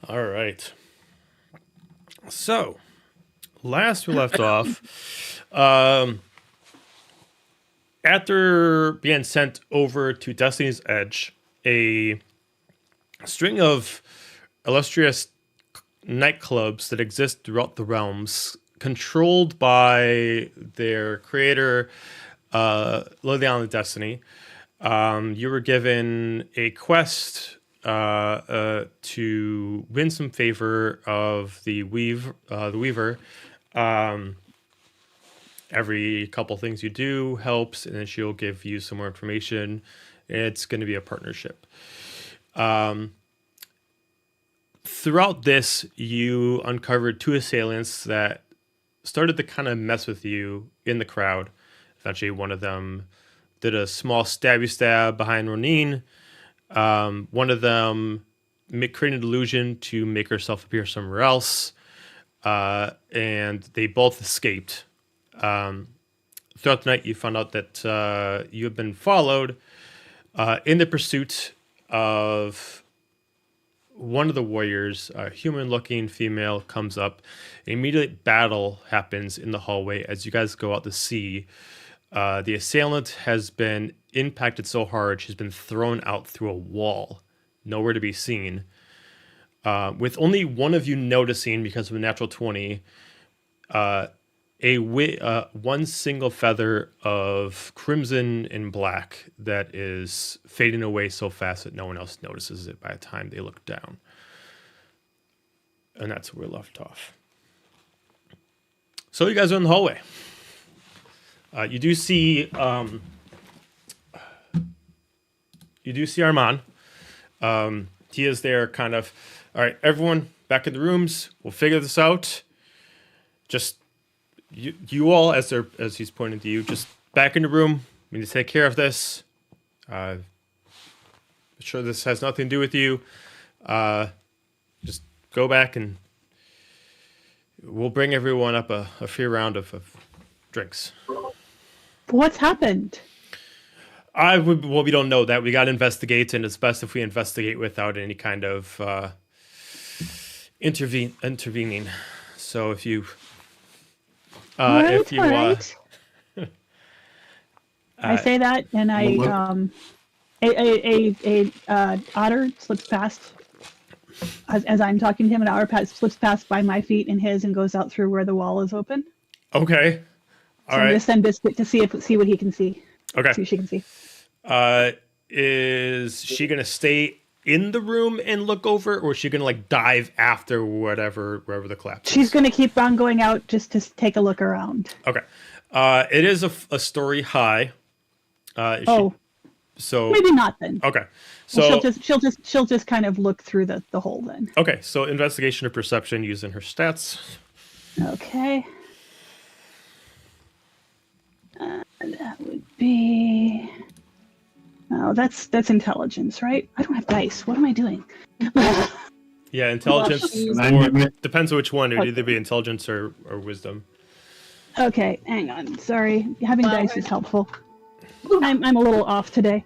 All right. So, last we left off, after being sent over to Destiny's Edge, a string of illustrious nightclubs that exist throughout the realms, controlled by their creator, Liliana Destiny. You were given a quest to win some favor of the Weaver. Every couple things you do helps, and then she'll give you some more information. It's going to be a partnership. Throughout this, you uncovered two assailants that started to kind of mess with you in the crowd. Eventually, one of them did a small stabby stab behind Roneen. One of them created an illusion to make herself appear somewhere else, and they both escaped. Throughout the night, you found out that you have been followed in the pursuit of one of the warriors. A human-looking female comes up. An immediate battle happens in the hallway as you guys go out to see. The assailant has been impacted so hard she's been thrown out through a wall, nowhere to be seen. With only one of you noticing, because of a natural 20, one single feather of crimson and black that is fading away so fast that no one else notices it by the time they look down. And that's where we're left off. So you guys are in the hallway. You do see Armand. He is there kind of, all right, everyone back in the rooms. We'll figure this out. Just you all, as he's pointing to you, just back in the room. We need to take care of this. I'm sure this has nothing to do with you. Just go back and we'll bring everyone up a free round of drinks. What's happened? Well, we don't know that. We got to investigate, and it's best if we investigate without any kind of intervening. So if you, I say that, and a otter slips past as I'm talking to him. An otter slips past by my feet and his, and goes out through where the wall is open. Okay. All right. I'm going to send Biscuit to see what he can see. Okay. See what she can see. Is she going to stay in the room and look over, or is she going to dive after wherever the collapse is? She's going to keep on going out just to take a look around. Okay. It is a story high. So maybe not then. Okay. So she'll just kind of look through the hole then. Okay. So investigation or perception using her stats. Okay. That would be. Oh, that's intelligence, right? I don't have dice. What am I doing? Yeah, intelligence. Depends on which one. It would either be intelligence or wisdom. Okay, hang on. Sorry, having dice is helpful. I'm a little off today.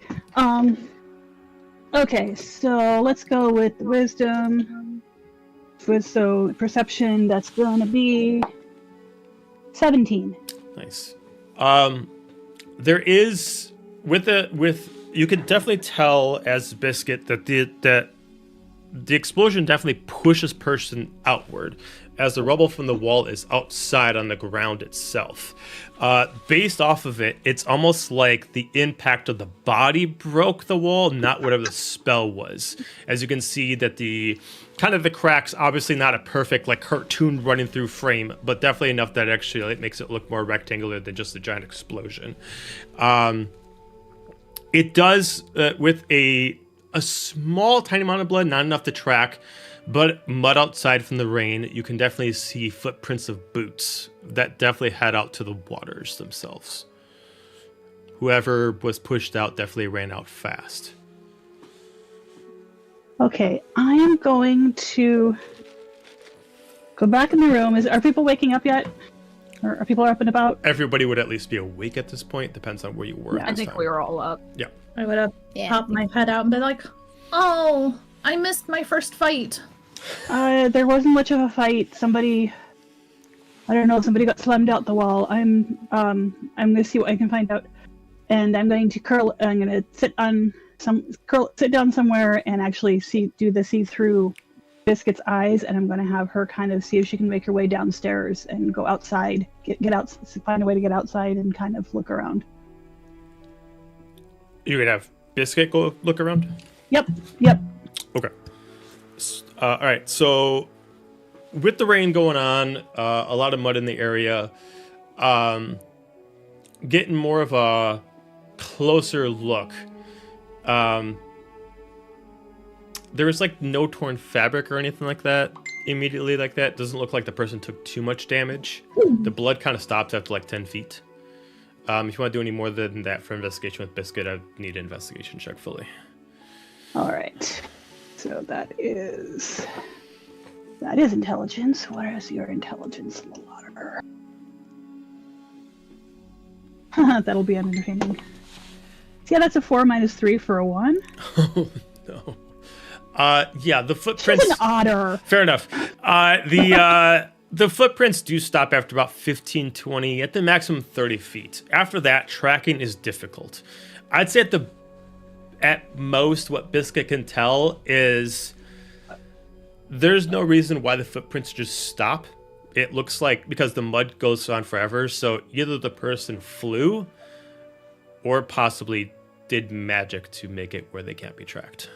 Okay, so let's go with wisdom. So perception, that's going to be 17. Nice. There is with you can definitely tell as Biscuit that the explosion definitely pushes person outward, as the rubble from the wall is outside on the ground itself. Based off of it, it's almost like the impact of the body broke the wall, not whatever the spell was. As you can see that the cracks, obviously not a perfect cartoon running through frame, but definitely enough that actually it makes it look more rectangular than just a giant explosion. It does with a small tiny amount of blood, not enough to track, but mud outside from the rain. You can definitely see footprints of boots that definitely head out to the waters themselves. Whoever was pushed out definitely ran out fast. Okay, I am going to go back in the room. Are people waking up yet? Or are people up and about? Everybody would at least be awake at this point. Depends on where you were. Yeah, I think we were all up. Yeah. I would have popped my head out and been like, "Oh, I missed my first fight." There wasn't much of a fight. Somebody got slammed out the wall. I'm gonna see what I can find out, and I'm going to I'm gonna sit down somewhere and actually do the see-through Biscuit's eyes, and I'm gonna have her kind of see if she can make her way downstairs and go outside, get out, find a way to get outside and kind of look around. You could have Biscuit go look around? Yep. Okay. All right, so with the rain going on, a lot of mud in the area, getting more of a closer look. There was like no torn fabric or anything like that immediately like that. Doesn't look like the person took too much damage. The blood kind of stops after like 10 feet. If you want to do any more than that for investigation with Biscuit, I need an investigation check fully. All right. So that is intelligence. What is your intelligence ladder? That'll be entertaining. Yeah, that's a 4 minus 3 for a 1. Oh no. Yeah, the footprints. She's an otter. Fair enough. The footprints do stop after about 15, 20, at the maximum 30 feet. After that, tracking is difficult. I'd say at most, what Biscuit can tell is there's no reason why the footprints just stop. It looks like because the mud goes on forever, so either the person flew or possibly did magic to make it where they can't be tracked.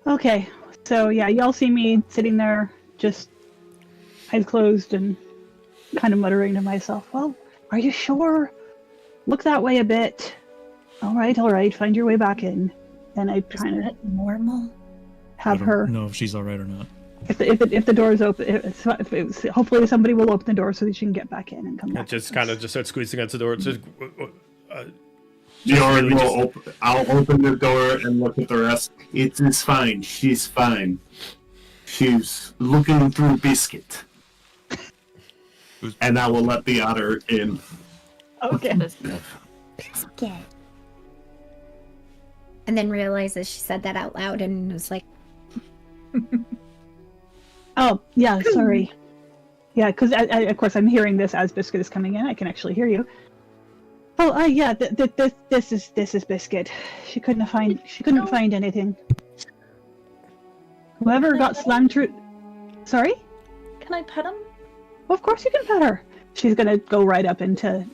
Okay, so yeah, y'all see me sitting there, just eyes closed and kind of muttering to myself, well, are you sure? Look that way a bit. All right, find your way back in. And I kind of normal. Have her. know if she's all right or not. If the door is open, hopefully somebody will open the door so that she can get back in and come back. It just kind of just starts squeezing against the door. It's just, Bjorn will I'll open the door and look at the rest. It is fine. She's fine. She's looking through Biscuit. And I will let the otter in. Okay. Biscuit. And then realizes she said that out loud and was like, Oh, yeah, sorry. Yeah, because of course I'm hearing this as Biscuit is coming in. I can actually hear you. Oh, yeah, this is Biscuit. She couldn't find anything. Whoever got slammed through... Sorry? Can I pet him? Well, of course you can pet her. She's gonna go right up into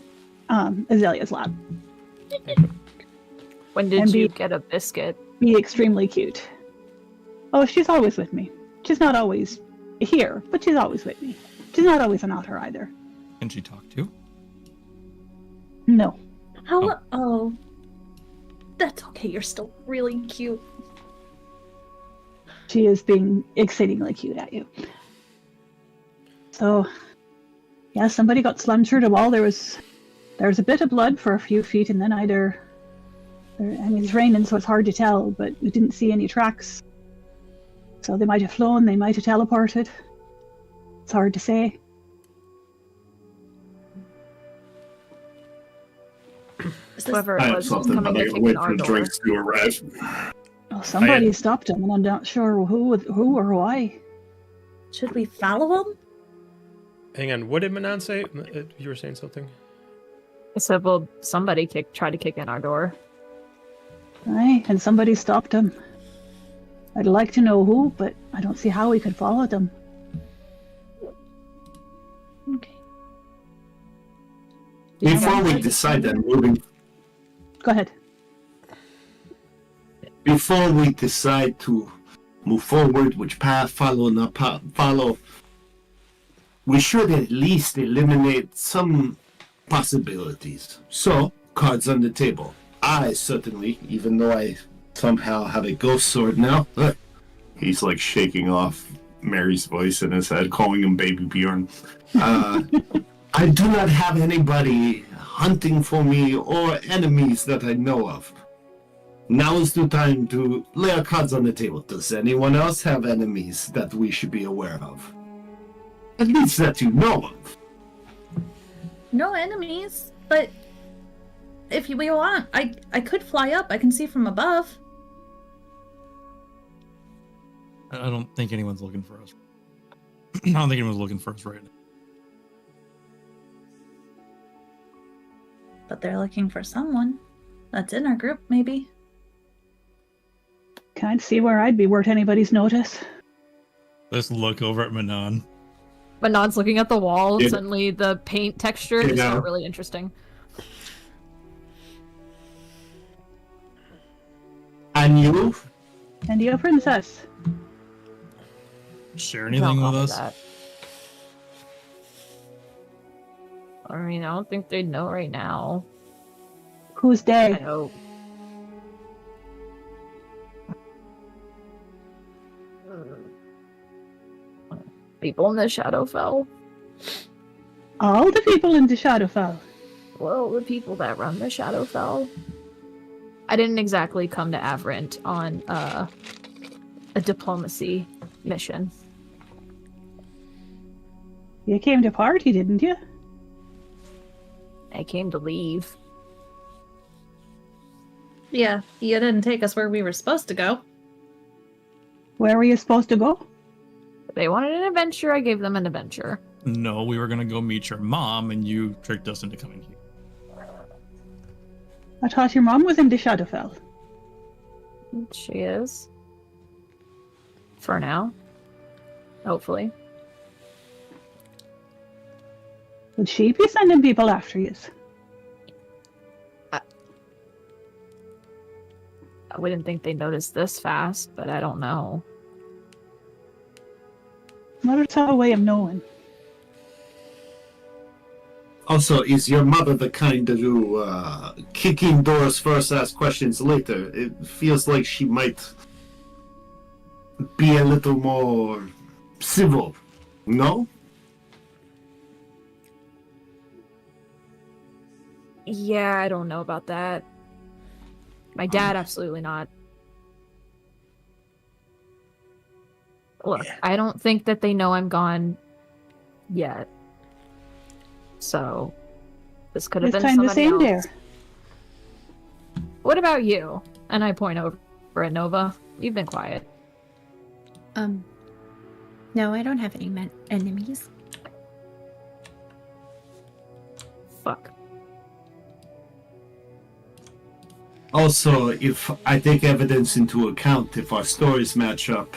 Azalia's lap. When did you get a Biscuit? Be extremely cute. Oh, she's always with me. She's not always here, but she's always with me. She's not always an otter either. Can she talk to? No. How? Oh. That's okay. You're still really cute. She is being exceedingly cute at you. So, yeah, somebody got slammed through the wall. There was a bit of blood for a few feet, and then it's raining, so it's hard to tell, but we didn't see any tracks. So they might have flown, they might have teleported. It's hard to say. Whoever I it have was something, coming but I to gotta kick wait in for our the door. drinks to arrive. Well, somebody stopped him, and I'm not sure who or why. Should we follow him? hang on, what did Manon say? You were saying something? I said, well, somebody tried to kick in our door. Aye, and somebody stopped him. I'd like to know who, but I don't see how we could follow them. Okay. Before we decide on moving, Go ahead. before we decide to move forward, which path follow, not follow, we should at least eliminate some possibilities. So, cards on the table. I certainly, even though I somehow have a ghost sword now, he's like shaking off Mary's voice in his head, calling him Baby Bjorn. I do not have anybody hunting for me or enemies that I know of. Now is the time to lay our cards on the table. Does anyone else have enemies that we should be aware of? At least that you know of. No enemies, but if we want, I could fly up. I can see from above. I don't think anyone's looking for us. I don't think anyone's looking for us right now. But they're looking for someone. That's in our group, maybe. Can't see where I'd be worth anybody's notice. Let's look over at Manon. Manon's looking at the wall. Yeah. Suddenly, the paint texture just Yeah. got really interesting. And you? And you, princess? Share Don't anything call with me us? that. I mean, I don't think they'd know right now. Who's I they? hope. People in the Shadowfell. All the people in the Shadowfell. Well, the people that run the Shadowfell. I didn't exactly come to Avrant on a diplomacy mission. You came to party, didn't you? I came to leave. Yeah, you didn't take us where we were supposed to go. Where were you supposed to go? They wanted an adventure, I gave them an adventure. No, we were gonna go meet your mom, and you tricked us into coming here. I thought your mom was in the Shadowfell. She is. For now. Hopefully. Would she be sending people after you? I wouldn't think they noticed this fast, but I don't know. Mothers have a way of knowing. Also, is your mother the kind to do kicking doors first, ask questions later? It feels like she might be a little more civil, no? Yeah, I don't know about that. My dad, absolutely not. Look, I don't think that they know I'm gone yet. So, this could have It's been time to somebody say else. there. What about you? And I point over at Nova. You've been quiet. No, I don't have any enemies. Fuck. Also, if I take evidence into account, if our stories match up,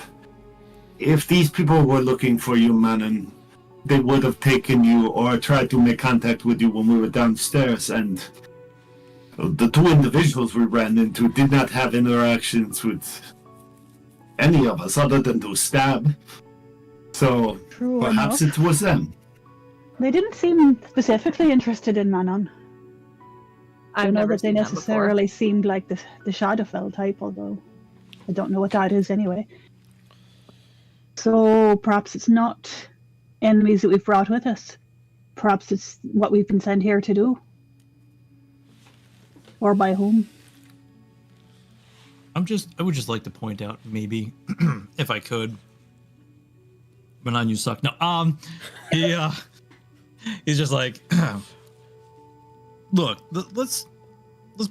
if these people were looking for you, Manon, they would have taken you or tried to make contact with you when we were downstairs, and the two individuals we ran into did not have interactions with any of us other than to stab. So True perhaps enough. it was them. They didn't seem specifically interested in Manon. I I've don't know never that they seen them before. necessarily seemed like the Shadowfell type, although I don't know what that is anyway. So perhaps it's not enemies that we've brought with us. Perhaps it's what we've been sent here to do. Or by whom. I would just like to point out, maybe, if I could. Manon, you suck. No, yeah. He's just like, look, let's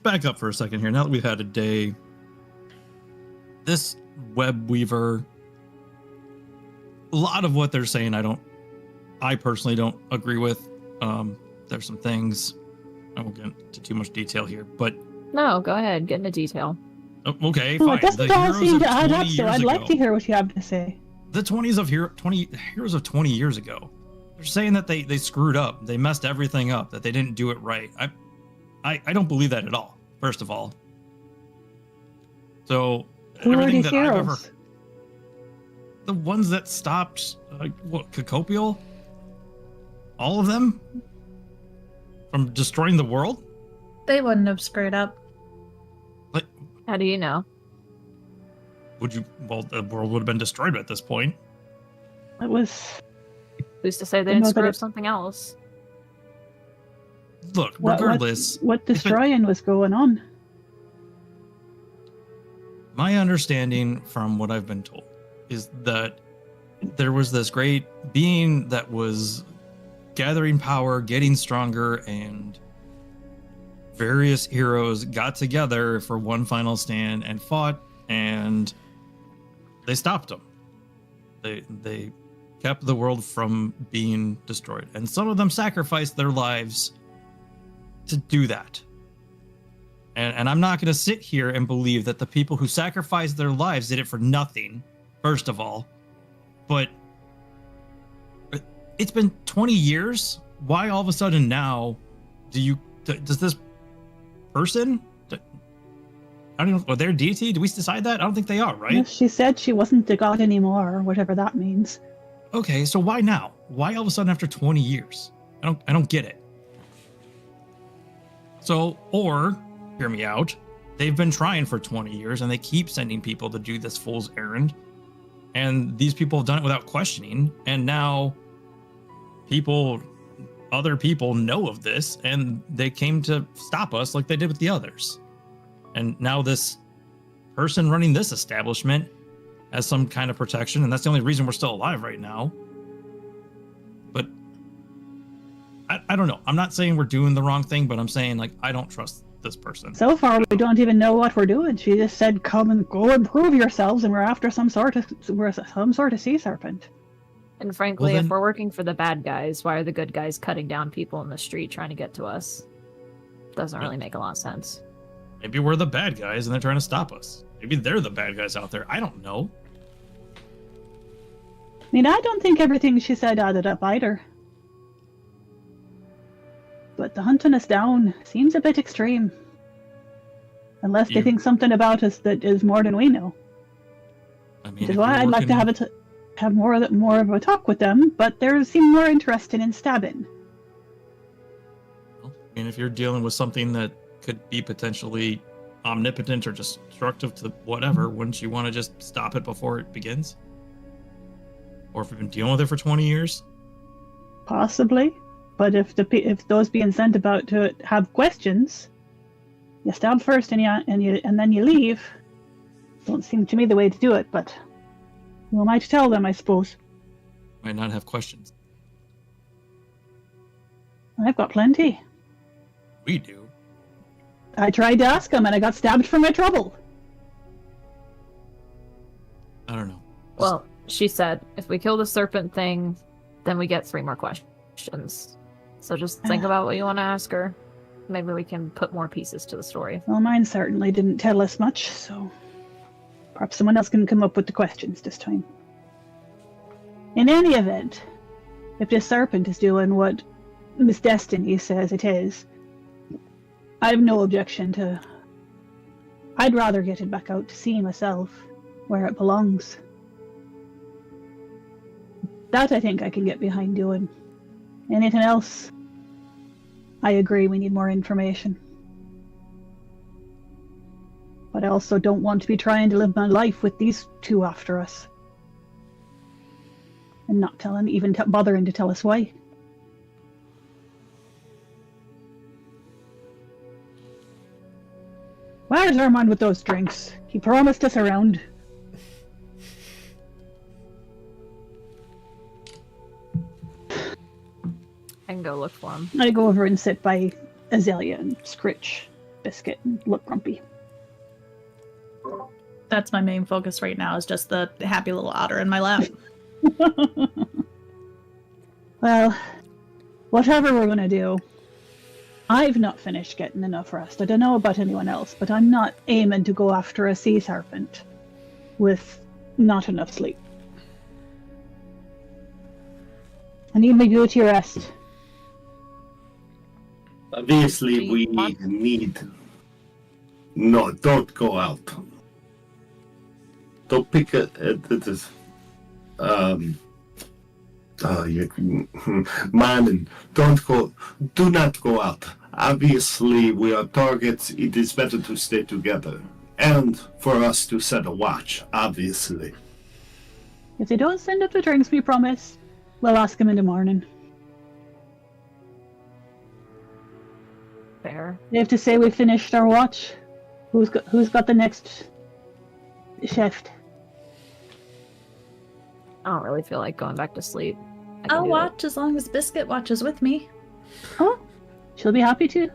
back up for a second here. Now that we've had a day, this web weaver, a lot of what they're saying, I personally don't agree with. There's some things, I won't get into too much detail here, but No, go ahead. Get into detail. okay, Well, fine. it doesn't all seem to add up, so I'd like ago- to hear what you have to say. The 20s of 20 heroes of 20 years ago. They're saying that they screwed up, they messed everything up, that they didn't do it right. I don't believe that at all. First of all, so Who are everything these that I've ever, heroes? the ones that stopped, what, Kokobial, all of them from destroying the world. They wouldn't have screwed up. Like, How do you know? would you? Well, the world would have been destroyed at this point. It was Who's to say they I didn't know screw that up it- something else? Look, what regardless, destroying was going on. my understanding from what I've been told is that there was this great being that was gathering power, getting stronger, and various heroes got together for one final stand and fought, and they stopped him. They kept the world from being destroyed, and some of them sacrificed their lives to do that. And I'm not going to sit here and believe that the people who sacrificed their lives did it for nothing, first of all. But it's been 20 years. Why all of a sudden now does this person, I don't know, are they a deity? Do we decide that? I don't think they are, right? She said she wasn't the god anymore, or whatever that means. Okay, so why now? Why all of a sudden after 20 years? I don't get it. So, or, hear me out, they've been trying for 20 years and they keep sending people to do this fool's errand. And these people have done it without questioning. And now other people know of this and they came to stop us like they did with the others. And now this person running this establishment has some kind of protection, and that's the only reason we're still alive right now. But I don't know. I'm not saying we're doing the wrong thing, but I'm saying, like, I don't trust this person. So far, we don't even know what we're doing. She just said, "Come and go and prove yourselves," and we're after some sort of sea serpent. And frankly, Well, then- if we're working for the bad guys, why are the good guys cutting down people in the street trying to get to us? Doesn't really make a lot of sense. Maybe we're the bad guys and they're trying to stop us. Maybe they're the bad guys out there. I don't know. I mean, I don't think everything she said added up either. But the hunting us down seems a bit extreme. Unless they think something about us that is more than we know. I mean, Which is if why you're I'd like to working- have more of a talk with them, but they seem more interested in stabbing. Well, I mean, if you're dealing with something that could be potentially omnipotent or destructive to whatever, wouldn't you want to just stop it before it begins? Or if you've been dealing with it for 20 years? Possibly. But if those being sent about to have questions, you stab first and then you leave. Don't seem to me the way to do it, but who am I to tell them, I suppose? Might not have questions. I've got plenty. We do. I tried to ask them and I got stabbed for my trouble. I don't know. Well, she said, if we kill the serpent thing, then we get 3 more questions. So just think about what you want to ask her. Maybe we can put more pieces to the story. Well, mine certainly didn't tell us much, so perhaps someone else can come up with the questions this time. In any event, if this serpent is doing what Miss Destiny says it is, I have no objection to... I'd rather get it back out to sea myself, where it belongs. That I think I can get behind doing. Anything else? I agree we need more information. But I also don't want to be trying to live my life with these two after us. And not bothering to tell us why. Where's Armand with those drinks? He promised us a round. I can go look for him. I go over and sit by Azalia and scritch Biscuit and look grumpy. That's my main focus right now, is just the happy little otter in my lap. Well, whatever we're gonna do, I've not finished getting enough rest. I don't know about anyone else, but I'm not aiming to go after a sea serpent with not enough sleep. I need my beauty rest. Obviously, we need... No, don't go out. Don't pick this. Manon, don't go. Do not go out. Obviously, we are targets. It is better to stay together. And for us to set a watch, obviously. If they don't send up the drinks we promised, we'll ask them in the morning. Fair. They have to say we finished our watch. Who's got the next shift? I don't really feel like going back to sleep. I'll watch as long as Biscuit watches with me. Oh, she'll be happy to.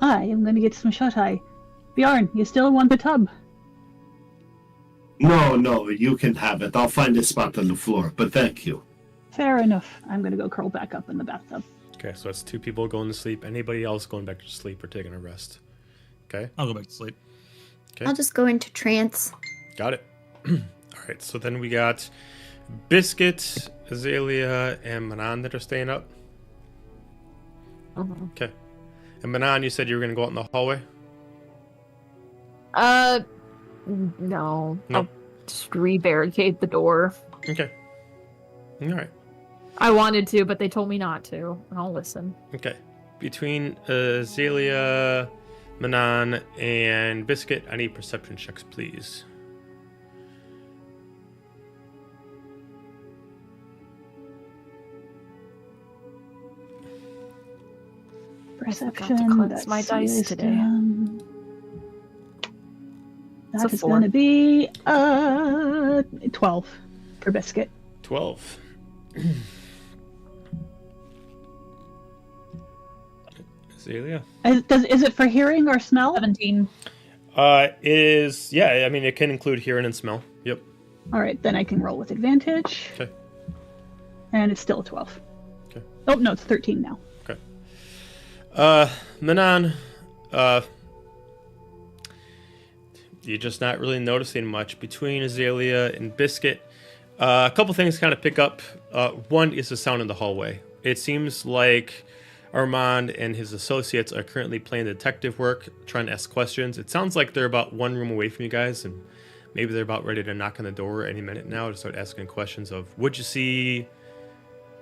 I am going to get some shut-eye. Bjorn, you still want the tub? No, you can have it. I'll find a spot on the floor, but thank you. Fair enough. I'm gonna go curl back up in the bathtub. Okay, so that's 2 people going to sleep. Anybody else going back to sleep or taking a rest? Okay. I'll go back to sleep. Okay. I'll just go into trance. Got it. All right, so then we got Biscuit, Azalia, and Manon that are staying up. Mhm. Okay. And Manon, you said you were going to go out in the hallway? No. No. I'll just re-barricade the door. Okay. All right. I wanted to, but they told me not to. And I'll listen. Okay. Between Azalia, Manon, and Biscuit, I need perception checks, please. Perception. cleanse my dice today. That It's a is 4. going to be 12 for Biscuit. 12. Azalia? Is it for hearing or smell? 17. Is, yeah, I mean, it can include hearing and smell. Yep. All right, then I can roll with advantage. Okay. And it's still a 12. Okay. Oh, no, it's 13 now. Manon, you're just not really noticing much between Azalia and Biscuit. A couple things kind of pick up. One is the sound in the hallway. It seems like Armand and his associates are currently playing detective work, trying to ask questions. It sounds like they're about one room away from you guys, and maybe they're about ready to knock on the door any minute now to start asking questions of, what'd you see?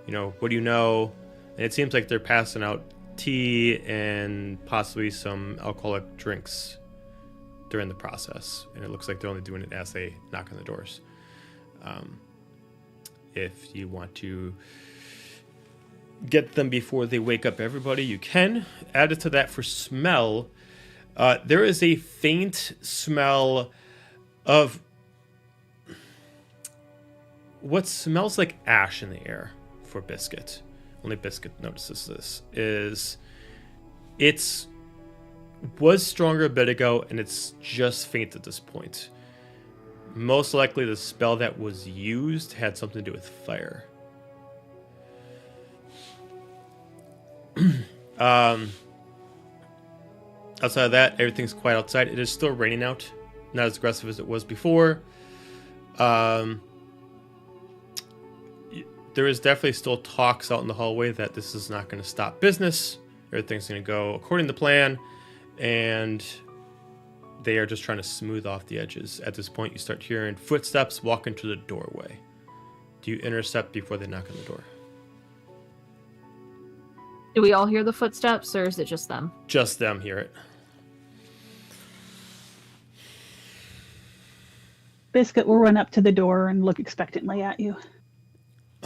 You know, what do you know? And it seems like they're passing out tea and possibly some alcoholic drinks during the process. And it looks like they're only doing it as they knock on the doors. If you want to get them before they wake up everybody, you can. Added to that for smell, there is a faint smell of what smells like ash in the air for Biscuit. Only Biscuit notices this. It's was stronger a bit ago, and it's just faint at this point. Most likely the spell that was used had something to do with fire. Outside of that, everything's quiet outside. It is still raining out. Not as aggressive as it was before. There is definitely still talks out in the hallway that this is not going to stop business. Everything's going to go according to plan. And they are just trying to smooth off the edges. At this point, you start hearing footsteps walk into the doorway. Do you intercept before they knock on the door? Do we all hear the footsteps, or is it just them? Just them hear it. Biscuit will run up to the door and look expectantly at you.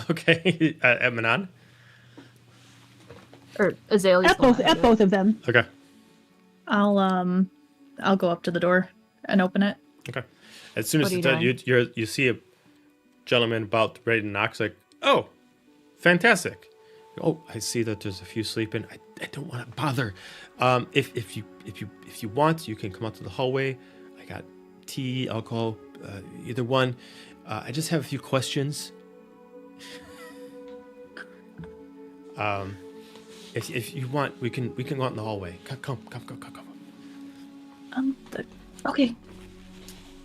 Okay. At Manon? Or Azalea? At both of them. Okay. I'll go up to the door and open it. Okay. As soon as What it's are done, you you see a gentleman about ready to knock. It's like, oh, fantastic. Oh, I see that there's a few sleeping. I don't want to bother. If you want, you can come out to the hallway. I got tea, alcohol, either one. I just have a few questions. If you want, we can go out in the hallway. Come. Okay.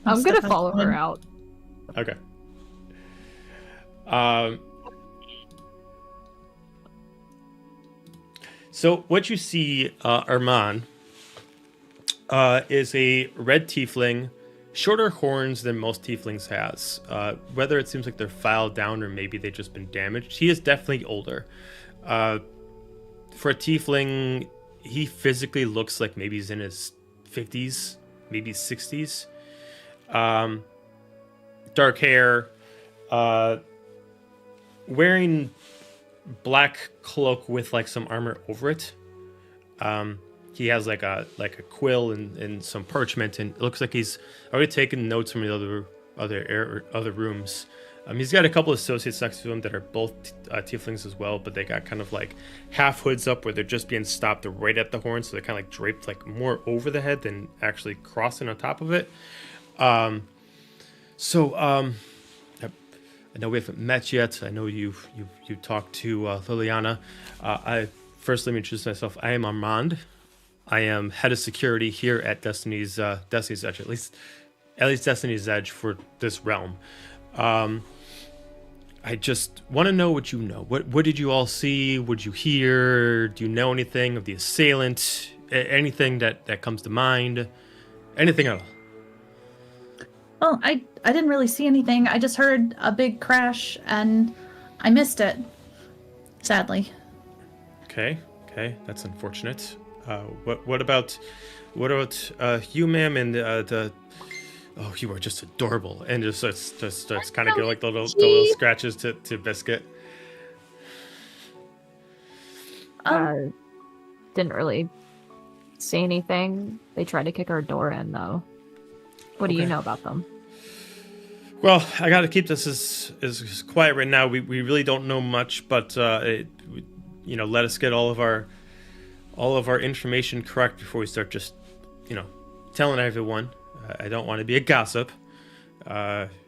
I'm gonna Step follow her outside. out. Okay. So what you see, Armand, is a red tiefling, shorter horns than most tieflings has. Whether it seems like they're filed down or maybe they've just been damaged, he is definitely older. For a tiefling, he physically looks like maybe he's in his 50s, maybe 60s. Dark hair, wearing black cloak with like some armor over it. He has like a quill and some parchment, and it looks like he's already taken notes from the other rooms. He's got a couple of associates next to him that are both tieflings as well, but they got kind of like half hoods up where they're just being stopped right at the horn, so they're kind of like draped like more over the head than actually crossing on top of it. So, I know we haven't met yet. I know you talked to Liliana. Let me introduce myself. I am Armand. I am head of security here at Destiny's Edge, at least Destiny's Edge for this realm. I just want to know what you know. What did you all see? What did you hear? Do you know anything of the assailant? Anything that comes to mind? Anything at all? Well, I didn't really see anything. I just heard a big crash and I missed it. Sadly. Okay, that's unfortunate. What about you, ma'am, and the? Oh, you are just adorable, and just starts kind of give like the little scratches to Biscuit. Didn't really see anything. They tried to kick our door in, though. What do you know about them? Well, I got to keep this as quiet right now. We really don't know much, but let us get all of our information correct before we start just telling everyone. I don't want to be a gossip.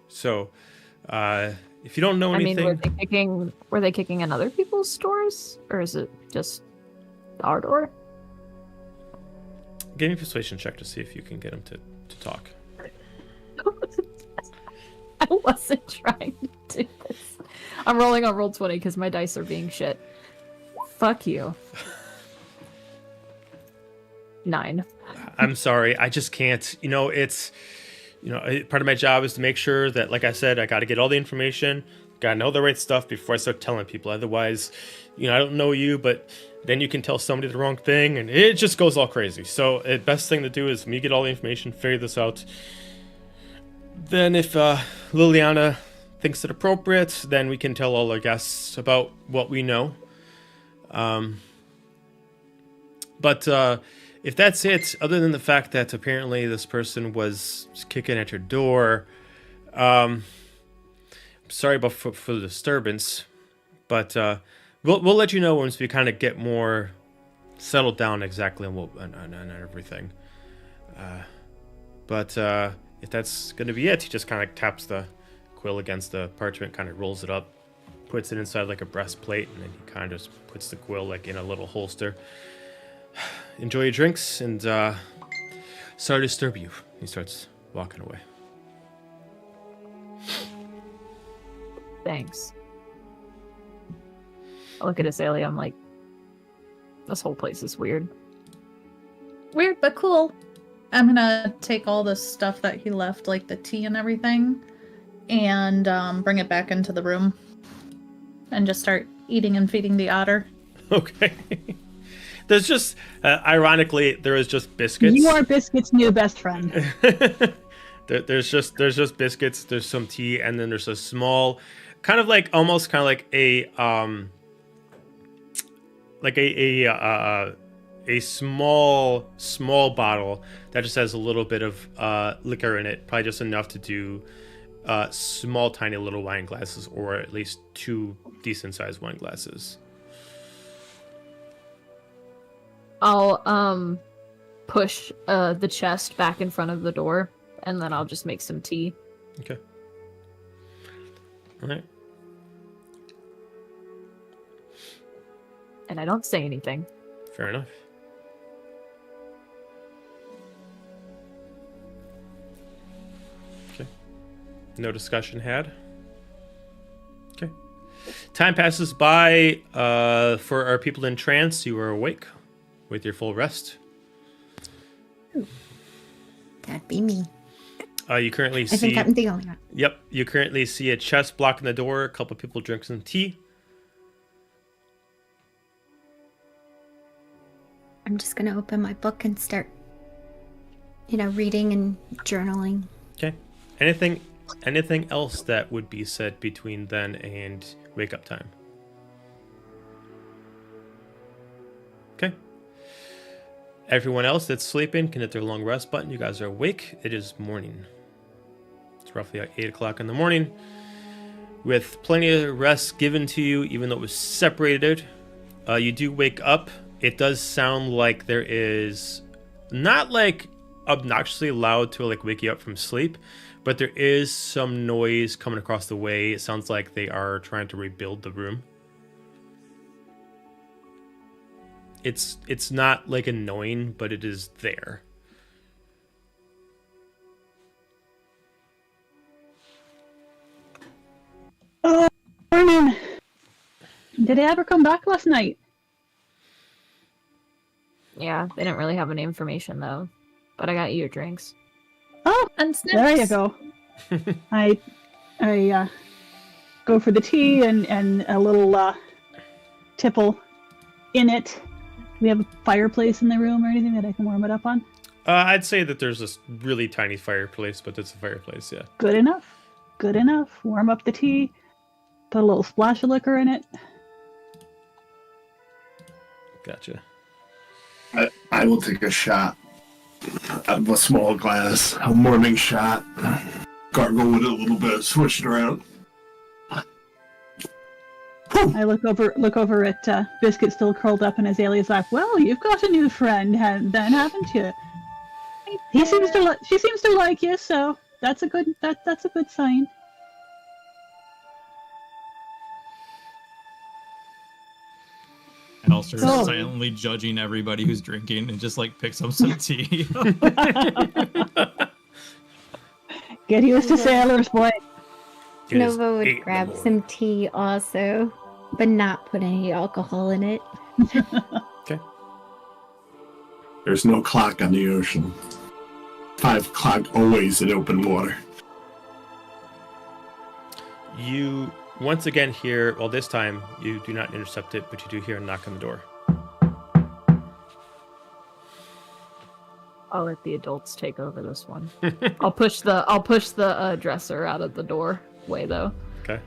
So if you don't know anything, were they kicking in other people's stores, or is it just our door? Give me a persuasion check to see if you can get him to talk. I wasn't trying to do this. I'm rolling on roll 20 because my dice are being shit. Fuck you. 9. I'm sorry, I just can't. It's part of my job is to make sure that, like I said, I got to get all the information, got to know the right stuff before I start telling people. Otherwise, I don't know you, but then you can tell somebody the wrong thing, and it just goes all crazy. So the best thing to do is me get all the information, figure this out. Then if Liliana thinks it appropriate, then we can tell all our guests about what we know. But if that's it, other than the fact that apparently this person was kicking at your door, I'm sorry about for the disturbance, but we'll let you know once we kind of get more settled down exactly on everything. But if that's going to be it, he just kind of taps the quill against the parchment, kind of rolls it up, puts it inside like a breastplate, and then he kind of just puts the quill like in a little holster. Enjoy your drinks, and sorry to disturb you. He starts walking away. Thanks. I look at Azalia, I'm like, this whole place is weird. Weird, but cool. I'm gonna take all the stuff that he left, like the tea and everything, and bring it back into the room. And just start eating and feeding the otter. Okay. There's just, ironically, there is just biscuits. You are Biscuit's new best friend. there's just biscuits. There's some tea, and then there's a small, almost a small bottle that just has a little bit of liquor in it, probably just enough to do small, tiny little wine glasses, or at least 2 decent sized wine glasses. I'll push the chest back in front of the door, and then I'll just make some tea. Okay. All right. And I don't say anything. Fair enough. Okay. No discussion had. Okay. Time passes by. For our people in trance, you are awake with your full rest. That'd be me. You currently I see. think I'm the only one. Yep. You currently see a chest blocking the door. A couple people drink some tea. I'm just gonna open my book and start, reading and journaling. Okay. Anything else that would be said between then and wake up time? Okay. Everyone else that's sleeping can hit their long rest button. You guys are awake. It is morning. It's roughly 8 o'clock in the morning. With plenty of rest given to you, even though it was separated, you do wake up. It does sound like there is not obnoxiously loud to wake you up from sleep, but but there is some noise coming across the way. It sounds like they are trying to rebuild the room. It's not like annoying, but it is there. Oh, morning. Did they ever come back last night? Yeah, they didn't really have any information though. But I got you your drinks. Oh, And snips. there you go. I go for the tea and a little tipple in it. Do we have a fireplace in the room or anything that I can warm it up on? I'd say that there's this really tiny fireplace, but it's a fireplace, yeah. Good enough. Good enough. Warm up the tea. Put a little splash of liquor in it. Gotcha. I will take a shot out of a small glass, a morning shot. Gargle with it a little bit, switch it around. I look over at Biscuit still curled up in Azalea's lap. Well, you've got a new friend, then, haven't you? She seems to like you, so that's a good sign. Alistair Oh. is silently judging everybody who's drinking and just like picks up some tea. Get used to sailors, boy. It is Nova 8 in would the grab morning. some tea also, but not put any alcohol in it. Okay. There's no clock on the ocean. 5 o'clock always in open water. You once again hear, well, this time you do not intercept it, but you do hear a knock on the door. I'll let the adults take over this one. I'll push the dresser out of the doorway though. Okay.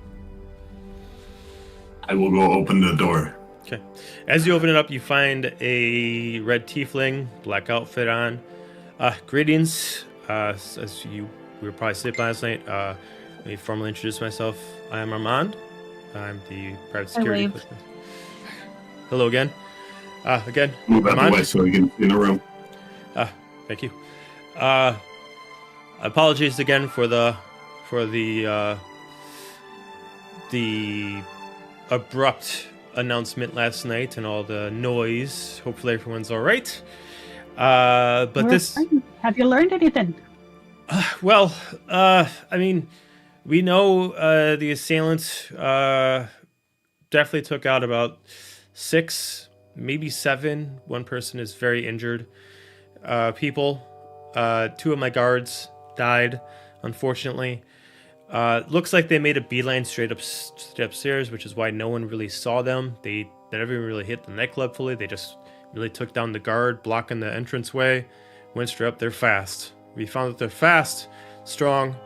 I will go open the door. Okay. As you open it up, you find a red tiefling, black outfit on. Greetings. As we were probably sleeping last night, let me formally introduce myself. I am Armand. I'm the private security. waved. Hello again. Again, Move out of the Armand. way so we can in the room. Thank you. Apologies again for the abrupt announcement last night and all the noise. Hopefully everyone's all right. But We're this, fine. Have you learned anything? well, I mean, we know the assailants definitely took out about 6, maybe 7. One person is very injured. People. 2 of my guards died, unfortunately. Looks like they made a beeline straight upstairs, which is why no one really saw them. They never even really hit the nightclub fully. They just really took down the guard blocking the entranceway, went straight up there fast. We found that they're fast, strong,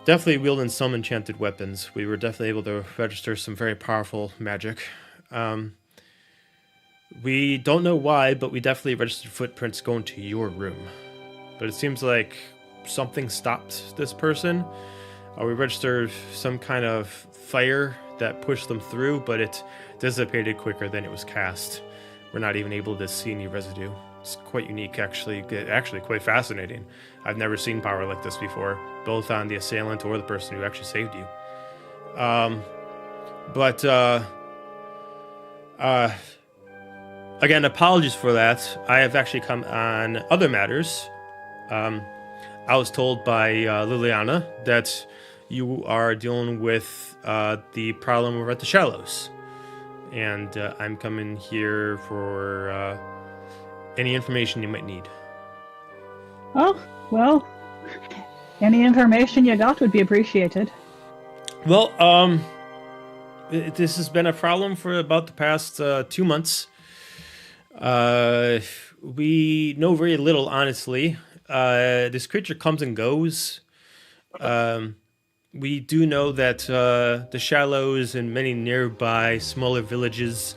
definitely wielding some enchanted weapons. We were definitely able to register some very powerful magic. We don't know why, but we definitely registered footprints going to your room. But it seems like something stopped this person. We registered some kind of fire that pushed them through, but it dissipated quicker than it was cast. We're not even able to see any residue. It's quite unique, actually quite fascinating. I've never seen power like this before, both on the assailant or the person who actually saved you. Again, apologies for that. I have actually come on other matters. I was told by Liliana that you are dealing with the problem over at the Shallows. And I'm coming here for any information you might need. Oh, well, any information you got would be appreciated. Well, this has been a problem for about the past 2 months. We know very little, honestly. This creature comes and goes. We do know that the Shallows and many nearby smaller villages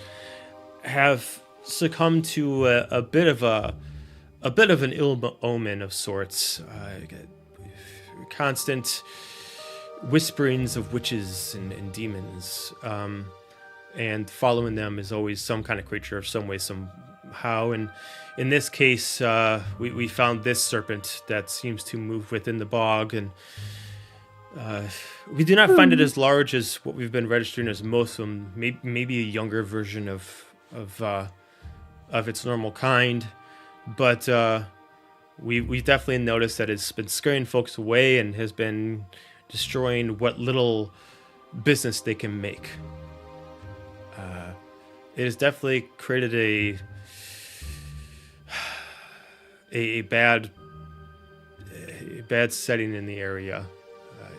have succumbed to a bit of an ill omen of sorts. Constant whisperings of witches and demons, and following them is always some kind of creature of some way, how. And in this case, we found this serpent that seems to move within the bog, and we do not find it as large as what we've been registering as most of them. Maybe a younger version of its normal kind, but we definitely noticed that it's been scaring folks away and has been destroying what little business they can make. It has definitely created a bad setting in the area.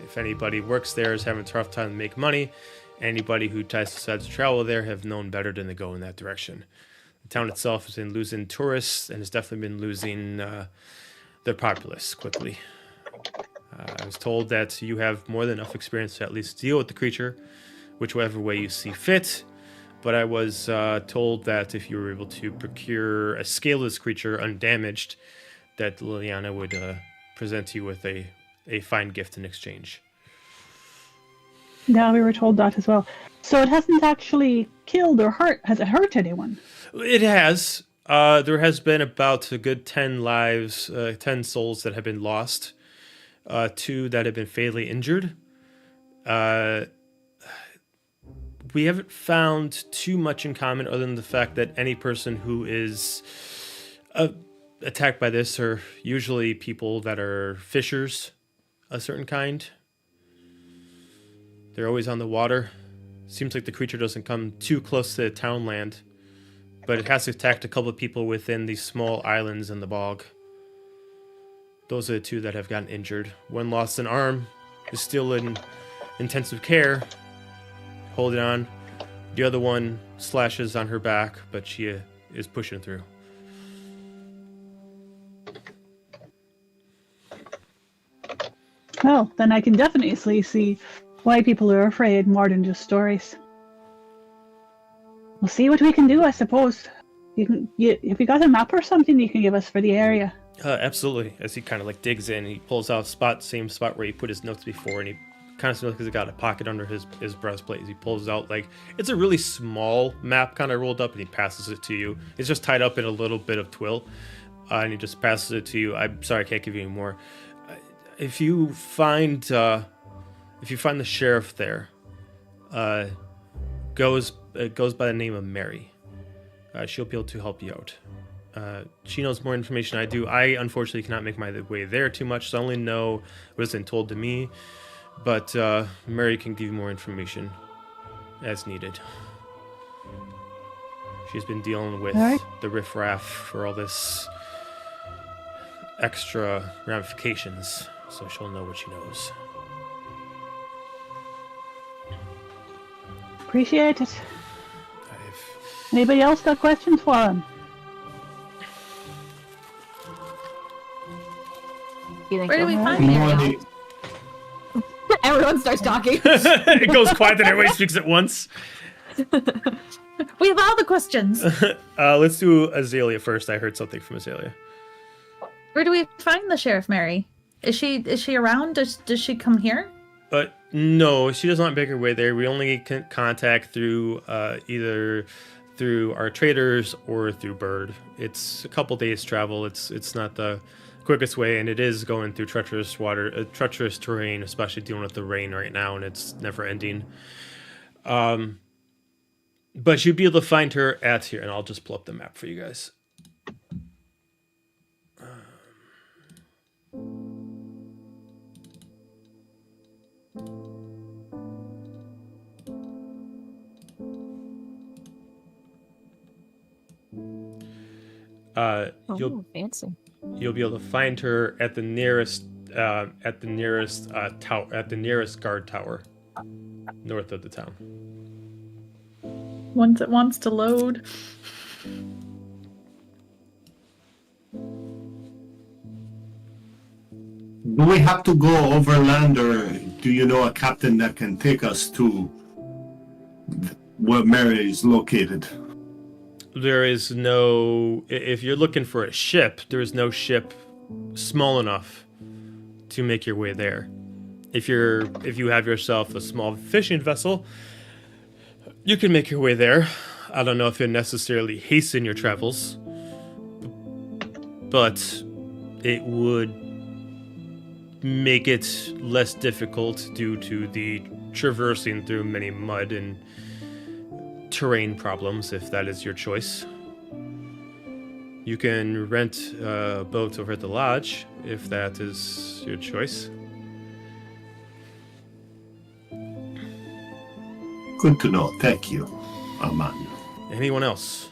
If anybody works there is having a tough time to make money, anybody who decides to travel there have known better than to go in that direction. The town itself has been losing tourists and has definitely been losing their populace quickly. I was told that you have more than enough experience to at least deal with the creature, whichever way you see fit. But I was told that if you were able to procure a scaleless creature undamaged, that Liliana would present you with a fine gift in exchange. Yeah, we were told that as well. So it hasn't actually killed or hurt. Has it hurt anyone? It has. There has been about a good 10 lives, 10 souls that have been lost. 2 that have been fatally injured. We haven't found too much in common other than the fact that any person who is attacked by this are usually people that are fishers, a certain kind. They're always on the water. Seems like the creature doesn't come too close to the townland, but it has attacked a couple of people within these small islands in the bog. Those are the 2 that have gotten injured. One lost an arm, is still in intensive care, holding on. The other one slashes on her back, but she is pushing through. Well, then I can definitely see why people are afraid more than just stories. We'll see what we can do, I suppose. If you got a map or something you can give us for the area. Absolutely. As he kind of like digs in, he pulls out same spot where he put his notes before, and he kind of smells because he got a pocket under his breastplate. He pulls out, like, it's a really small map kind of rolled up, and he passes it to you. It's just tied up in a little bit of twill, and he just passes it to you. I'm sorry, I can't give you any more. If you find the sheriff there, goes by the name of Mary. She'll be able to help you out. She knows more information than I do. I unfortunately cannot make my way there too much, so I only know what's been told to me. But Mary can give you more information as needed. She's been dealing with the riffraff for all this extra ramifications, so she'll know what she knows. Appreciate it. Anybody else got questions for him? Where do we find Mary? Everyone starts talking. It goes quiet and everybody speaks at once. We have all the questions. Let's do Azalia first. I heard something from Azalia. Where do we find the Sheriff Mary? Is she around? Does she come here? No, she does not make her way there. We only can contact through either through our traders or through Bird. It's a couple days travel. It's not the quickest way, and it is going through treacherous water, treacherous terrain, especially dealing with the rain right now, and it's never ending. But you'd be able to find her at here, and I'll just pull up the map for you guys. Fancy. You'll be able to find her at the nearest guard tower, north of the town. Once it wants to load. Do we have to go overland, or do you know a captain that can take us to where Mary is located? There is no. If you're looking for a ship, there is no ship small enough to make your way there. If you have yourself a small fishing vessel, you can make your way there. I don't know if it necessarily hasten your travels, but it would make it less difficult due to the traversing through many mud and terrain problems, if that is your choice. You can rent a boat over at the lodge, if that is your choice. Good to know. Thank you, Manon. Anyone else?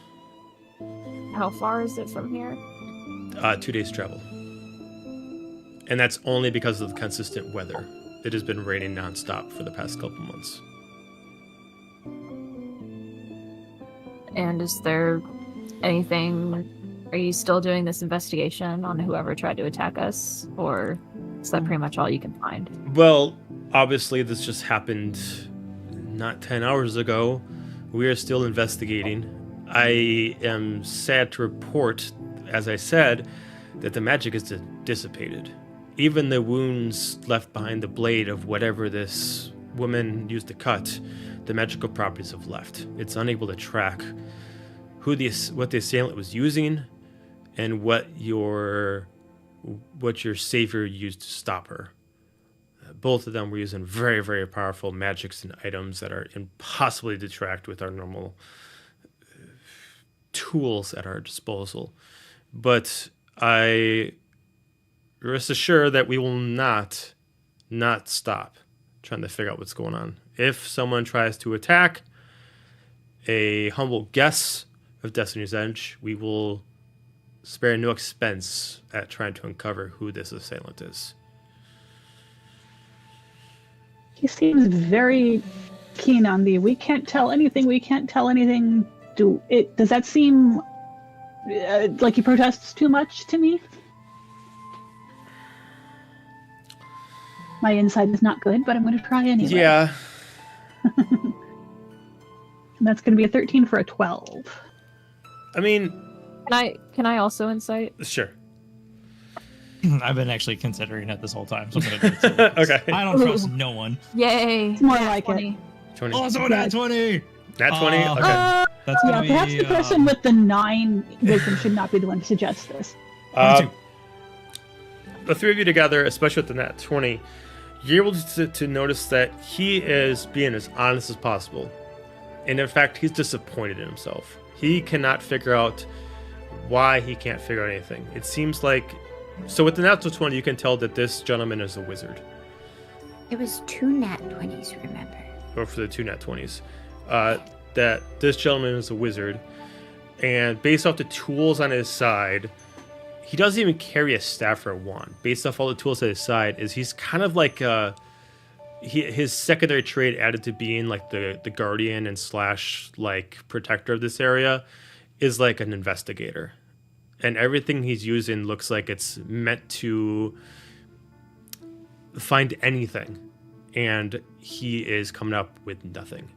How far is it from here? 2 days travel. And that's only because of the consistent weather. It has been raining nonstop for the past couple months. And is there anything... Are you still doing this investigation on whoever tried to attack us? Or is that pretty much all you can find? Well, obviously this just happened not 10 hours ago. We are still investigating. I am sad to report, as I said, that the magic is dissipated. Even the wounds left behind the blade of whatever this woman used to cut, the magical properties have left. It's unable to track what the assailant was using and what your savior used to stop her. Both of them were using very, very powerful magics and items that are impossibly to track with our normal tools at our disposal. But I rest assured that we will not stop trying to figure out what's going on. If someone tries to attack a humble guess of Destiny's Edge, we will spare no expense at trying to uncover who this assailant is. He seems very keen on the we can't tell anything. Does that seem like he protests too much to me? My insight is not good, but I'm going to try anyway. Yeah. And that's going to be a 13 for a 12. I mean... Can I also insight? Sure. I've been actually considering it this whole time, so I'm gonna do it. Too. Okay. I don't trust no one. Yay! It's more Nat like 20. it. 20. Oh, so nat 20! Nat 20? Okay. That's Yeah, gonna be... perhaps the person with the 9 wisdom should not be the one to suggest this. The three of you together, especially with the nat 20, you're able to notice that he is being as honest as possible. And in fact, he's disappointed in himself. He cannot figure out why he can't figure out anything. It seems like... So with the natural 20, you can tell that this gentleman is a wizard. It was 2 nat 20s, remember? Or for the 2 nat 20s. That this gentleman is a wizard. And based off the tools on his side, he doesn't even carry a staff or a wand. Based off all the tools at his side, he's kind of like... his secondary trait added to being like the guardian and / like protector of this area is like an investigator. And everything he's using looks like it's meant to find anything. And he is coming up with nothing.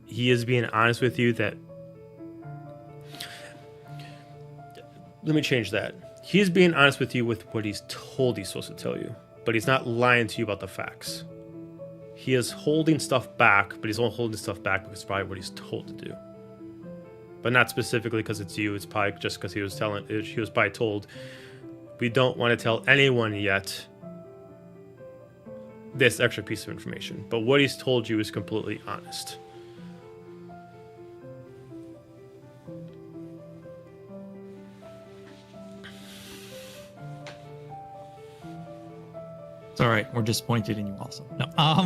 He is being honest with you that... Let me change that. He's being honest with you with what he's told he's supposed to tell you. But he's not lying to you about the facts. He is holding stuff back, but he's only holding stuff back because it's probably what he's told to do. But not specifically because it's you. It's probably just because he was probably told, we don't want to tell anyone yet this extra piece of information. But what he's told you is completely honest. It's all right. We're disappointed in you also. No. I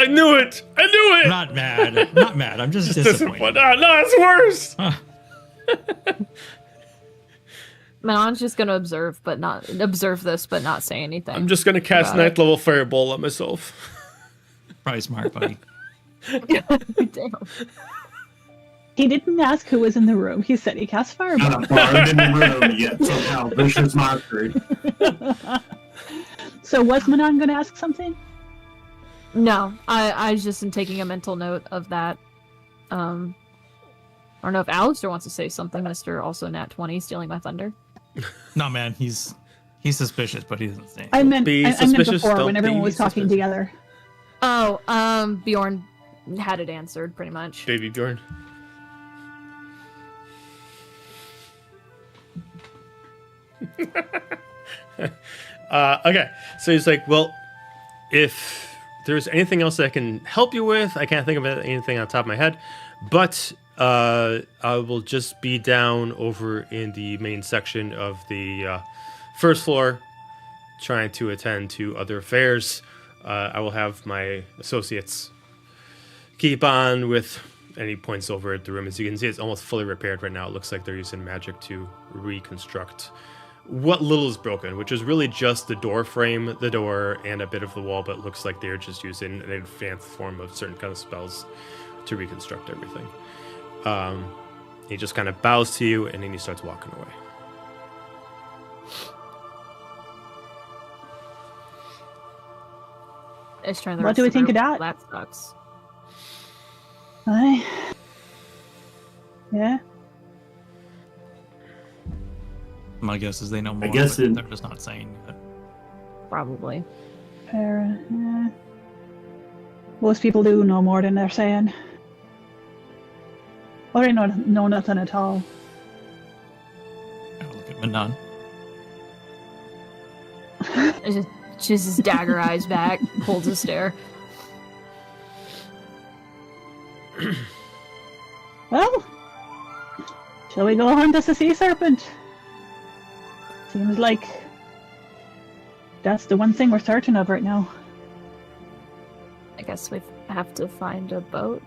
knew it. I'm not mad. Not mad. I'm just disappointed. No, it's worse. Manon's just gonna observe this, but not say anything. I'm just gonna cast ninth level fireball at myself. Probably smart, buddy. Damn. He didn't ask who was in the room. He said he cast fireball. Not a bard in the room yet, somehow. Vicious mockery. So was Manon going to ask something? No, I just am taking a mental note of that. I don't know if Alistair wants to say something, Mr. Also Nat 20 stealing my thunder. No, man, he's suspicious, but he doesn't say. I meant be before suspicious, when don't everyone be was talking suspicious. together. Oh, Bjorn, had it answered, pretty much. Baby Bjorn. Okay, so he's like, well, if there's anything else that I can help you with, I can't think of anything on top of my head, but I will just be down over in the main section of the first floor, trying to attend to other affairs. I will have my associates keep on with any points over at the room. As you can see, it's almost fully repaired right now. It looks like they're using magic to reconstruct what little is broken, which is really just the door frame, the door, and a bit of the wall, but it looks like they're just using an advanced form of certain kind of spells to reconstruct everything. He just kind of bows to you, and then he starts walking away. What do we think of that? That sucks. Yeah. My guess is they know more, guess but they're just not saying it. Probably. Fair, yeah. Most people do know more than they're saying. Or they know nothing at all. Gotta look at Manon. She's his dagger eyes back, holds a stare. Well, shall we go hunt us a sea serpent? Seems like that's the one thing we're certain of right now. I guess we have to find a boat.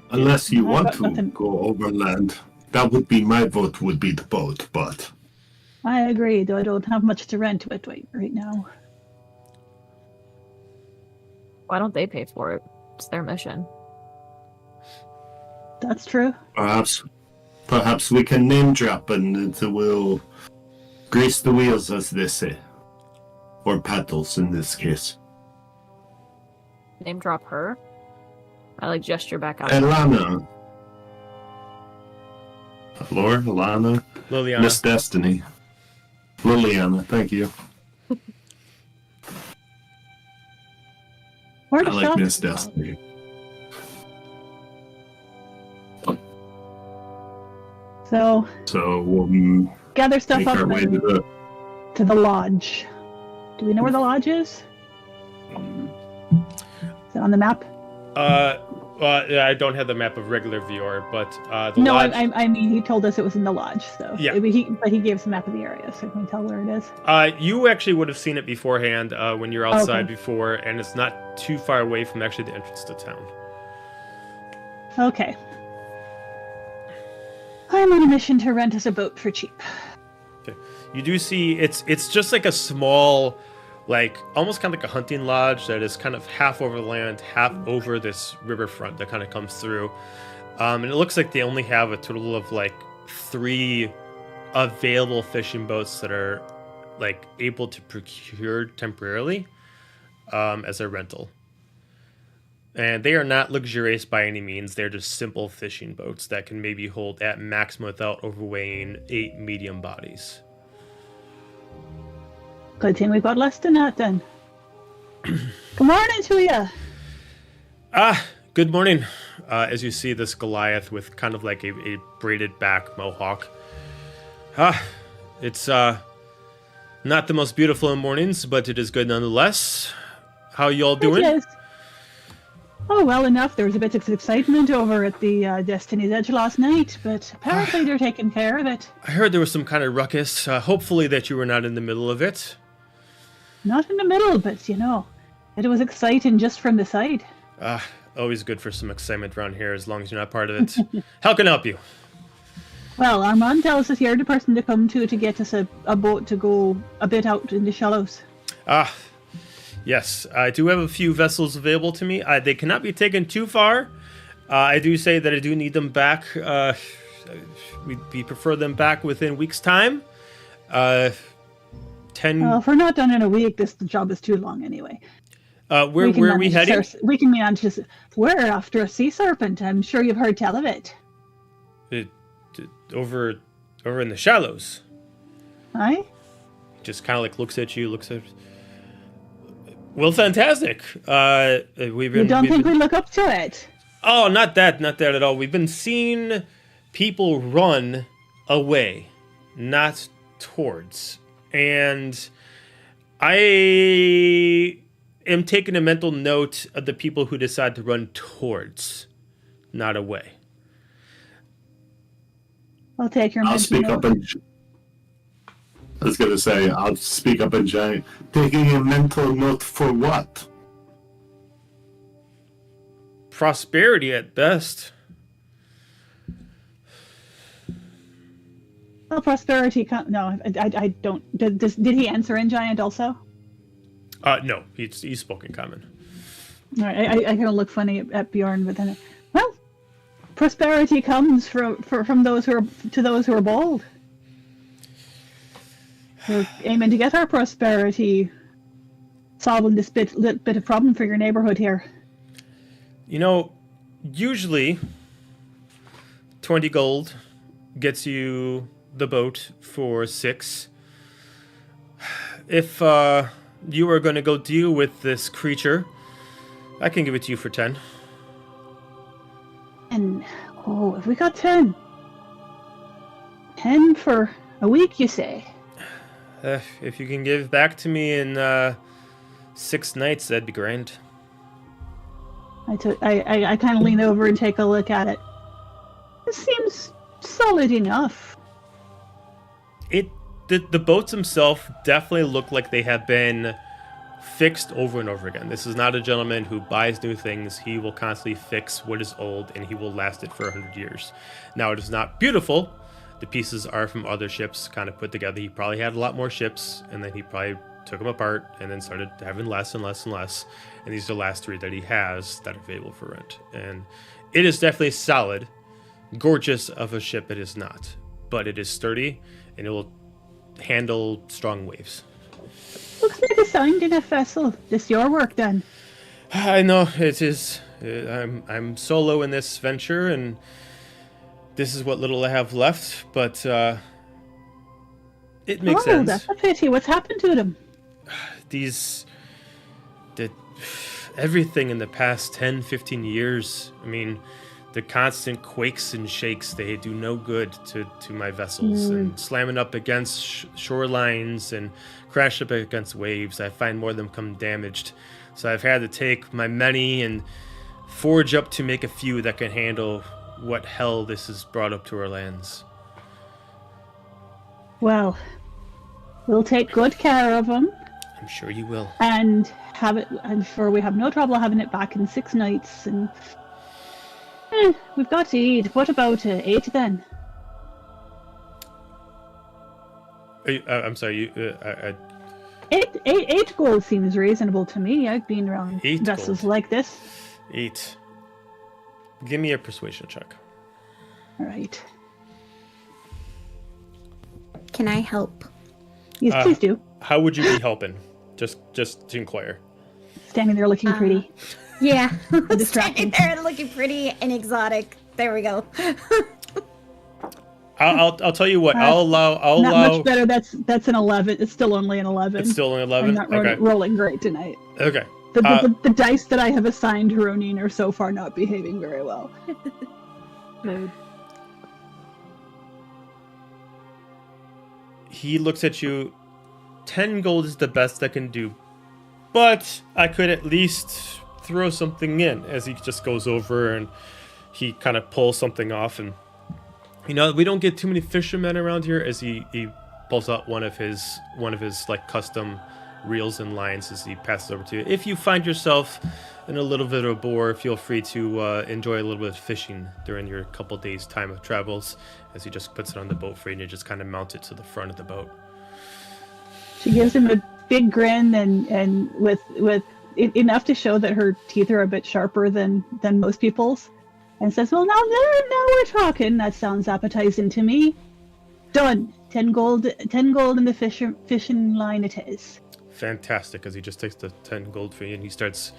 Unless you I've want got to nothing. go overland, that would be my vote. Would be the boat, but I agree, though I don't have much to rent with right now. Why don't they pay for it? It's their mission. That's true. perhaps we can name drop and it will grease the wheels, as they say, or paddles in this case. Name drop her. I like gesture back out. Elana. Lord, Alana. Liliana. Miss Destiny. Liliana, thank you. Where I the like fuck? Miss Destiny. So, So we'll gather stuff make up our way to to the lodge. Do we know where the lodge is? Is it on the map? Yeah, I don't have the map of regular viewer, but the No, lodge. I mean he told us it was in the lodge, so Yeah. But he gave us a map of the area, so can we tell where it is? You actually would have seen it beforehand when you're outside Okay. before, and it's not too far away from actually the entrance to town. Okay. I'm on a mission to rent us a boat for cheap. Okay. You do see it's just like a small, like almost kind of like a hunting lodge that is kind of half over the land, half over this riverfront that kind of comes through. And it looks like they only have a total of like 3 available fishing boats that are like able to procure temporarily as a rental. And they are not luxurious by any means. They're just simple fishing boats that can maybe hold at maximum without overweighing 8 medium bodies. Good thing we've got less than that then. Good morning to you. Good morning. As you see this Goliath with kind of like a braided back mohawk. It's not the most beautiful in mornings, but it is good nonetheless. How y'all doing? It is. Oh, well enough. There was a bit of excitement over at the Destiny's Edge last night, but apparently they're taking care of it. I heard there was some kind of ruckus. Hopefully that you were not in the middle of it. Not in the middle, but you know, it was exciting just from the side. Always good for some excitement around here as long as you're not part of it. How can I help you? Well, Armand tells us you're the person to come to get us a boat to go a bit out in the shallows. Yes, I do have a few vessels available to me. They cannot be taken too far. I do say that I do need them back. We prefer them back within a week's time. 10. Well, if we're not done in a week, the job is too long anyway. Where are we heading? We can manage this. We're after a sea serpent. I'm sure you've heard tell of it. Over in the shallows. Aye? Just kind of like looks at you, looks at. Well, fantastic. We've been. You don't think we look up to it? Oh, not that at all. We've been seeing people run away, not towards. And I am taking a mental note of the people who decide to run towards, not away. I'll take your I'll mental speak note. up in. I was gonna say I'll speak up in giant. Taking a mental note for what? Prosperity at best. Well, prosperity. No, I don't. Did he answer in giant also? No, he's spoken common. All right, I kind of look funny at Bjorn, but then, well, prosperity comes from those who are bold. We're aiming to get our prosperity, solving this bit of problem for your neighborhood here. You know, usually 20 gold gets you the boat for 6. If you are going to go deal with this creature, I can give it to you for 10. And if we got 10 for a week, you say? If you can give back to me in 6 nights, that'd be grand. I kind of lean over and take a look at it. It seems solid enough. The boats themselves definitely look like they have been fixed over and over again. This is not a gentleman who buys new things. He will constantly fix what is old, and he will last it for 100 years. Now, it is not beautiful. The pieces are from other ships kind of put together. He probably had a lot more ships, and then he probably took them apart and then started having less and less and less. And these are the last 3 that he has that are available for rent. And it is definitely solid. Gorgeous of a ship it is not. But it is sturdy, and it will handle strong waves. Looks like a sounding a vessel. This your work then? I know it is. I'm solo in this venture, and this is what little I have left. But it makes sense. That's a pity. What's happened to them? Everything in the past 10, 15 years. I mean, the constant quakes and shakes, they do no good to my vessels. And slamming up against shorelines and crash up against waves, I find more of them come damaged. So I've had to take my many and forge up to make a few that can handle what hell this has brought up to our lands. Well, we'll take good care of them. I'm sure you will. And have it. I'm sure we have no trouble having it back in 6 nights. And we've got to eat. What about 8 then? I'm sorry. Eight gold seems reasonable to me. I've been around 8 vessels gold. like this. 8. Give me a persuasion check. All right. Can I help? Yes, please do. How would you be helping? Just to inquire. Standing there looking pretty. Yeah. distracting. Standing there looking pretty and exotic. There we go. I'll tell you what. I'll Not allow. much better. That's an 11. It's still only an 11. It's still only 11. I'm not Okay. rolling great tonight. Okay. The dice that I have assigned to Roneen are so far not behaving very well. Mood. He looks at you. 10 gold is the best I can do, but I could at least throw something in. As he just goes over and he kind of pulls something off, and we don't get too many fishermen around here. As he pulls out one of his like custom reels and lines as he passes over to you. If you find yourself in a little bit of a bore, feel free to enjoy a little bit of fishing during your couple days time of travels. As he just puts it on the boat for you, and you just kind of mount it to the front of the boat. She gives him a big grin and with enough to show that her teeth are a bit sharper than most people's, and says, "Well, now we're talking. That sounds appetizing to me. Done. 10 gold in the fishing line it is." Fantastic. As he just takes the 10 gold for you, and he starts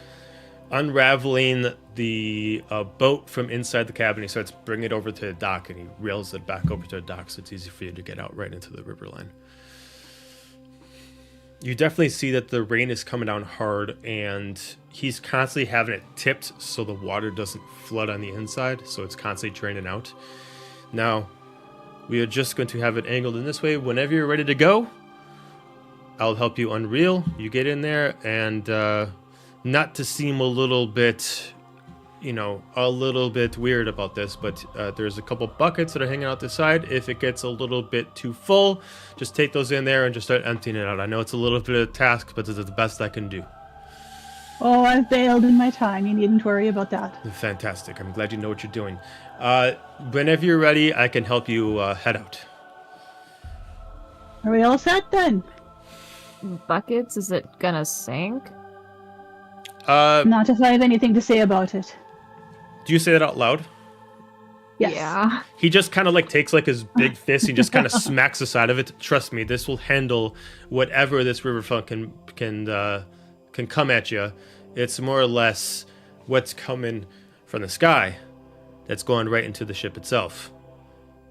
unraveling the boat from inside the cabin. He starts bringing it over to the dock, and he rails it back over to the dock so it's easy for you to get out right into the river line. You definitely see that the rain is coming down hard, and he's constantly having it tipped so the water doesn't flood on the inside, so it's constantly draining out. Now, we are just going to have it angled in this way. Whenever you're ready to go, I'll help you unreel. You get in there, and not to seem a little bit, a little bit weird about this, but there's a couple buckets that are hanging out the side. If it gets a little bit too full, just take those in there and just start emptying it out. I know it's a little bit of a task, but it's the best I can do. Oh, I've bailed in my time. You needn't worry about that. Fantastic. I'm glad you know what you're doing. Whenever you're ready, I can help you head out. Are we all set then? Buckets? Is it gonna sink? Not if I have anything to say about it. Do you say that out loud? Yes. Yeah. He just kind of takes his big fist and just kind of smacks the side of it. Trust me, this will handle whatever this river front can come at you. It's more or less what's coming from the sky that's going right into the ship itself.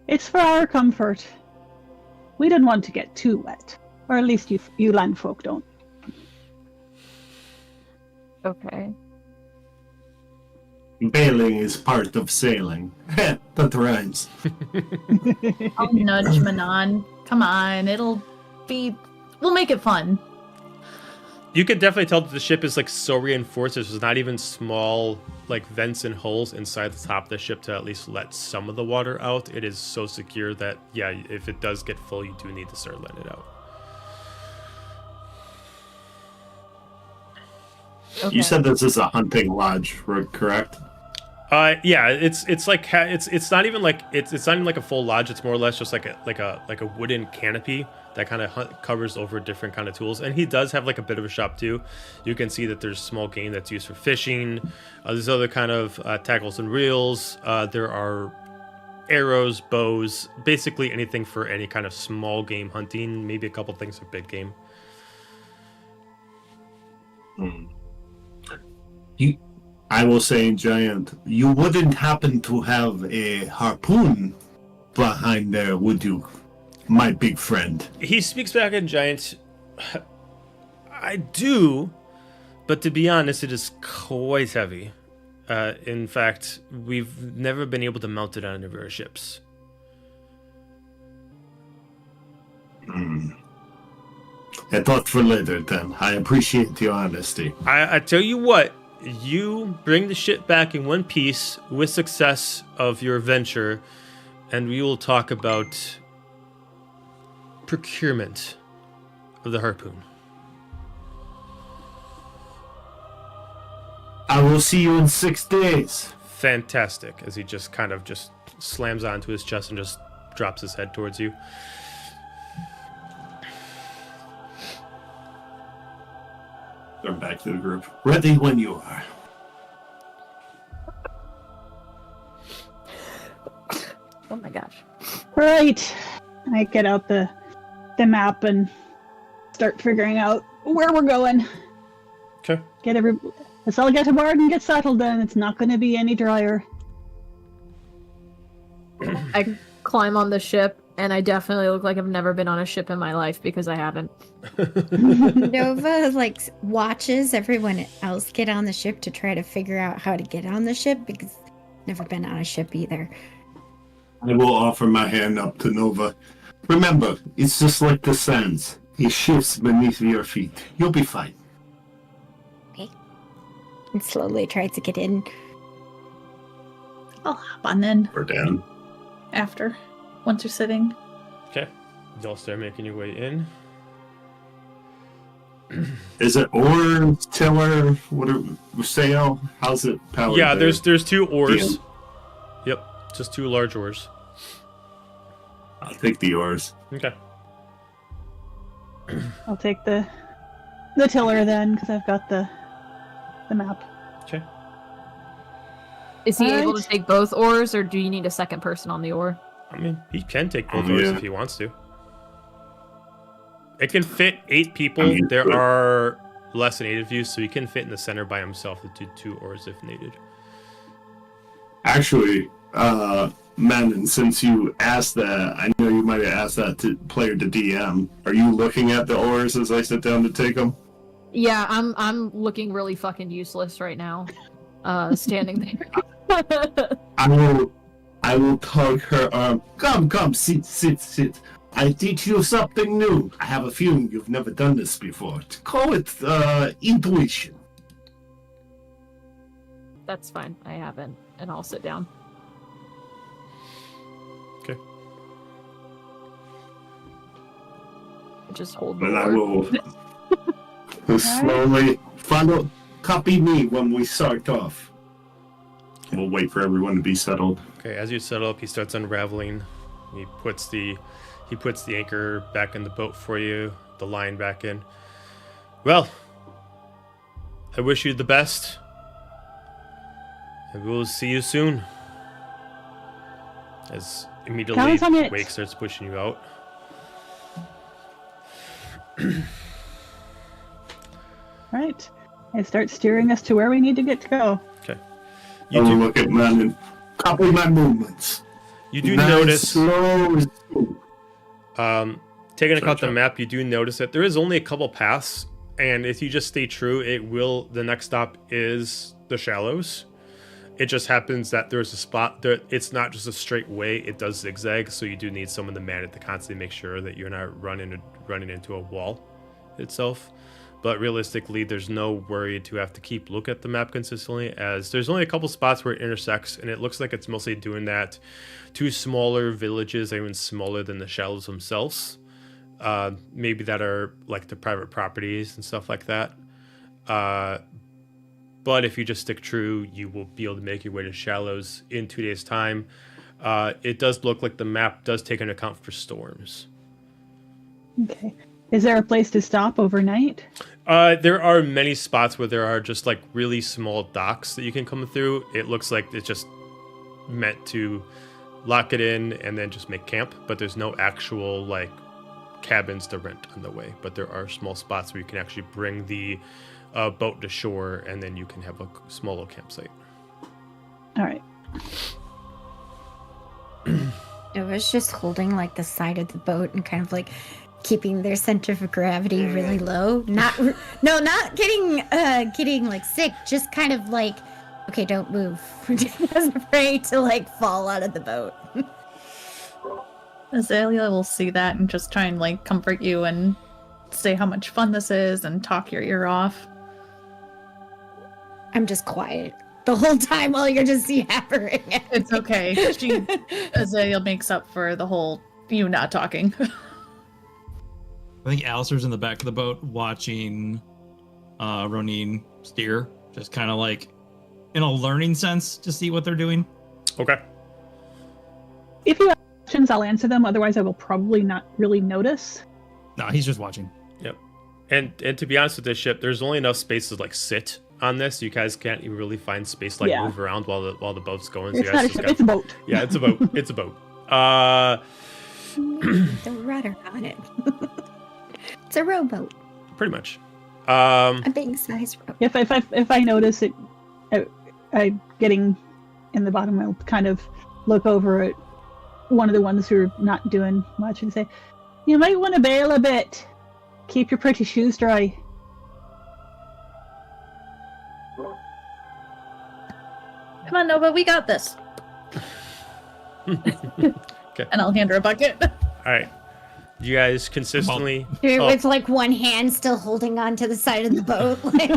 It's for our comfort. We don't want to get too wet. Or at least you land folk don't. Okay. Bailing is part of sailing. That rhymes. I'll nudge Manon. Come on, we'll make it fun. You can definitely tell that the ship is so reinforced. There's not even small vents and holes inside the top of the ship to at least let some of the water out. It is so secure that if it does get full, you do need to start letting it out. Okay. You said this is a hunting lodge, correct? Yeah, it's not even it's not even a full lodge. It's more or less just like a wooden canopy that kind of covers over different kind of tools. And he does have a bit of a shop too. You can see that there's small game that's used for fishing. There's other kind of tackles and reels. There are arrows, bows, basically anything for any kind of small game hunting. Maybe a couple things for big game. I will say, Giant, you wouldn't happen to have a harpoon behind there, would you, my big friend? He speaks back in Giant. I do, but to be honest, it is quite heavy. In fact, we've never been able to mount it on any of our ships. I thought for later, then. I appreciate your honesty. I tell you what, you bring the ship back in one piece with success of your venture, and we will talk about procurement of the harpoon. I will see you in 6 days. Fantastic, as he just kind of just slams onto his chest and just drops his head towards you. Turn back to the group. Ready when you are. Oh my gosh. Right. I get out the map and start figuring out where we're going. Okay. Let's all get aboard and get settled then. It's not going to be any drier. I climb on the ship, and I definitely look like I've never been on a ship in my life because I haven't. Nova watches everyone else get on the ship to try to figure out how to get on the ship because I've never been on a ship either. I will offer my hand up to Nova. Remember, it's just like the sands. It shifts beneath your feet. You'll be fine. Okay. And slowly tries to get in. I'll hop on then Or down. after, once you're sitting. Okay. Y'all start making your way in. Is it oar, tiller, sail? How's it powered? Yeah, there? there's 2 oars. Yeah. Yep, just 2 large oars. I'll take the oars. Okay. I'll take the tiller then, because I've got the map. Okay. Is he able to Alright. take both oars, or do you need a second person on the oar? I mean, he can take both oars Yeah. if he wants to. It can fit 8 people. I'm used There to it. are less than 8 of you, so he can fit in the center by himself with 2 oars if needed. Actually, Manon, since you asked that, I know you might have asked that to player to DM. Are you looking at the ores as I sit down to take them? Yeah, I'm looking really fucking useless right now. Standing there. I will tug her arm. Come, sit. I teach you something new. I have a feeling you've never done this before. Call it intuition. That's fine. I haven't, and I'll sit down. Okay. Just hold the And I door. will slowly copy me when we start off. We'll wait for everyone to be settled. Okay, as you settle up, he starts unraveling. He puts the anchor back in the boat for you, the line back in. Well, I wish you the best. And we'll see you soon. As immediately Count on it. Wake starts pushing you out. Right. I start steering us to where we need to get to go. Okay. I will look at man and copy my movements. You do Nice, notice, slow and smooth. taking a cut Sorry, the map, you do notice that there is only a couple paths, and if you just stay true, the next stop is the shallows. It just happens that there's a spot there. It's not just a straight way; it does zigzag. So you do need someone to man it to constantly make sure that you're not running into a wall itself. But realistically, there's no worry to have to keep look at the map consistently, as there's only a couple spots where it intersects, and it looks like it's mostly doing that to smaller villages, even smaller than the shallows themselves. Maybe that are like the private properties and stuff like that. But if you just stick true, you will be able to make your way to shallows in 2 days' time. It does look like the map does take into account for storms. Okay. Is there a place to stop overnight? There are many spots where there are just like really small docks that you can come through. It looks like it's just meant to lock it in and then just make camp, but there's no actual like cabins to rent on the way. But there are small spots where you can actually bring the boat to shore, and then you can have a small little campsite. All right. It was just holding like the side of the boat and kind of like keeping their center of gravity really low. Not getting like sick, just kind of like, okay, don't move. I was afraid to like fall out of the boat. Azalia will see that and just try and like comfort you and say how much fun this is and talk your ear off. I'm just quiet the whole time while you're just yappering. It's okay. Azalia makes up for the whole you not talking. I think Alistair's in the back of the boat watching Roneen steer, just kind of like in a learning sense to see what they're doing. Okay. If you have questions, I'll answer them. Otherwise, I will probably not really notice. No, he's just watching. Yep. And to be honest with this ship, there's only enough space to like sit on this. You guys can't even really find space to like move around while the boat's going. So It's not a ship, it's a boat. Yeah, it's a boat. It's a boat. The rudder on it. It's a rowboat. Pretty much. A big size rowboat. If I notice it, I getting in the bottom, I'll kind of look over at one of the ones who are not doing much and say, "You might want to bail a bit. Keep your pretty shoes dry." Come on, Nova, we got this. Okay. And I'll hand her a bucket. All right. You guys consistently. With like one hand still holding on to the side of the boat. Like.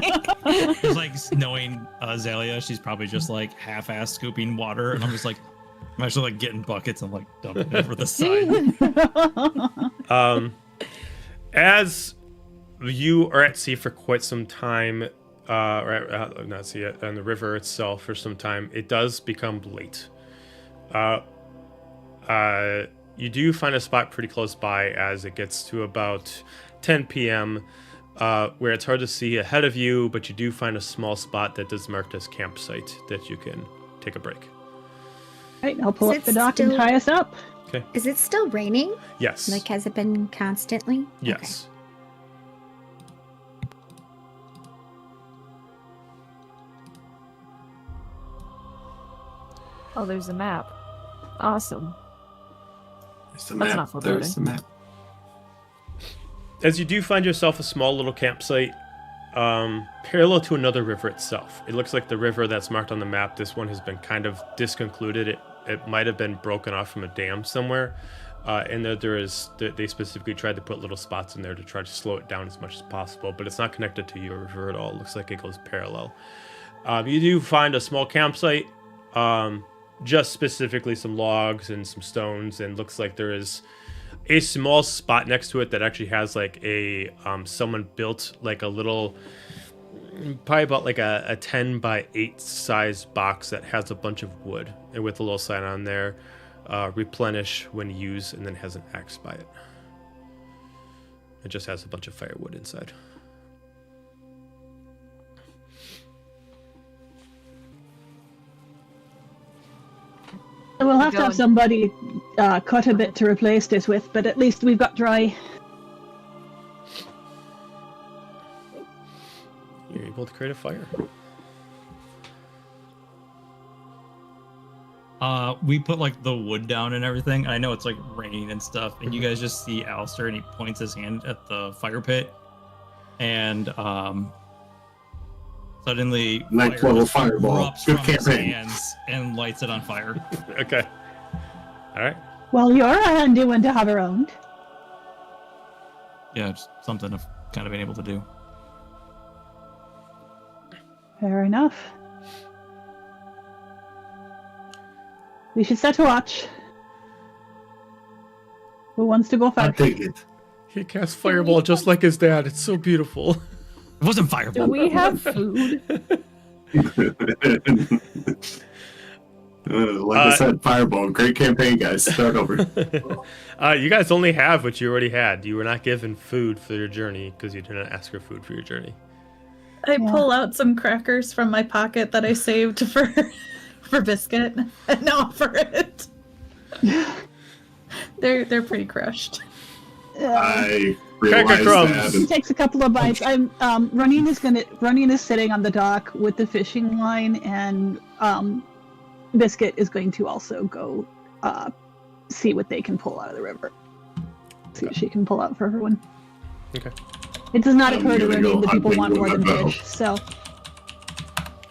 It's like knowing Azalia, she's probably just like half-ass scooping water, and I'm just like, I'm actually like getting buckets and like dumping it over the side. As you are at sea for quite some time, or not sea, on the river itself for some time, it does become late. You do find a spot pretty close by as it gets to about 10 p.m., where it's hard to see ahead of you, but you do find a small spot that is marked as campsite that you can take a break. Right, I'll pull Is up the it dock and still- tie us up. Okay. Is it still raining? Yes. Like, has it been constantly? Yes. Oh, there's a map. Awesome. There's the That's map. not for There's the map. As you do find yourself a small little campsite, parallel to another river itself. It looks like the river that's marked on the map, this one has been kind of disconcluded. It might have been broken off from a dam somewhere. And they specifically tried to put little spots in there to try to slow it down as much as possible, but it's not connected to your river at all. It looks like it goes parallel. You do find a small campsite, just specifically some logs and some stones, and looks like there is a small spot next to it that actually has like a someone built like a little, probably about like a 10 by 8 size box that has a bunch of wood, and with a little sign on there, replenish when used, and then has an axe by it. It just has a bunch of firewood inside. So we'll have to have somebody cut a bit to replace this with, but at least we've got dry. You're able to create a fire. We put like the wood down and everything. I know it's like raining and stuff, and you guys just see Alistair, and he points his hand at the fire pit, and suddenly Night level fire fireball. erupts Good from his campaign. hands and lights it on fire. Okay. All right. Well, you're a handy one to have around. Yeah, it's something I've kind of been able to do. Fair enough. We should set a watch. Who wants to go I'll first? take it. He casts fireball just like his dad. It's so beautiful. It wasn't Do fireball. we have food? Like I said, fireball. Great campaign, guys. Start over. You guys only have what you already had. You were not given food for your journey because you didn't ask for food for your journey. I pull out some crackers from my pocket that I saved for Biscuit and offer it. They're pretty crushed. I Cracker realized crumbs. He that. takes a couple of bites. Roneen is sitting on the dock with the fishing line, and Biscuit is going to also go see what they can pull out of the river. See what she can pull out for everyone. Okay. It does not I'm occur to gonna go Roneen that people hunting want with more my than bow. fish. So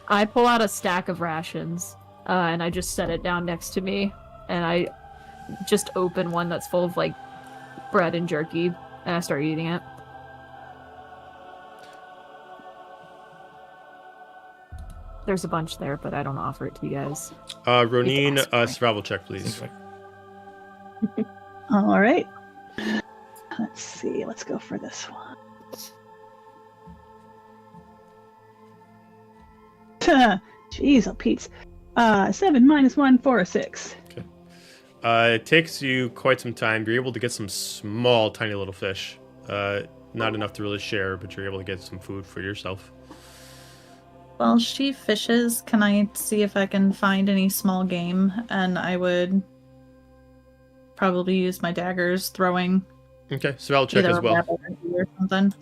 I pull out a stack of rations, and I just set it down next to me, and I just open one that's full of like bread and jerky, and I start eating it. There's a bunch there, but I don't offer it to you guys. Roneen, ask for it. survival check, please. all right. Let's see. Let's go for this one. Jeez, oh Pete's. 7 minus 1, 4, 6. It takes you quite some time. You're able to get some small, tiny little fish. Not enough to really share, but you're able to get some food for yourself. While she fishes, can I see if I can find any small game? And I would probably use my daggers throwing Okay, survival check either as a well. rabbit or deer or something.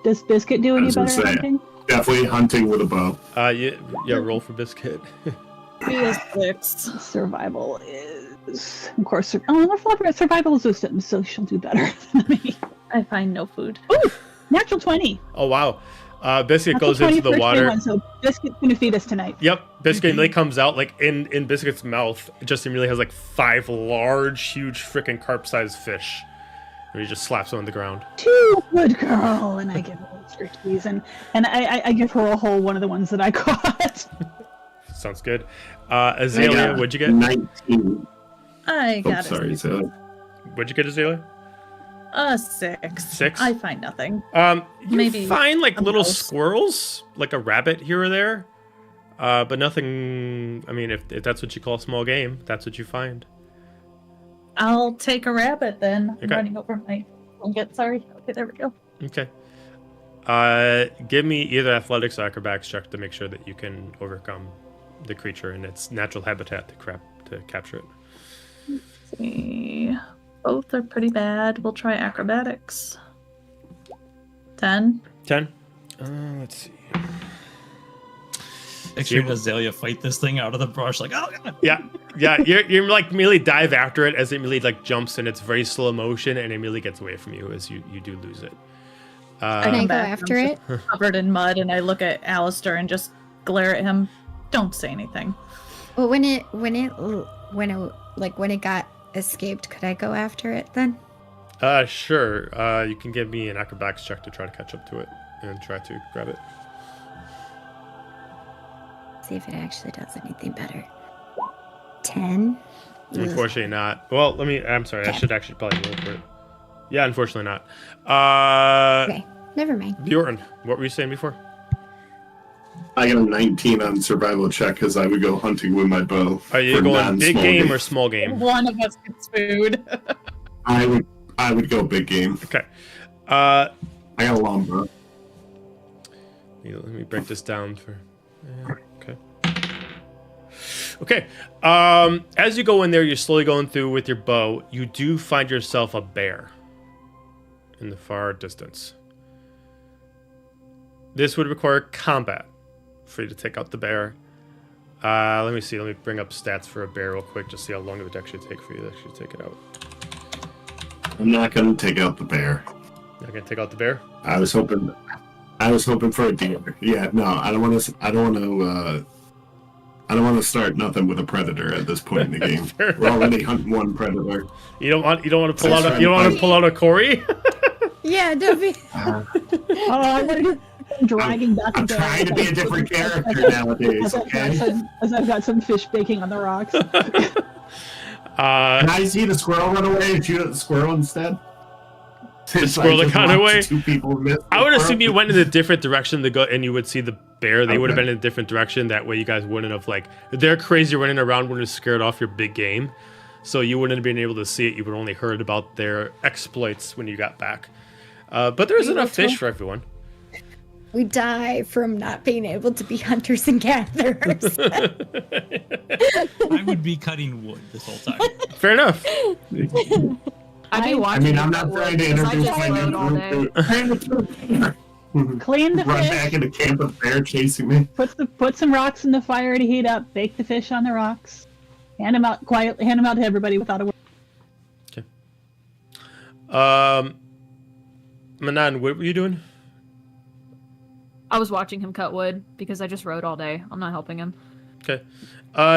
Does Biscuit do I any was gonna better at say. hunting? Definitely hunting with a bow. Yeah, roll for Biscuit. He is 6. Survival is, of course, survival is wisdom, so she'll do better than me. I find no food. Ooh, natural 20. Oh, wow. Biscuit Natural goes 20 into the for water. everyone, so Biscuit's gonna feed us tonight. Yep, Biscuit immediately comes out, like, in Biscuit's mouth, it just immediately has, like, 5 large, huge, freaking carp-sized fish. And he just slaps them on the ground. Too good girl, and I give her turkeys, and I give her a whole one of the ones that I caught. Sounds good. I Azalea, got what'd you get? 19. I Oh, got sorry. it. So What'd you get, Azalea? 6. 6? I find nothing. You Maybe find, like, a little mouse. squirrels, like a rabbit here or there. But nothing, I mean, if that's what you call small game, that's what you find. I'll take a rabbit then. I'm Okay. running over my blanket. Sorry. Okay, there we go. Okay. Give me either athletics or acrobatics check to make sure that you can overcome the creature in its natural habitat to capture it. Let's see. Both are pretty bad. We'll try acrobatics. 10. 10. Let's see. Picturing Azalia fight this thing out of the brush, like, oh god. Yeah. You're like immediately dive after it as it immediately like jumps in its very slow motion and it immediately gets away from you as you do lose it. Can I go after it? Covered in mud, and I look at Alistair and just glare at him. Don't say anything. Well, when it got escaped, could I go after it then? Sure. You can give me an acrobatics check to try to catch up to it and try to grab it. See if it actually does anything better. 10. Unfortunately not. Well, I'm sorry. I should actually probably roll for it. Yeah, unfortunately not. Okay, never mind. Bjorn, what were you saying before? I got a 19 on survival check because I would go hunting with my bow. Are you going big game or small game? One of us gets food. I would go big game. Okay. I got a long bow. Let me break this down for. Okay. As you go in there, you're slowly going through with your bow. You do find yourself a bear in the far distance. This would require combat for you to take out the bear. Let me see. Let me bring up stats for a bear real quick, just see how long it would actually take for you to actually take it out. I'm not gonna take out the bear. Not gonna take out the bear? I was hoping for a deer. Yeah, no, I don't want to start nothing with a predator at this point in the game. We're already hunting one predator. You don't want to pull out a Corey? Yeah, don't be. I'm gonna do dragging back. I'm trying to be a different character nowadays. Okay. As I've got some fish baking on the rocks. Can I see the squirrel run away and shoot at the squirrel instead? The squirrel that got away? Two people missed. I would assume you went in a different direction to go, and you would see the bear. They would have been in a different direction. That way, you guys wouldn't have they're crazy running around, wouldn't have scared off your big game. So you wouldn't have been able to see it. You would have only heard about their exploits when you got back. But there's enough fish for everyone. We die from not being able to be hunters and gatherers. I would be cutting wood this whole time. Fair enough. I'm not trying to introduce my new group. Clean the Run fish. back into camp with a bear chasing me. Put some rocks in the fire to heat up. Bake the fish on the rocks. Hand them out quietly. Hand them out to everybody without a word. Okay. Manon, what were you doing? I was watching him cut wood because I just rode all day. I'm not helping him. Okay.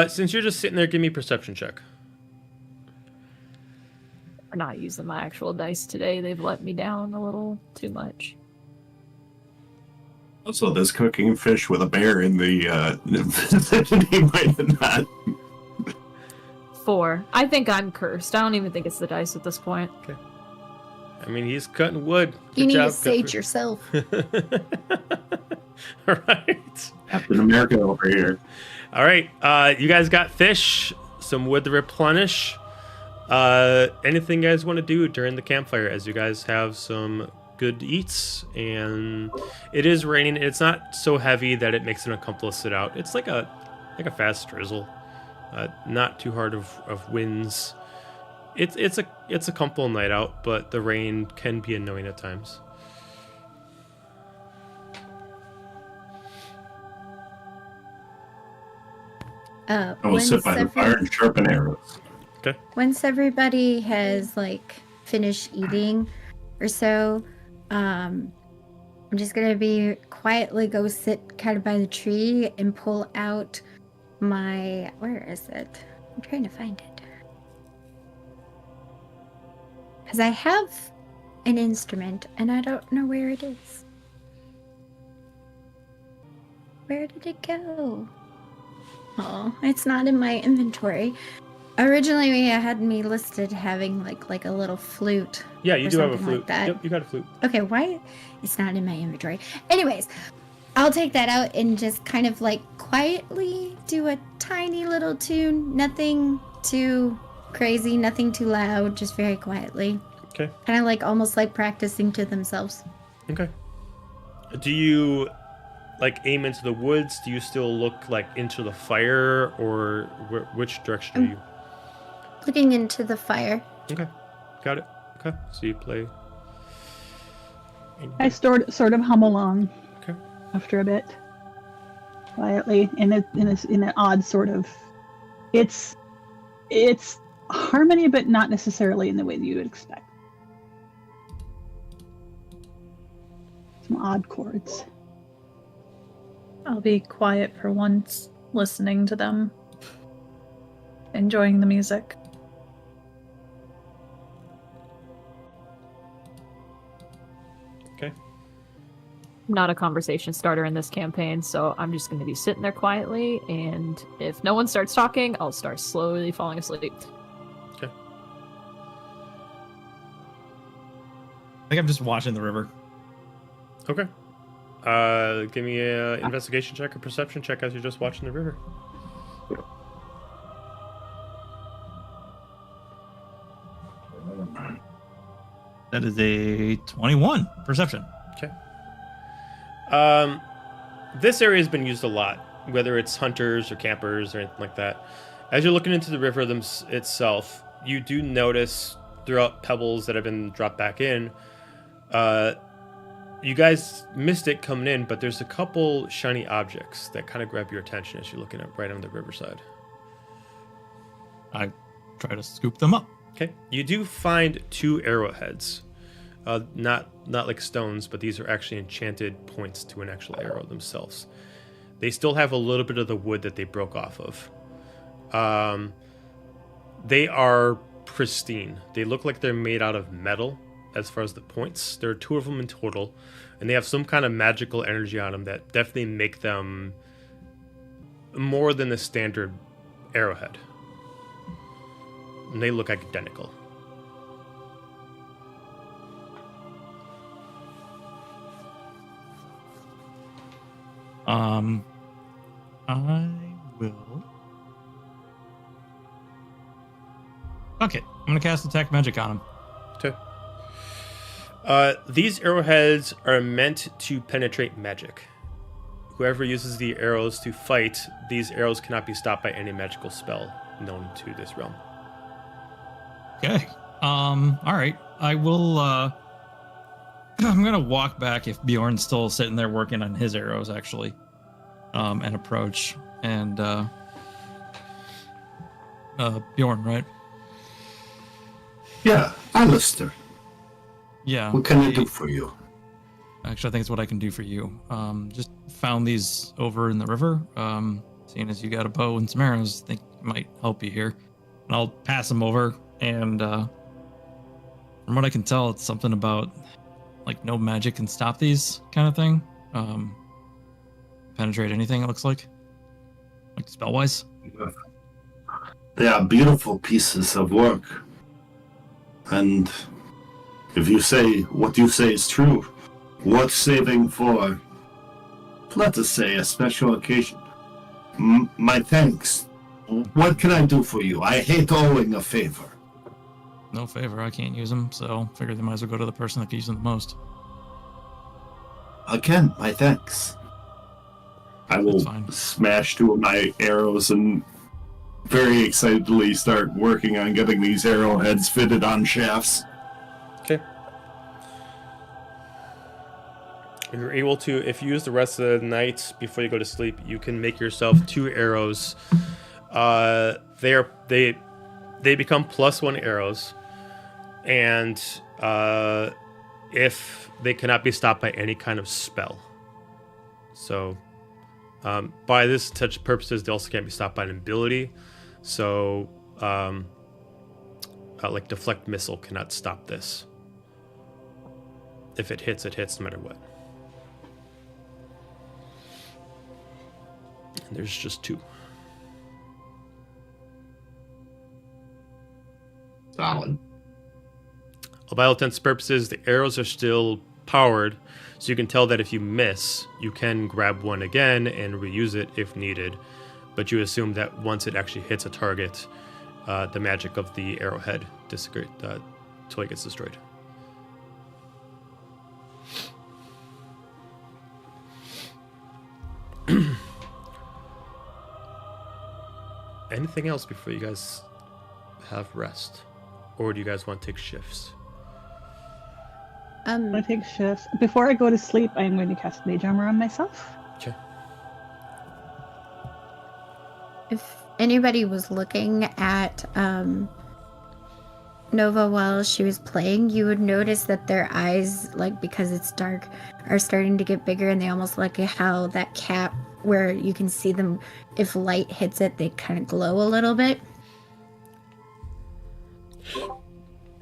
Since you're just sitting there, give me a perception check. I'm not using my actual dice today. They've let me down a little too much. Also, this cooking fish with a bear in the vicinity might not. 4. I think I'm cursed. I don't even think it's the dice at this point. Okay. I mean, he's cutting wood. You need to sage yourself. All right. Captain America over here. All right. You guys got fish, some wood to replenish. Anything you guys want to do during the campfire as you guys have some good eats? And it is raining. It's not so heavy that it makes it uncomfortable to sit out. It's like a fast drizzle. Not too hard of winds. It's a comfortable night out, but the rain can be annoying at times. I will sit by the fire and sharpen arrows. Okay. Once everybody has finished eating or so, I'm just gonna be quietly go sit kind of by the tree and pull out my, where is it? I'm trying to find it. Because I have an instrument and I don't know where it is. Where did it go? Oh, it's not in my inventory. Originally, we had me listed having like a little flute. Yeah, you do have a something flute. like that. Yep, you got a flute. Okay, why? It's not in my inventory. Anyways, I'll take that out and just kind of quietly do a tiny little tune. Nothing too crazy, nothing too loud, just very quietly. Okay. Kind of almost practicing to themselves. Okay. Do you aim into the woods? Do you still look into the fire, or which direction are you? Looking into the fire. Okay, got it. Okay, so you play. I sort of hum along. Okay. After a bit. quietly in an odd sort of. It's harmony, but not necessarily in the way that you would expect. Some odd chords. I'll be quiet for once, listening to them, enjoying the music. Okay. I'm not a conversation starter in this campaign, so I'm just going to be sitting there quietly, and if no one starts talking, I'll start slowly falling asleep. Okay. I think I'm just watching the river. Okay. Give me a investigation check or perception check as you're just watching the river. That is a 21 perception. Okay. This area has been used a lot, whether it's hunters or campers or anything like that. As you're looking into the river itself, you do notice throughout pebbles that have been dropped back in, you guys missed it coming in, but there's a couple shiny objects that kind of grab your attention as you're looking at right on the riverside. I try to scoop them up. Okay. You do find 2 arrowheads. Not like stones, but these are actually enchanted points to an actual arrow themselves. They still have a little bit of the wood that they broke off of. They are pristine. They look like they're made out of metal as far as the points. There are 2 of them in total, and they have some kind of magical energy on them that definitely make them more than the standard arrowhead. And they look identical. I will. Okay, I'm gonna cast Detect Magic on him. Okay. These arrowheads are meant to penetrate magic. Whoever uses the arrows to fight, these arrows cannot be stopped by any magical spell known to this realm. Okay. All right. I will. I'm gonna walk back if Bjorn's still sitting there working on his arrows, actually, and approach and Bjorn, right? Yeah, Alistair. Yeah. What can I do for you? Actually, I think it's what I can do for you. Just found these over in the river. Seeing as you got a bow and some arrows, I think it might help you here. And I'll pass them over. And from what I can tell, it's something about like no magic can stop these kind of thing. Penetrate anything, it looks like spell-wise. They are beautiful pieces of work. And if you say what you say is true, worth saving for, let us say, a special occasion. My thanks. What can I do for you? I hate owing a favor. No favor, I can't use them, so figure they might as well go to the person that can use them the most. Again, my thanks. I will fine. smash 2 of my arrows and very excitedly start working on getting these arrowheads fitted on shafts. Okay. If you're able to, if you use the rest of the night before you go to sleep, you can make yourself 2 arrows. They become +1 arrows, and if they cannot be stopped by any kind of spell. So, by this such purposes, they also can't be stopped by an ability. So, like deflect missile cannot stop this. If it hits no matter what. And there's just 2. Solid. By all intents and purposes, the arrows are still powered, so you can tell that if you miss, you can grab one again and reuse it if needed. But you assume that once it actually hits a target, the magic of the arrowhead disintegrates until it gets destroyed. Anything else before you guys have rest? Or do you guys want to take shifts? I'm going to take shifts. Before I go to sleep, I'm going to cast Mage Armor on myself. Okay. if anybody was looking at Nova while she was playing, you would notice that their eyes, like because it's dark, are starting to get bigger, and they almost like how that cap where you can see them, if light hits it, they kind of glow a little bit.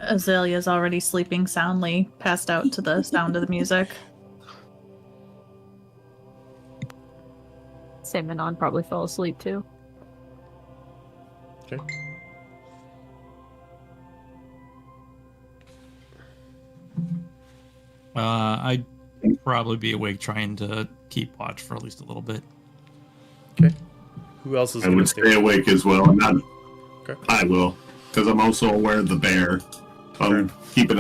Azalea's already sleeping soundly, passed out to the sound of the music. Say Manon probably fell asleep too. Okay. I'd probably be awake trying to keep watch for at least a little bit. Okay. Who else is I going would to stay awake as well. Okay. I will, because I'm also aware of the bear. I'm Sure. keeping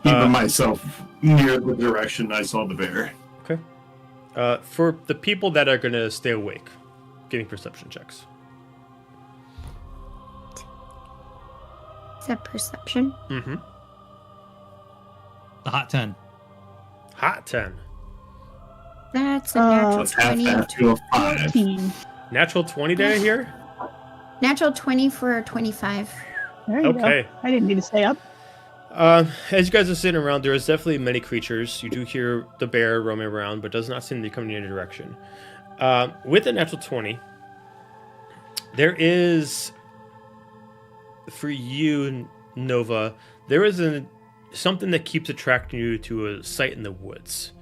myself near the direction I saw the bear. Okay. For the people that are going to stay awake, give me perception checks. Is that perception? Mm-hmm. The hot 10. Hot 10. That's a natural Let's half 20. that to a 5. 14. Natural 20 did I hear? Natural 20 for a 25. There you Okay. go. I didn't need to stay up. As you guys are sitting around, there is definitely many creatures. You do hear the bear roaming around, but does not seem to be coming in your direction. With a natural 20, there is, for you, Nova, there is something that keeps attracting you to a site in the woods.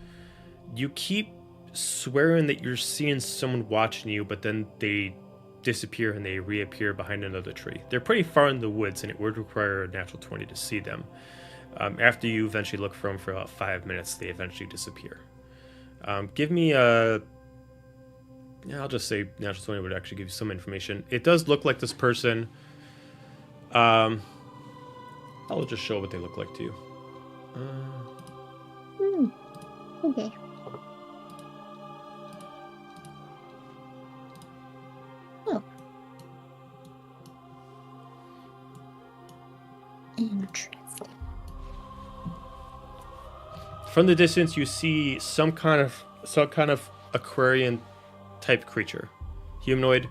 You keep swearing that you're seeing someone watching you, but then they disappear and they reappear behind another tree. They're pretty far in the woods, and it would require a natural 20 to see them. After you eventually look for them for about 5 minutes, they eventually disappear. Give me a... Yeah, I'll just say natural 20 would actually give you some information. It does look like this person... I'll just show what they look like to you. Okay. Oh. Interesting. From the distance, you see some kind of aquarian type creature, humanoid.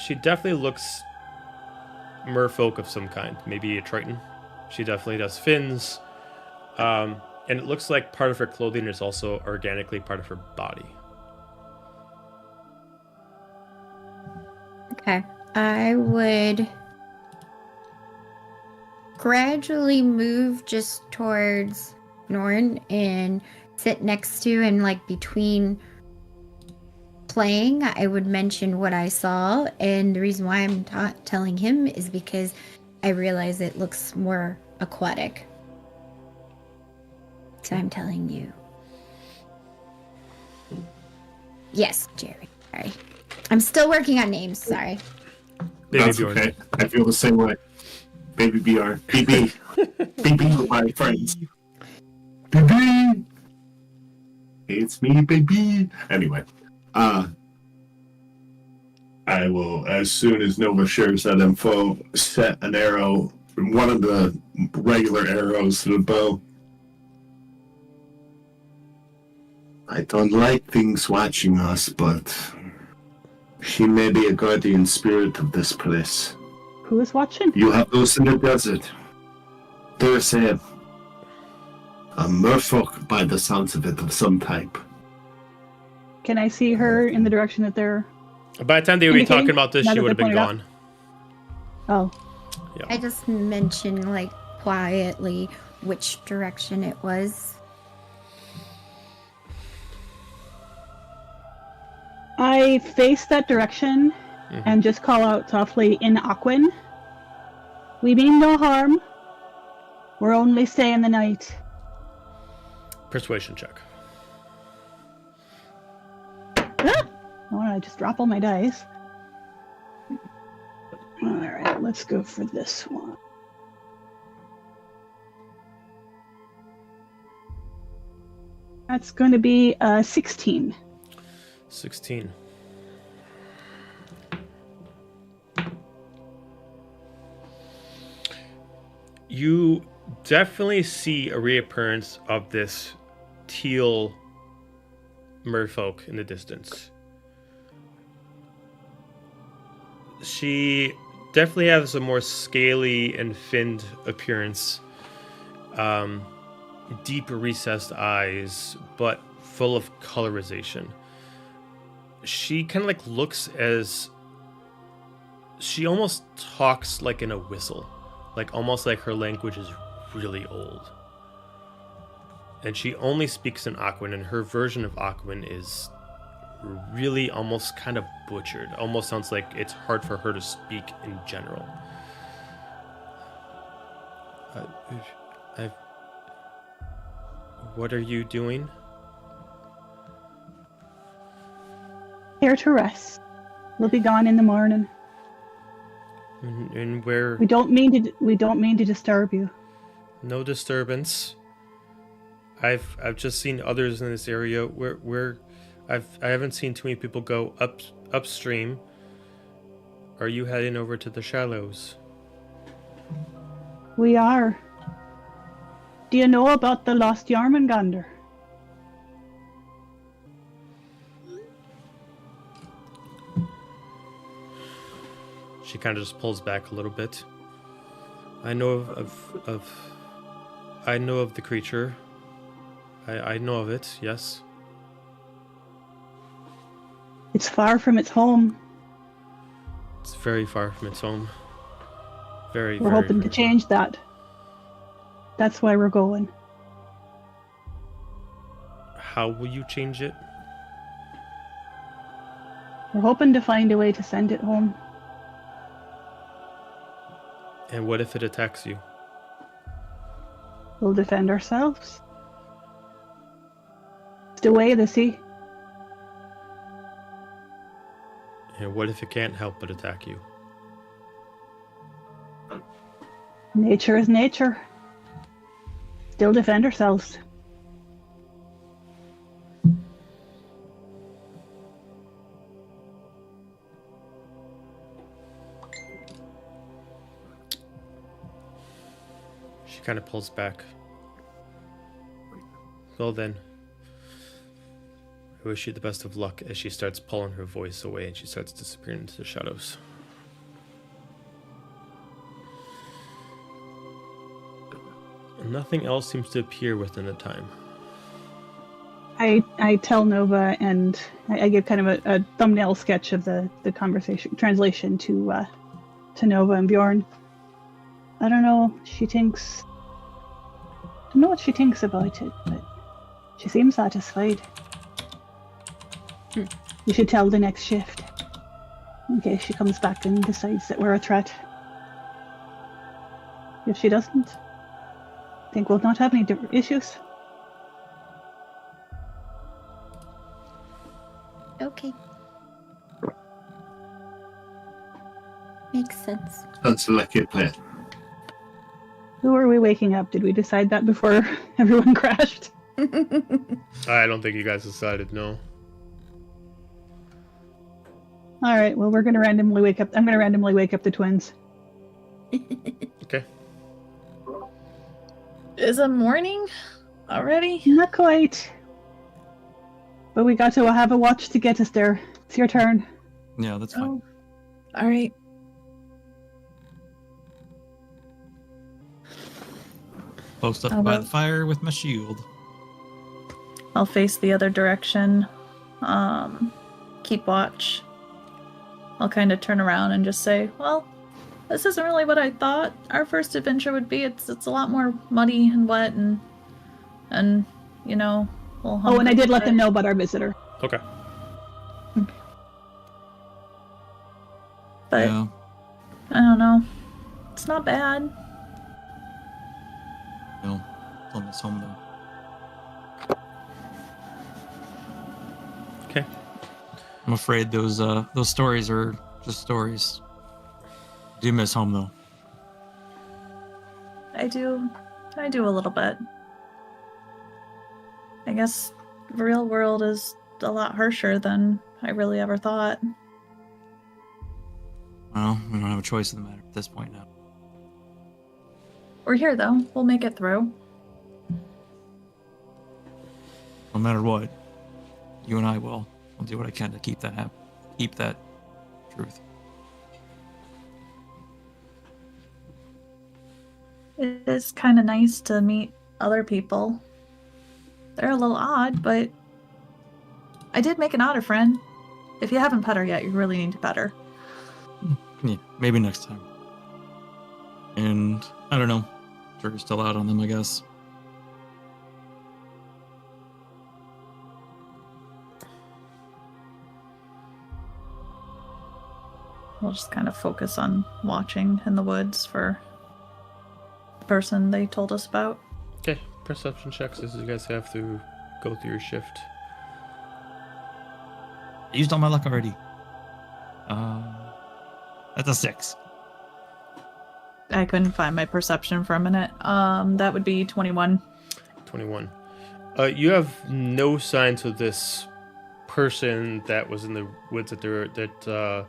She definitely looks merfolk of some kind, maybe a triton. She definitely does fins, and it looks like part of her clothing is also organically part of her body. Okay. I would gradually move just towards Norn and sit next to and like between playing. I would mention what I saw, and the reason why I'm telling him is because I realize it looks more aquatic. So I'm telling you. Yes, Jerry. Sorry. I'm still working on names. Sorry. Baby That's Bjorn. okay. I feel the same way. Baby Bjorn. BB. BB with my friends. BB! It's me, baby. Anyway. I will, as soon as Nova shares that info, set an arrow, one of the regular arrows to the bow. I don't like things watching us, but she may be a guardian spirit of this place. Who is watching? You have those in the desert. There's a merfolk, by the sounds of it, of some type. Can I see her in the direction that they're... By the time they would be indicating? talking about this, Now she that would have they been pointed out? gone. Oh. I just mentioned like quietly which direction it was. I face that direction and just call out softly in Aquan. We mean no harm. We're only staying the night. Persuasion check. Ah! I want to just drop all my dice. Alright, let's go for this one. That's going to be 16. 16. You definitely see a reappearance of this teal merfolk in the distance. She definitely has a more scaly and finned appearance. Deep recessed eyes, but full of colorization. She kind of like looks as... She almost talks like in a whistle. Like almost like her language is really old. And she only speaks in Aquan, and her version of Aquan is really almost kind of butchered. Almost sounds like it's hard for her to speak in general. What are you doing? Here to rest. We'll be gone in the morning. And where? We don't mean to disturb you. No disturbance. I've just seen others in this area where I haven't seen too many people go upstream. Are you heading over to the shallows? We are. Do you know about the lost Yarmungandr? She kind of just pulls back a little bit. I know I know of the creature. I know of it, yes. It's far from its home. It's very far from its home. We're hoping to change that. That's why we're going. How will you change it? We're hoping to find a way to send it home. And what if it attacks you? We'll defend ourselves. It's the way of the sea. And what if it can't help but attack you? Nature is nature. Still defend ourselves. She kind of pulls back. Well then, I wish you the best of luck as she starts pulling her voice away and she starts disappearing into the shadows. Nothing else seems to appear within the time. I tell Nova, and I give kind of a thumbnail sketch of the conversation translation to Nova and Bjorn. I don't know. I don't know what she thinks about it, but she seems satisfied. We should tell the next shift, in case she comes back and decides that we're a threat. If she doesn't, I think we'll not have any issues. Okay. Makes sense. Sounds like a plan. Who are we waking up? Did we decide that before everyone crashed? I don't think you guys decided, no. All right, well, we're going to randomly wake up. I'm going to randomly wake up the twins. Okay. Is it morning already? Not quite. But we got to have a watch to get us there. It's your turn. Yeah, that's fine. Oh, all right. Post up I'll by go. the fire with my shield. I'll face the other direction. Keep watch. I'll kind of turn around and just say, well, this isn't really what I thought our first adventure would be. It's a lot more muddy and wet and you know, we'll Oh, and I did let them know about our visitor. Okay. But Yeah. I don't know. It's not bad. No, I'll miss home though. Okay. I'm afraid those stories are just stories. Do miss home though. I do a little bit. I guess the real world is a lot harsher than I really ever thought. Well, we don't have a choice in the matter at this point now. We're here though. We'll make it through. No matter what, you and I will. I'll do what I can to keep that truth. is kind of nice to meet other people. They're a little odd, but I did make an otter friend. If you haven't pet her yet, you really need to pet her. Yeah, maybe next time. And I don't know. Jury's still out on them, I guess. We'll just kind of focus on watching in the woods for the person they told us about. Okay, perception checks as you guys have to go through your shift. I used all my luck already. That's a 6. I couldn't find my perception for a minute. That would be 21. 21. You have no signs of this person that was in the woods that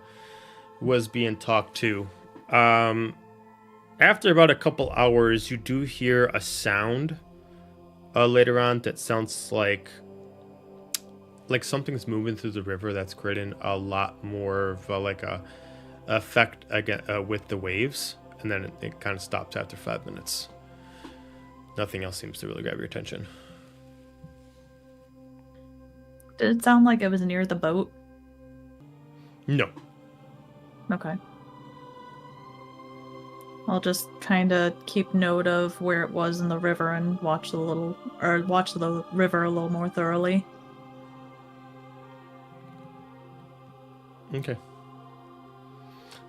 was being talked to. After about a couple hours, you do hear a sound later on that sounds like something's moving through the river that's creating a lot more of like a effect again with the waves, and then it kind of stops after 5 minutes. Nothing else seems to really grab your attention. Did it sound like it was near the boat? No. Okay. I'll just kind of keep note of where it was in the river and watch the river a little more thoroughly. Okay.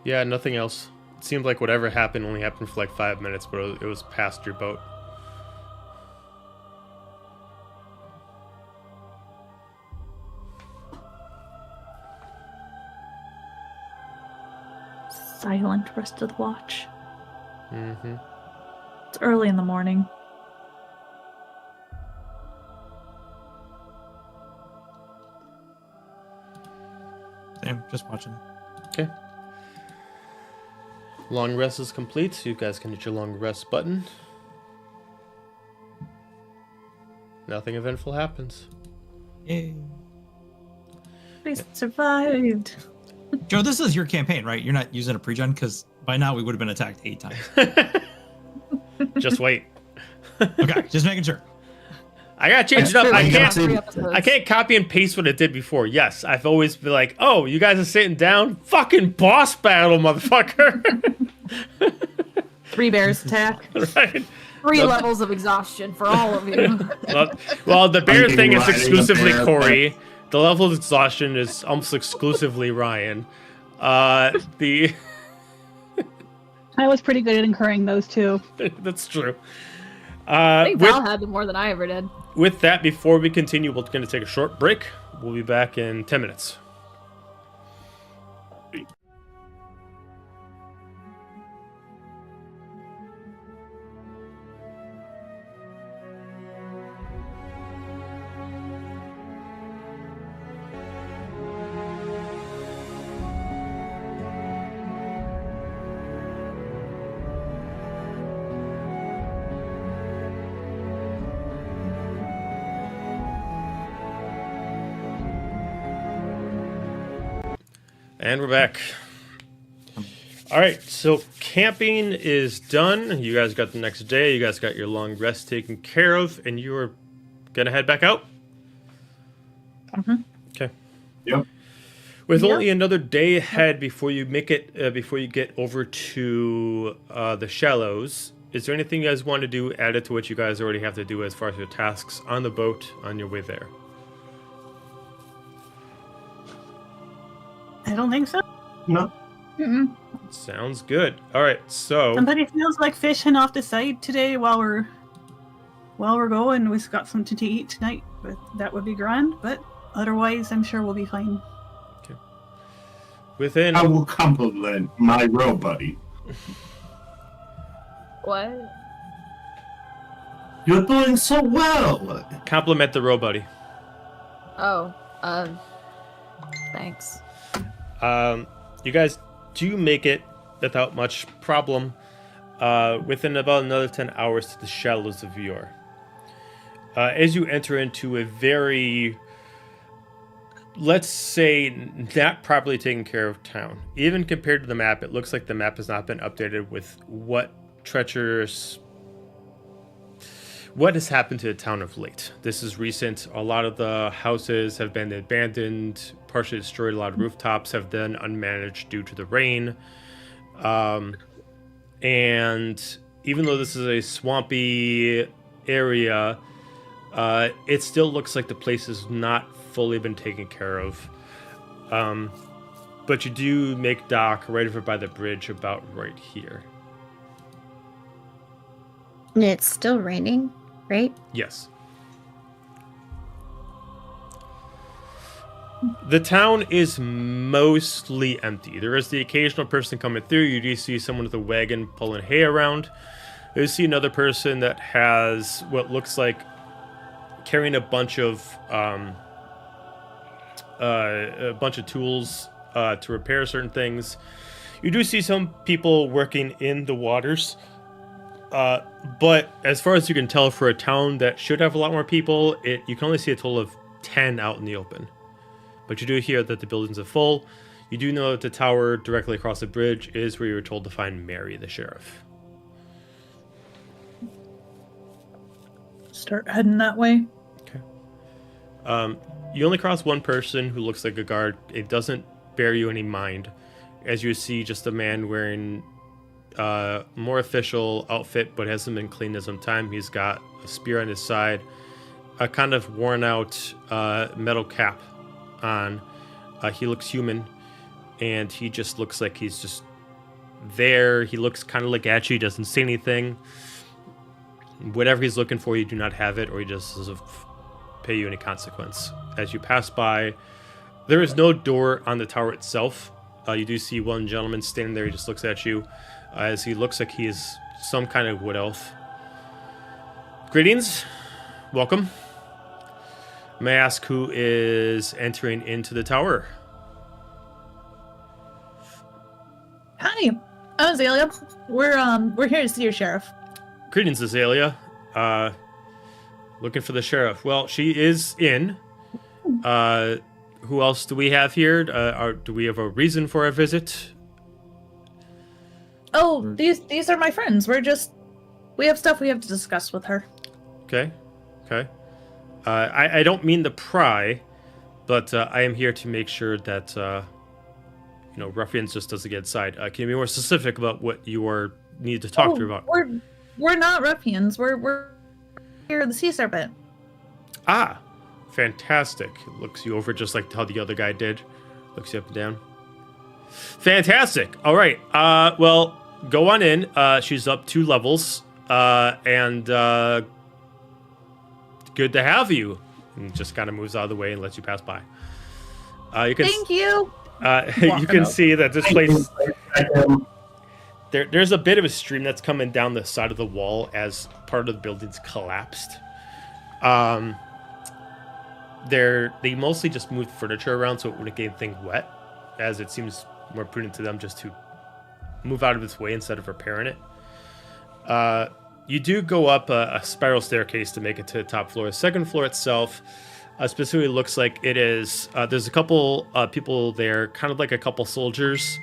Yeah, nothing else. It seemed like whatever happened only happened for like 5 minutes, but it was past your boat. Silent rest of the watch. Mm-hmm. It's early in the morning. Same, just watching. Okay. Long rest is complete, so you guys can hit your long rest button. Nothing eventful happens. Yay. We survived. Joe, this is your campaign, right? You're not using a pre-gen, because by now we would have been attacked 8 times. Just wait. Okay, just making sure. I gotta change it up. True, I we got can't. 3 episodes. I can't copy and paste what it did before. Yes, I've always been like, "Oh, you guys are sitting down. Fucking boss battle, motherfucker!" 3 bears attack. Right? 3 levels of exhaustion for all of you. Well, the bear Fucking thing is riding a exclusively bear. Corey. The level of exhaustion is almost exclusively Ryan. The I was pretty good at incurring those too. that's true. I think With, Val had them more than I ever did. with that, before we continue, we're going to take a short break. We'll be back in 10 minutes. And we're back. All right, so camping is done. You guys got the next day. You guys got your long rest taken care of, and you are gonna head back out. Mhm. Okay. Yep. With Yep. only another day ahead before you make it, before you get over to the shallows, is there anything you guys want to do added to what you guys already have to do as far as your tasks on the boat on your way there? I don't think so. No. Mm-mm. Sounds good. All right, so Somebody feels like fishing off the side today while we're going. We've got something to eat tonight, but that would be grand. But otherwise, I'm sure we'll be fine. within I will compliment my row buddy. What? You're doing so well. compliment the row buddy. Oh, thanks. You guys do make it without much problem within about another 10 hours to the shallows of Bjorn. As you enter into a very, let's say, not properly taken care of town. Even compared to the map, it looks like the map has not been updated with what treacherous what has happened to the town of late? This is recent. A lot of the houses have been abandoned, partially destroyed. A lot of rooftops have been unmanaged due to the rain. And even though this is a swampy area, it still looks like the place has not fully been taken care of. But you do make dock right over by the bridge, about right here. And it's still raining, right? Yes. The town is mostly empty. There is the occasional person coming through. You do see someone with a wagon pulling hay around. You see another person that has what looks like carrying a bunch of tools to repair certain things. You do see some people working in the waters. But as far as you can tell, for a town that should have a lot more people, you can only see a total of 10 out in the open. But you do hear that the buildings are full. You do know that the tower directly across the bridge is where you were told to find Mary, the sheriff. Start heading that way. Okay. You only cross one person who looks like a guard. It doesn't bear you any mind, as you see just a man wearing more official outfit, but hasn't been cleaned in some time. He's got a spear on his side, a kind of worn out metal cap on. He looks human, and he just looks like he's just there. He looks kind of like at you. He doesn't say anything. Whatever he's looking for, you do not have it, or he just doesn't pay you any consequence. As you pass by, there is no door on the tower itself. You do see one gentleman standing there. He just looks at you, as he looks like he is some kind of wood elf. Greetings. Welcome. May I ask who is entering into the tower? Hi, I'm Azalia. We're here to see your sheriff. Greetings, Azalia. Looking for the sheriff. Well, she is in. Who else do we have here? Do we have a reason for our visit? Oh, these are my friends. We have stuff we have to discuss with her. Okay. I don't mean to pry, but I am here to make sure that ruffians just doesn't get inside. Can you be more specific about what you need to talk to her about? We're not ruffians. We're here at the Sea Serpent. Ah, fantastic. Looks you over just like how the other guy did. Looks you up and down. Fantastic. All right. Well, go on in. She's up 2 levels. And good to have you. And just kind of moves out of the way and lets you pass by. Thank you. You can see that this place... There's a bit of a stream that's coming down the side of the wall as part of the building's collapsed. They mostly just moved furniture around so it wouldn't get anything wet, as it seems more prudent to them just to move out of its way instead of repairing it. You do go up a spiral staircase to make it to the top floor. The second floor itself specifically looks like it is... there's a couple people there, kind of like a couple soldiers.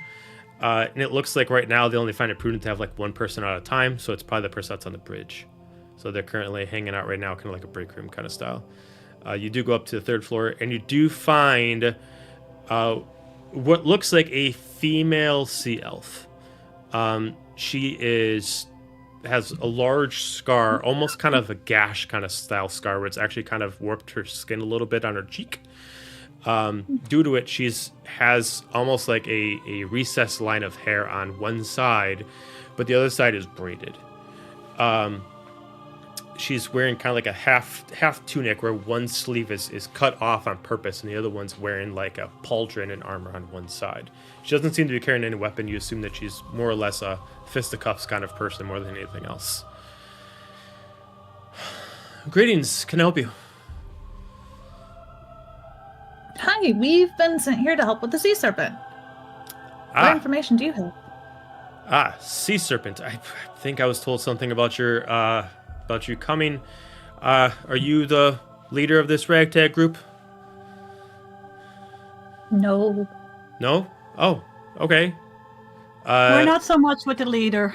And it looks like right now they only find it prudent to have like one person at a time, so it's probably the person that's on the bridge. So they're currently hanging out right now, kind of like a break room kind of style. You do go up to the 3rd floor, and you do find what looks like a female sea elf. She has a large scar, almost kind of a gash kind of style scar, where it's actually kind of warped her skin a little bit on her cheek. Due to it, has almost like a recessed line of hair on one side, but the other side is braided. She's wearing kind of like a half tunic where one sleeve is cut off on purpose, and the other one's wearing like a pauldron and armor on one side. She doesn't seem to be carrying any weapon. You assume that she's more or less a fisticuffs kind of person more than anything else. Greetings. Can I help you? Hi, we've been sent here to help with the Sea Serpent. What information do you have? Sea Serpent. I think I was told something about you coming. Are you the leader of this ragtag group? No. No? Oh, okay. We're not so much with the leader,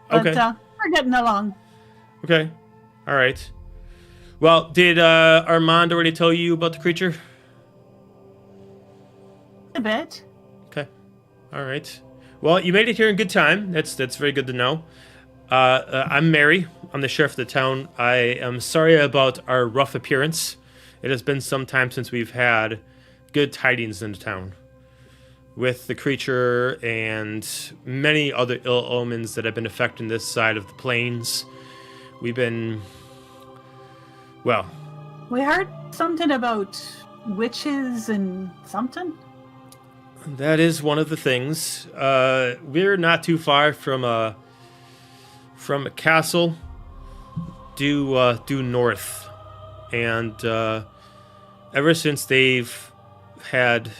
but okay. We're getting along. Okay. All right. Well, did Armand already tell you about the creature? A bit. Okay. All right. Well, you made it here in good time. That's very good to know. I'm Mary. I'm the sheriff of the town. I am sorry about our rough appearance. It has been some time since we've had good tidings in the town. With the creature and many other ill omens that have been affecting this side of the plains, we've been... Well... We heard something about witches and something. That is one of the things. We're not too far from a castle due north, and ever since they've had,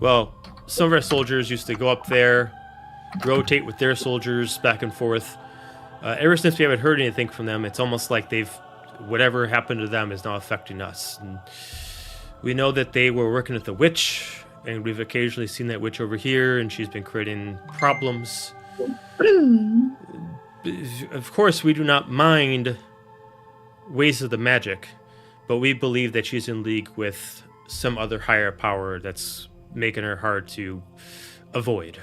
well, some of our soldiers used to go up there, rotate with their soldiers back and forth. Ever since we haven't heard anything from them, it's almost like whatever happened to them is now affecting us. And we know that they were working with the witch, and we've occasionally seen that witch over here, and she's been creating problems. Of course, we do not mind ways of the magic, but we believe that she's in league with some other higher power that's making her hard to avoid.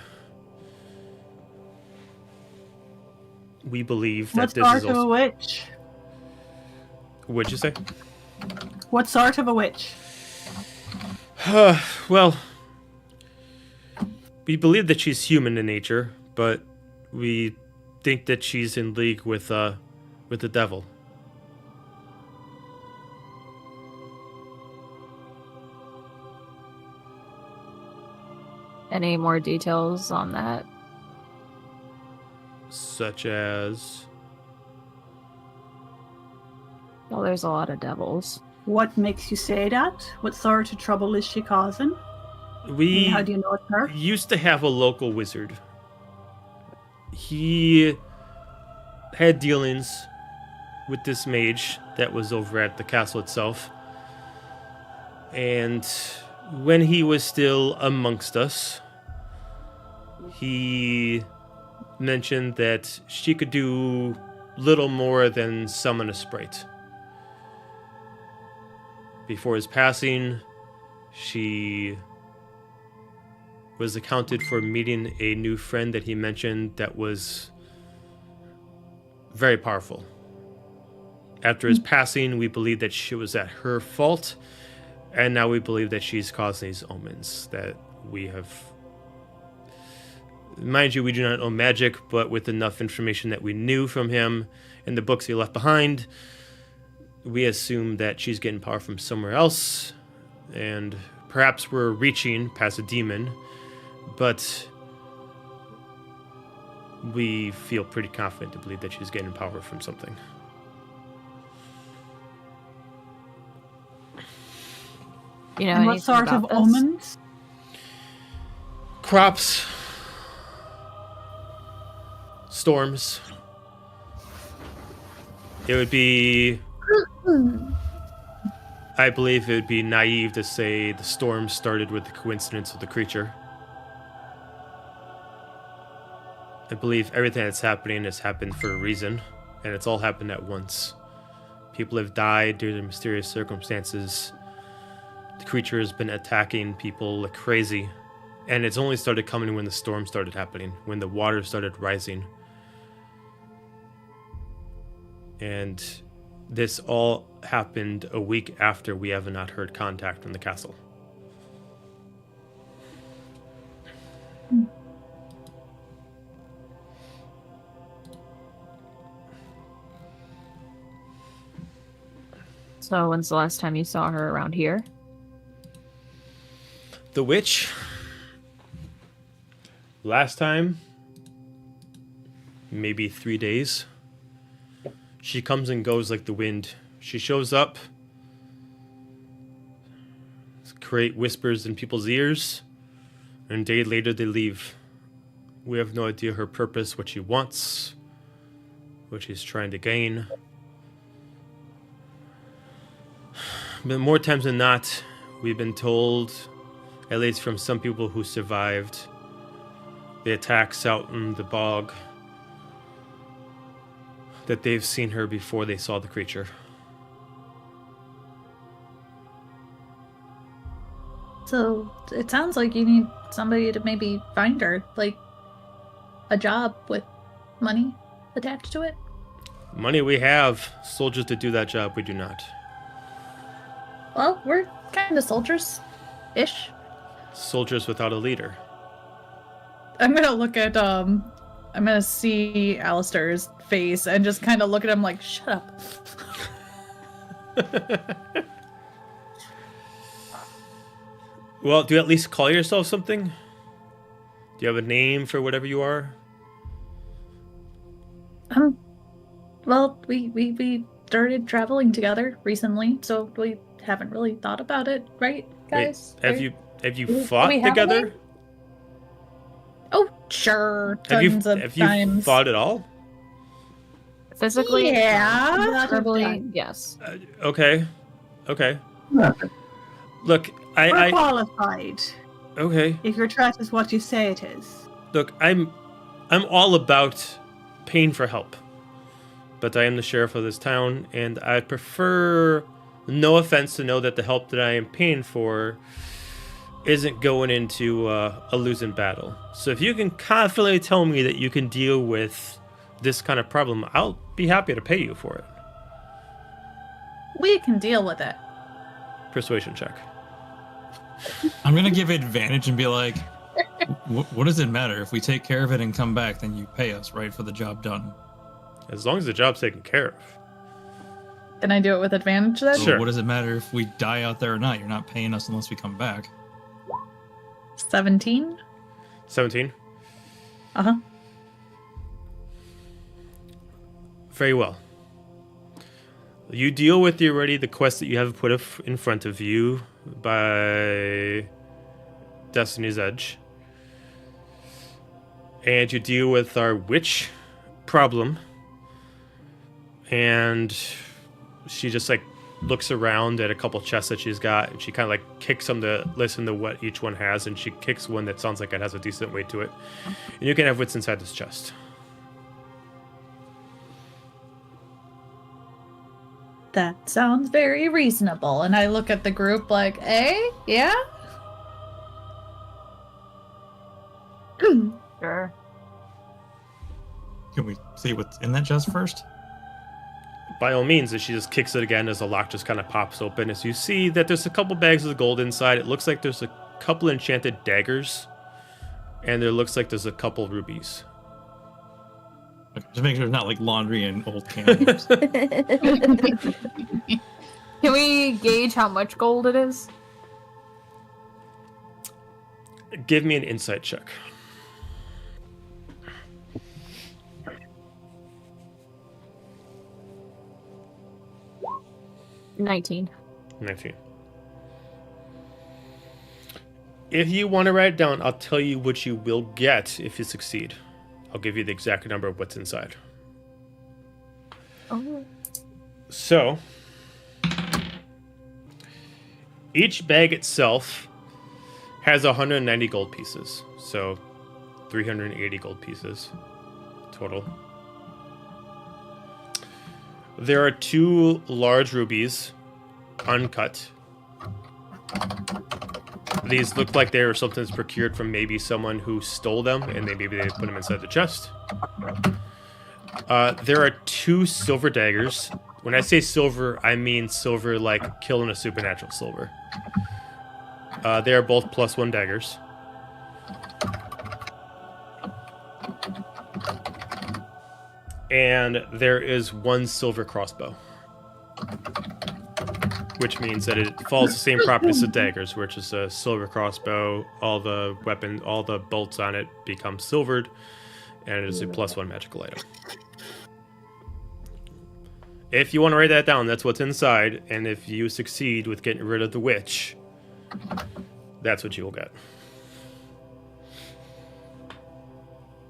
We believe that What this sort is of a also... witch? What'd you say? What sort of a witch? Well, we believe that she's human in nature, but we think that she's in league with the devil. Any more details on that? Such as... Well, there's a lot of devils. What makes you say that? What sort of trouble is she causing? We How do you know it's her? used to have a local wizard. He had dealings with this mage that was over at the castle itself. And when he was still amongst us, he mentioned that she could do little more than summon a sprite. Before his passing, she was accounted for meeting a new friend that he mentioned that was very powerful. After his passing, we believe that she was at her fault, and now we believe that she's causing these omens that we have. Mind you, we do not know magic, but with enough information that we knew from him in the books he left behind, we assume that she's getting power from somewhere else, and perhaps we're reaching past a demon, but we feel pretty confident to believe that she's getting power from something. You know, And what anything sort of about this? omens? Crops, storms. It would be... I believe it would be naive to say the storm started with the coincidence of the creature. I believe everything that's happening has happened for a reason, and it's all happened at once. People have died due to mysterious circumstances. The creature has been attacking people like crazy, and it's only started coming when the storm started happening, when the water started rising. And this all happened a week after we have not heard contact from the castle. So when's the last time you saw her around here? The witch? Last time? Maybe 3 days. She comes and goes like the wind. She shows up, create whispers in people's ears, and a day later they leave. We have no idea her purpose, what she wants, what she's trying to gain. But more times than not, we've been told, at least from some people who survived, the attacks out in the bog, that they've seen her before they saw the creature. So it sounds like you need somebody to maybe find her, like a job with money attached to it. Money we have, soldiers to do that job we do not. Well, we're kind of soldiers-ish. Soldiers without a leader. I'm gonna look at I'm gonna see Alistair's face and just kind of look at him like, shut up. Well, do you at least call yourself something? Do you have a name for whatever you are? Well, we started traveling together recently, so we haven't really thought about it, right, guys? Wait, have you fought together? Oh, sure. Have you times. fought at all? Physically, Yeah. verbally, yes. Okay. Nothing. Look, We're I qualified. okay. If your threat is what you say it is. Look, I'm all about paying for help. But I am the sheriff of this town, and I prefer, no offense, to know that the help that I am paying for isn't going into a losing battle. So if you can confidently tell me that you can deal with this kind of problem, I'll be happy to pay you for it. We can deal with it. Persuasion check. I'm gonna give advantage and be like, what does it matter? If we take care of it and come back, then you pay us, right, for the job done. As long as the job's taken care of. Can I do it with advantage then? So Sure. what does it matter if we die out there or not? You're not paying us unless we come back. 17? 17. Uh-huh. Very well. You deal with the quest that you have put in front of you by Destiny's Edge. And you deal with our witch problem. And she just like looks around at a couple chests that she's got, and she kind of like kicks them to listen to what each one has, and she kicks one that sounds like it has a decent weight to it. And you can have what's inside this chest. That sounds very reasonable. And I look at the group like, yeah? Sure. Can we see what's in that chest first? By all means, as she just kicks it again, as the lock just kind of pops open, as you see that there's a couple bags of gold inside. It looks like there's a couple enchanted daggers, and there looks like there's a couple rubies. Okay, just make sure it's not like laundry and old candles. Can we gauge how much gold it is? Give me an insight check. 19. 19. If you want to write it down, I'll tell you what you will get if you succeed. I'll give you the exact number of what's inside. Oh. So, each bag itself has 190 gold pieces. So, 380 gold pieces total. There are 2 large rubies, uncut. These look like they were something that's procured from maybe someone who stole them, and maybe they put them inside the chest. There are 2 silver daggers. When I say silver, I mean silver like killing a supernatural silver. They are both +1 daggers. And there is 1 silver crossbow, which means that it follows the same properties as daggers, which is a silver crossbow. All the all the bolts on it become silvered, and it is a +1 magical item. If you want to write that down, that's what's inside, and if you succeed with getting rid of the witch, that's what you will get.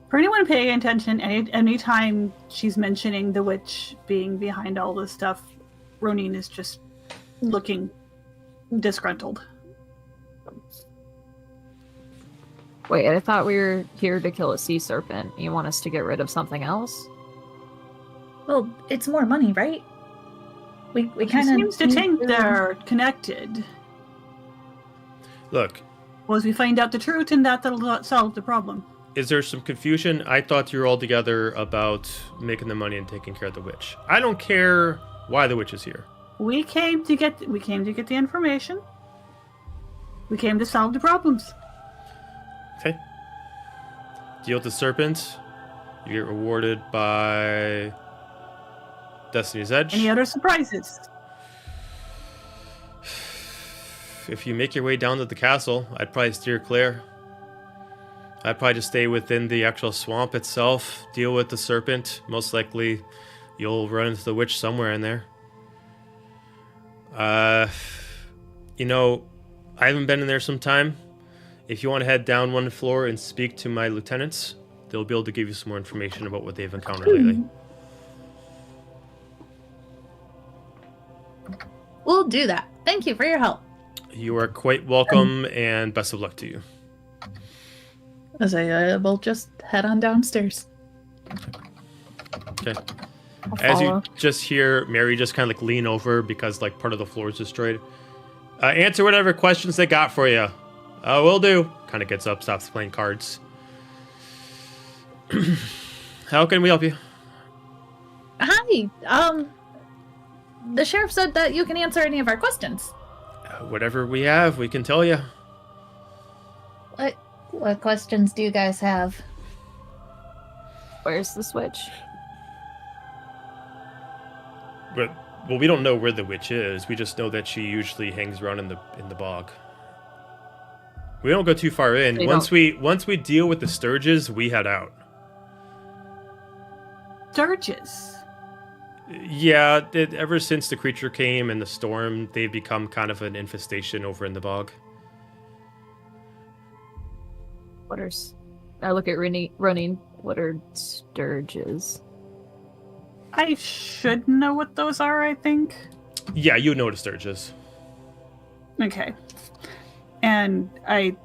For anyone paying attention, anytime she's mentioning the witch being behind all this stuff, Roneen is just looking disgruntled. Wait, I thought we were here to kill a sea serpent. You want us to get rid of something else? Well, it's more money, right? We He kind of seems to think they're connected. Look, Once we find out the truth, and that'll solve the problem. is there some confusion? I thought you were all together about making the money and taking care of the witch. I don't care why the witch is here. We came to get the information. We came to solve the problems. Okay. Deal with the serpent. You get rewarded by Destiny's Edge. Any other surprises? If you make your way down to the castle, I'd probably steer clear. I'd probably just stay within the actual swamp itself, deal with the serpent. Most likely, you'll run into the witch somewhere in there. You know, I haven't been in there some time. If you want to head down one floor and speak to my lieutenants, they'll be able to give you some more information about what they've encountered lately. We'll do that. Thank you for your help. You are quite welcome, and best of luck to you. Azalia will just head on downstairs. Okay. I'll As you follow. just hear Mary just kind of like lean over because like part of the floor is destroyed. Answer whatever questions they got for you. Will do. Kind of gets up, stops playing cards. How can we help you? Hi. The sheriff said that you can answer any of our questions. Whatever we have, we can tell you. What questions do you guys have? Where's the switch? But well, we don't know where the witch is. We just know that she usually hangs around in the bog. We don't go too far in. They Once we deal with the Sturges, we head out. Sturges. Yeah, ever since the creature came and the storm, they've become kind of an infestation over in the bog. I look at Roneen. What are sturges? I should know what those are, I think. Yeah, you know what a Sturges. Okay. And I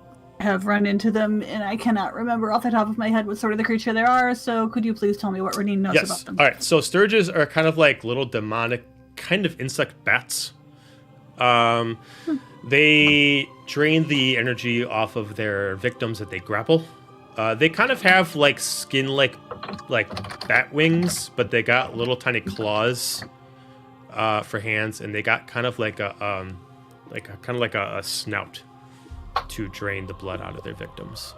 have run into them, and I cannot remember off the top of my head what sort of the creature they are, so could you please tell me what Roneen knows about them? All right, so Sturges are kind of like little demonic kind of insect bats. They drain the energy off of their victims that they grapple. They kind of have like skin like bat wings, but they got little tiny claws for hands, and they got kind of like a snout to drain the blood out of their victims.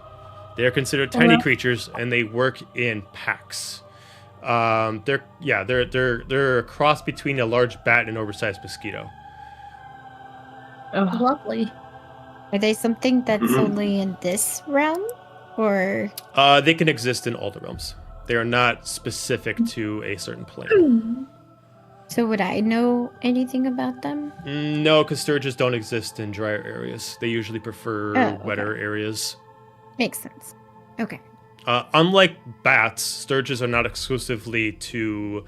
They are considered tiny creatures, and they work in packs. They're a cross between a large bat and an oversized mosquito. Ugh. Lovely. Are they something that's only in this realm? Or They can exist in all the realms. They are not specific to a certain plane. so would I know anything about them? No, because Sturges don't exist in drier areas. They usually prefer okay. wetter areas. Makes sense. Okay. Unlike bats, Sturges are not exclusively to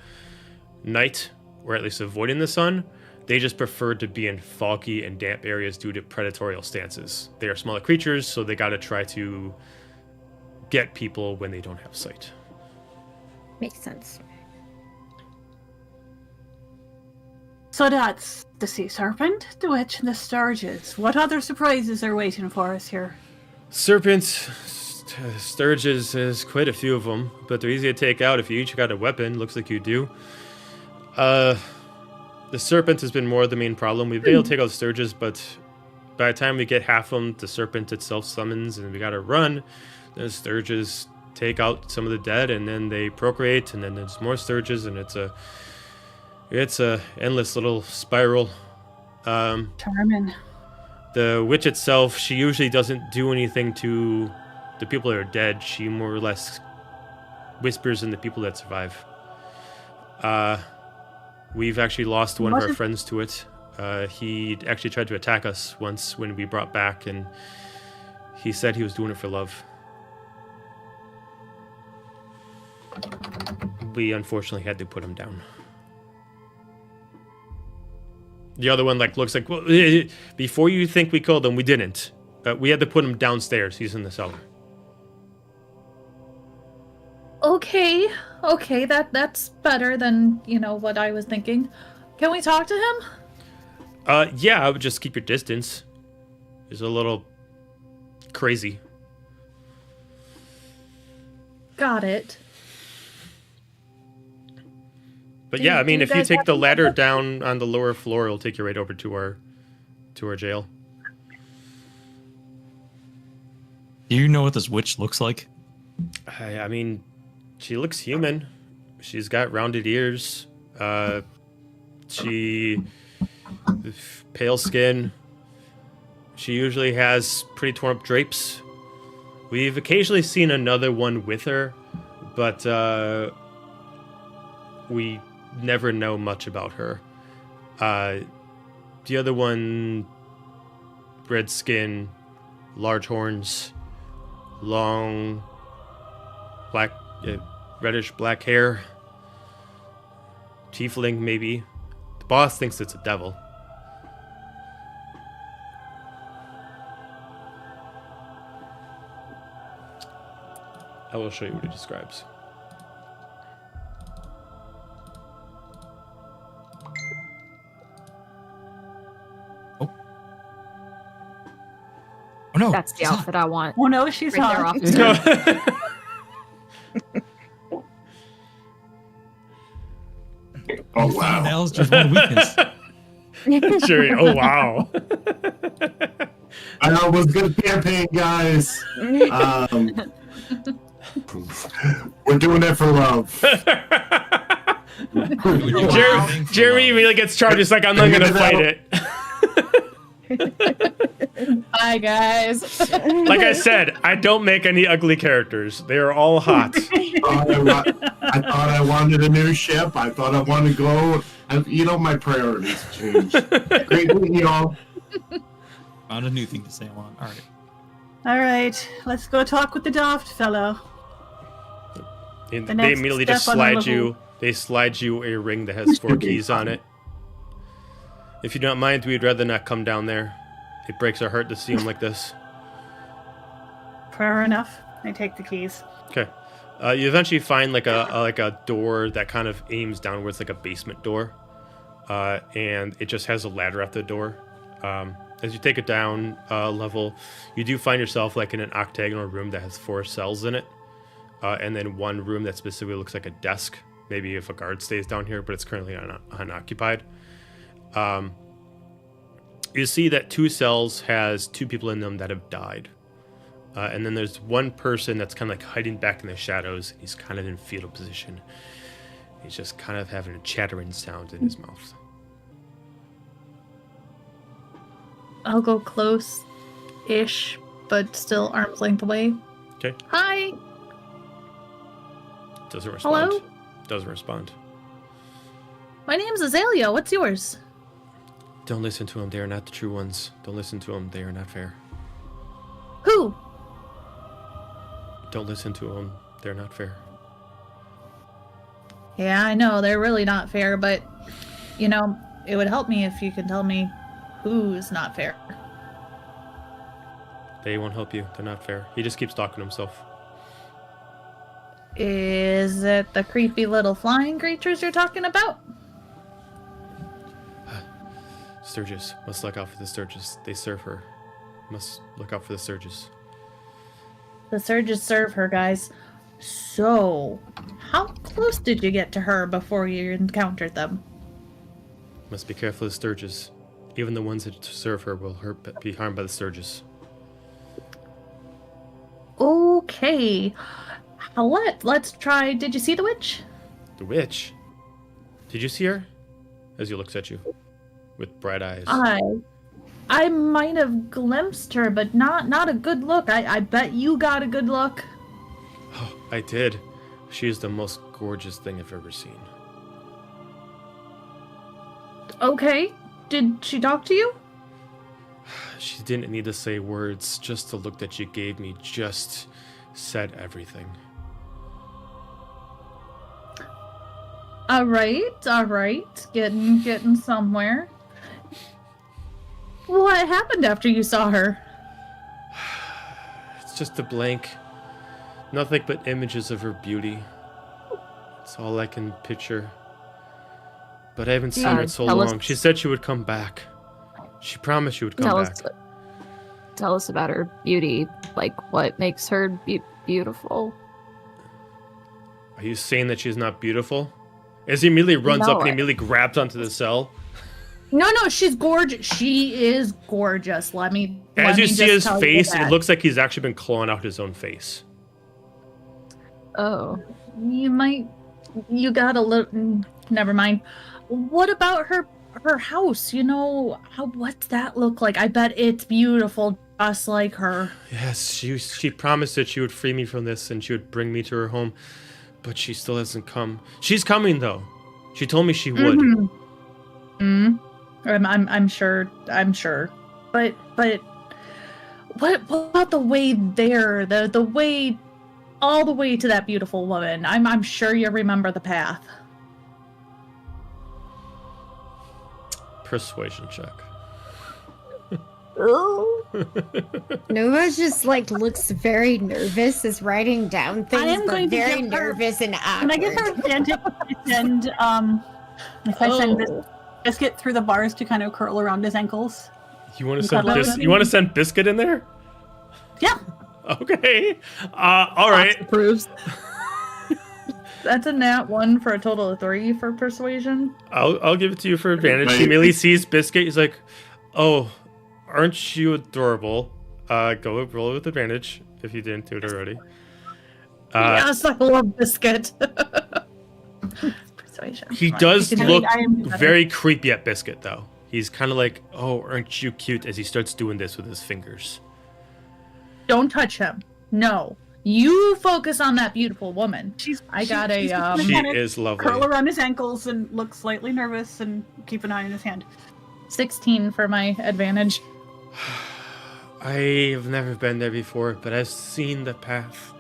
night, or at least avoiding the sun. They just prefer to be in foggy and damp areas due to predatorial stances. They are smaller creatures, so they gotta try to get people when they don't have sight. Makes sense. So that's the sea serpent, the witch, and the Sturges. What other surprises are waiting for us here? Serpents, Sturges, there's quite a few of them, but they're easy to take out if you each got a weapon. Looks like you do. The serpent has been more the main problem. We've been able to take out Sturges, but by the time we get half of them, the serpent itself summons, and we gotta run. The Sturges take out some of the dead, and then they procreate, and then there's more Sturges, and it's a endless little spiral. Charmin. The witch itself, she usually doesn't do anything to the people that are dead. She more or less whispers in the people that survive. We've actually lost one of our friends to it. He actually tried to attack us once when we brought back, and he said he was doing it for love. We unfortunately had to put him down. The other one looks like, well, before you think we killed him, we didn't. We had to put him downstairs. He's in the cellar. Okay, that's better than, what I was thinking. Can we talk to him? Yeah, I would just keep your distance. He's a little crazy. Got it. But Do- yeah, I do mean, you if you guys take have the any ladder other- down on the lower floor, it'll take you right over to our jail. Do you know what this witch looks like? I mean, she looks human. She's got rounded ears. She pale skin. She usually has pretty torn up drapes. We've occasionally seen another one with her, but we never know much about her. The other one, red skin, large horns, long black, reddish black hair. Tiefling, maybe. The boss thinks it's a devil. I will show you what it describes. Oh no, That's the it's not. outfit I want. Oh no, she's Right there hot. off the Oh That wow! was just one weakness. Sure. Oh wow. I was good campaign, guys. We're doing it for love. Jeremy really gets charged. It's like I'm not gonna fight it. Hi, guys. Like I said, I don't make any ugly characters. They are all hot. I thought I wanted a new ship. I thought I wanted to go. My priorities changed. Great meeting y'all. Found a new thing to say on. All right. All right, let's go talk with the daft fellow. And The they next immediately step just on the slide level. you. They slide you a ring that has 4 keys on it. If you don't mind, we'd rather not come down there. It breaks our heart to see him like this. Fair enough. I take the keys. Okay. You eventually find like a door that kind of aims downwards, like a basement door, and it just has a ladder at the door. As you take it down level, you do find yourself like in an octagonal room that has 4 cells in it, and then one room that specifically looks like a desk. Maybe if a guard stays down here, but it's currently unoccupied. You see that 2 cells has 2 people in them that have died. And then there's one person that's kind of like hiding back in the shadows. He's kind of in fetal position. He's just kind of having a chattering sound in his mouth. I'll go close-ish, but still arm's length away. Okay. Hi. Doesn't respond. Hello? Doesn't respond. My name's Azalia. What's yours? Don't listen to them. They are not the true ones. Don't listen to them. They are not fair. Who? Don't listen to them. They're not fair. Yeah, I know they're really not fair, but it would help me if you could tell me who's not fair. They won't help you. They're not fair. He just keeps talking to himself. Is it the creepy little flying creatures you're talking about? Sturgis. Must look out for the Sturgis. They serve her. Must look out for the Sturgis. The surges serve her, guys. So, how close did you get to her before you encountered them? Must be careful of the Sturgis. Even the ones that serve her will be harmed by the Sturgis. Okay. Let's try. Did you see the witch? The witch? Did you see her? As he looks at you. With bright eyes. I might have glimpsed her, but not a good look. I bet you got a good look. Oh, I did. She is the most gorgeous thing I've ever seen. Okay. Did she talk to you? She didn't need to say words. Just the look that she gave me just said everything. All right. Getting somewhere. What happened after you saw her? It's just a blank. Nothing but images of her beauty. That's all I can picture. But I haven't seen Yeah, her in so tell us- long. She said she would come back. She promised she would come back. Tell us about her beauty. Like, what makes her beautiful? Are you saying that she's not beautiful? As he immediately runs up and No. he immediately grabs onto the cell. No, she's gorgeous. She is gorgeous. Let me. As you see his face, it looks. looks like he's actually been clawing out his own face. Oh. You got a little. Never mind. What about her house? What's that look like? I bet it's beautiful, just like her. Yes, she promised that she would free me from this and she would bring me to her home, but she still hasn't come. She's coming though. She told me she would. I'm sure. But what about the way there? The way, all the way to that beautiful woman. I'm sure you remember the path. Persuasion check. Nova just looks very nervous, is writing down things, am but going to very give her- nervous and Can I give her awkward. advantage if I send this Biscuit through the bars to kind of curl around his ankles? You want to cuddle send with you want to send Biscuit in there? Yeah. Okay. All right. Approves. That's a nat 1 for a total of 3 for persuasion. I'll give it to you for advantage. Right. He immediately sees Biscuit. He's like, "Oh, aren't you adorable?" Go roll with advantage if you didn't do it already. Yes, I love Biscuit. Persuasion. He Come on, does you can do look it. I am better. very creepy at Biscuit, though. He's kind of like, "Oh, aren't you cute?" as he starts doing this with his fingers. Don't touch him. No. You focus on that beautiful woman. She's I got a, she's just gonna She kinda is lovely. curl around his ankles and look slightly nervous and keep an eye on his hand. 16 for my advantage. I have never been there before, but I've seen the path.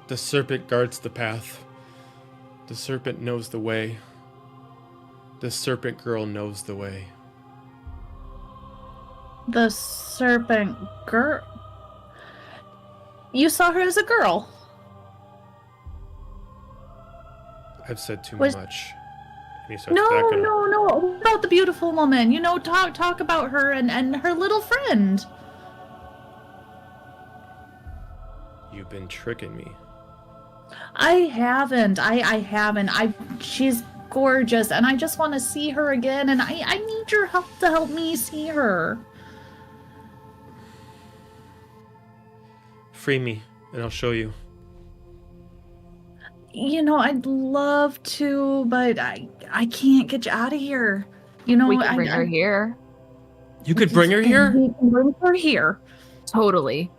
The serpent guards the path. The serpent knows the way. The serpent girl knows the way. The serpent girl. You saw her as a girl. I've said too Was- much. And he starts No. backing up. What about the beautiful woman? Talk about her and her little friend. You've been tricking me. I haven't. I haven't. She's gorgeous, and I just want to see her again. And I need your help to help me see her. Free me, and I'll show you. I'd love to, but I can't get you out of here. We can bring her here. You could bring her here? We can bring her here. Totally.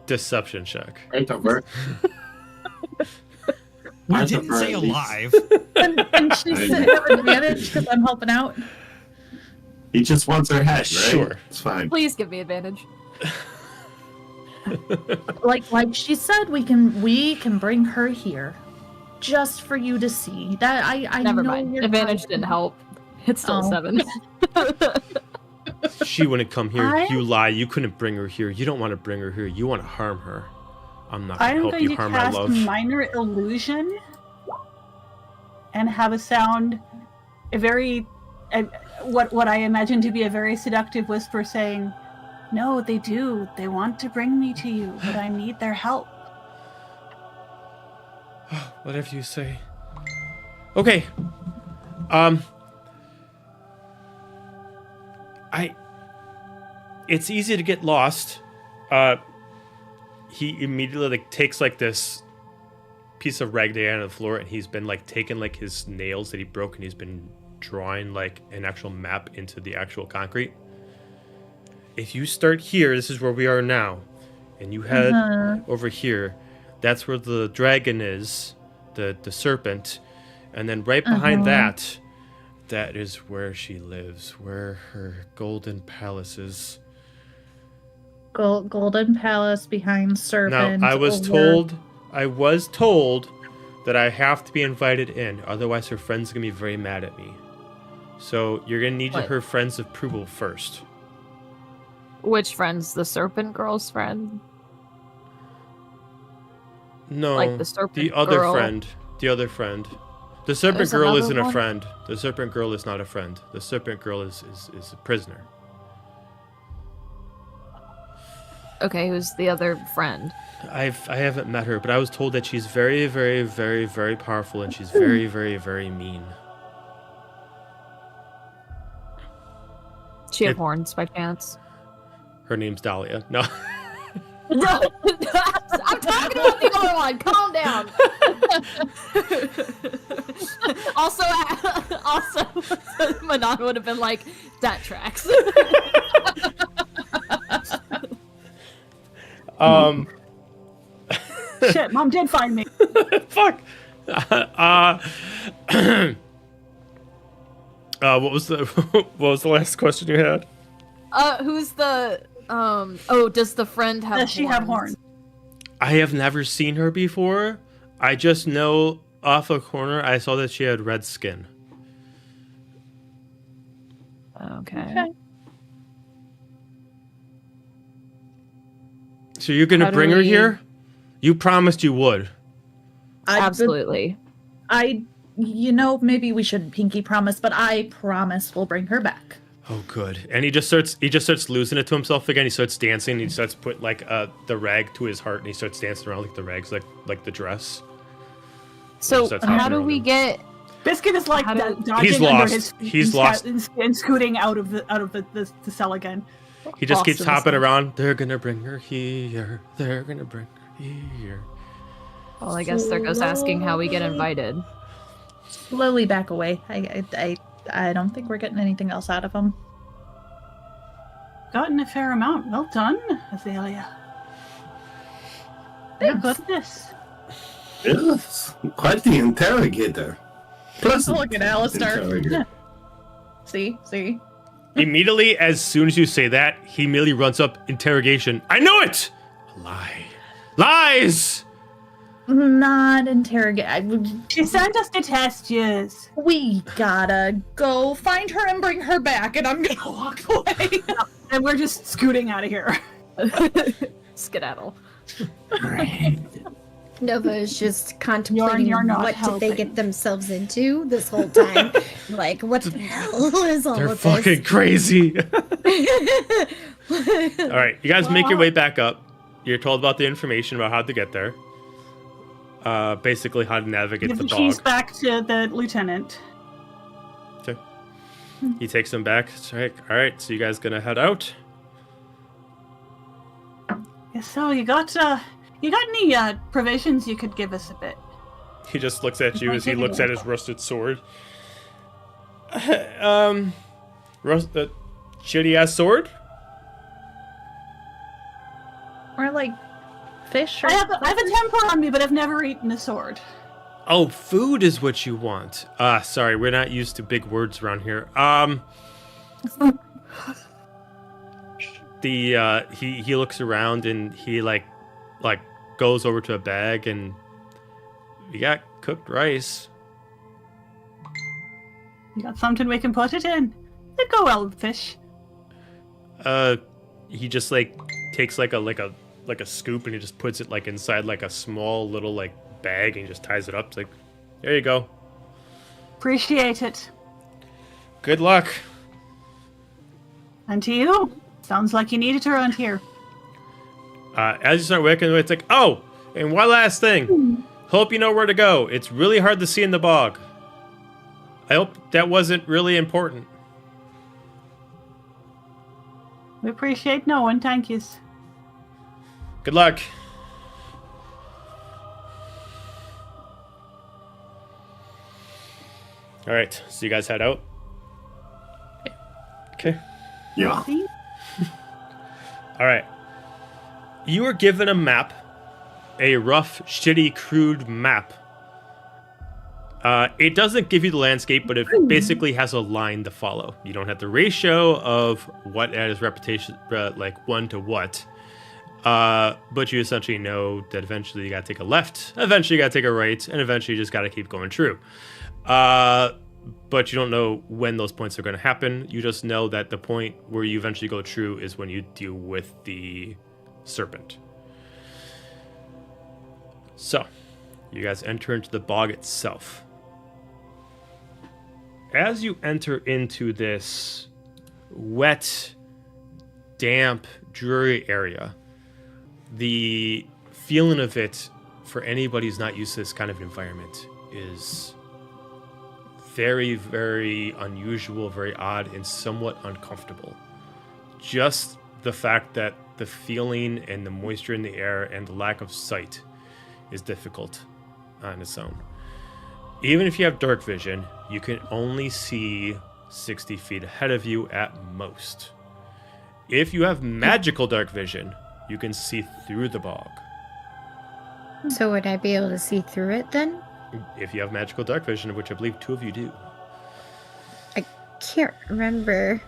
Deception check. Right over. We I didn't prefer say at least- alive. And she's have advantage because I'm helping out. He just wants her head, right? Sure. It's fine. Please give me advantage. Like she said, we can bring her here, just for you to see. That I Never know mind. you're Advantage not- didn't help. It's still Oh. 7. She wouldn't come here. I- You lie. You couldn't bring her here. You don't want to bring her here. You want to harm her. I'm not I going to am help going you to harm my cast love. minor illusion and have a sound, what I imagine to be a very seductive whisper saying, "No, they do. They want to bring me to you, but I need their help." Whatever you say. Okay. It's easy to get lost. He immediately takes this piece of raggedy on the floor, and he's been taking his nails that he broke, and he's been drawing an actual map into the actual concrete. If you start here, this is where we are now, and you head over here. That's where the dragon is, the serpent, and then right behind that is where she lives, where her golden palace is. Golden Palace behind Serpent. Now, I was told that I have to be invited in, otherwise her friends are gonna be very mad at me. So you're gonna need What? her friends' approval first. Which friend's the serpent girl's friend? No, Like the serpent the other girl. friend. The other friend. The serpent There's girl another isn't a one? friend. The serpent girl is not a friend. The serpent girl is a prisoner. Okay, who's the other friend? I haven't met her, but I was told that she's very, very, very, very powerful, and she's very, very, very mean. Does she have It- horns by chance? Her name's Dahlia. No. No, I'm talking about the other one. Calm down. also, Manon would have been like, "That tracks." Shit, Mom did find me. Fuck. What was the last question you had? Who's the Oh, does the friend have? Does she have horns? I have never seen her before. I just know off a corner I saw that she had red skin. Okay. So you're gonna How do bring her we- here? You promised you would. Absolutely. Maybe we shouldn't pinky promise, but I promise we'll bring her back. Oh, good. And he just starts losing it to himself again. He starts dancing. He starts putting like the rag to his heart, and he starts dancing around like the rags, like the dress. So starts how hopping do around we him. get? Biscuit is like How do- dodging He's under lost. his feet He's and lost. and scooting out of the cell again. He just keeps Awesome hopping stuff. around. They're gonna bring her here. They're gonna bring her here. Well, I guess there goes asking how we get invited. Slowly back away. I don't think we're getting anything else out of him. Gotten a fair amount. Well done, Azalia. Thank goodness. Yes, quite the interrogator. Pleasant Look at Alistair. interrogator. See? Immediately, as soon as you say that, he immediately runs up. Interrogation. I knew it. A lie. Lies. Not interrogate. She sent us to test yous. We gotta go find her and bring her back, and I'm gonna walk away. And we're just scooting out of here. Skedaddle. Nova is just contemplating you're not what did they helping. get themselves into this whole time. Like, what the hell is all They're of fucking crazy. this? All right, you guys make your way back up. You're told about the information about how to get there. Basically how to navigate Give the the keys bog. back to the lieutenant. Okay. He takes them back. It's like, all right, so you guys gonna head out? Yes, so you got any provisions you could give us a bit? He just looks at you might as he take a looks while. at his rusted sword. Shitty ass sword? Or like fish or I have a temper on me, but I've never eaten a sword. Oh, food is what you want. Sorry, we're not used to big words around here. He looks around and he like goes over to a bag and we got cooked rice. You got something we can put it in? It'd go well with fish. He just like takes like a scoop and he just puts it like inside like a small little like bag and he just ties it up. It's like, there you go. Appreciate it. Good luck. And to you, sounds like you need it around here. As you start working, it's like, oh, and one last thing. Hope you know where to go. It's really hard to see in the bog. I hope that wasn't really important. We appreciate knowing, thank yous. Good luck. All right, so you guys head out. Okay. Yeah. See? All right. You were given a map, a rough, shitty, crude map. It doesn't give you the landscape, but it basically has a line to follow. You don't have the ratio of what is reputation, like 1 to what. But you essentially know that eventually you gotta take a left, eventually you gotta take a right, and eventually you just gotta keep going true. But you don't know when those points are gonna happen. You just know that the point where you eventually go true is when you deal with the serpent. So, you guys enter into the bog itself. As you enter into this wet, damp, dreary area, the feeling of it for anybody who's not used to this kind of environment is very, very unusual, very odd, and somewhat uncomfortable. Just the fact that the feeling and the moisture in the air and the lack of sight is difficult on its own. Even if you have dark vision, you can only see 60 feet ahead of you at most. If you have magical dark vision, you can see through the bog. So would I be able to see through it then? If you have magical dark vision, which I believe 2 of you do. I can't remember.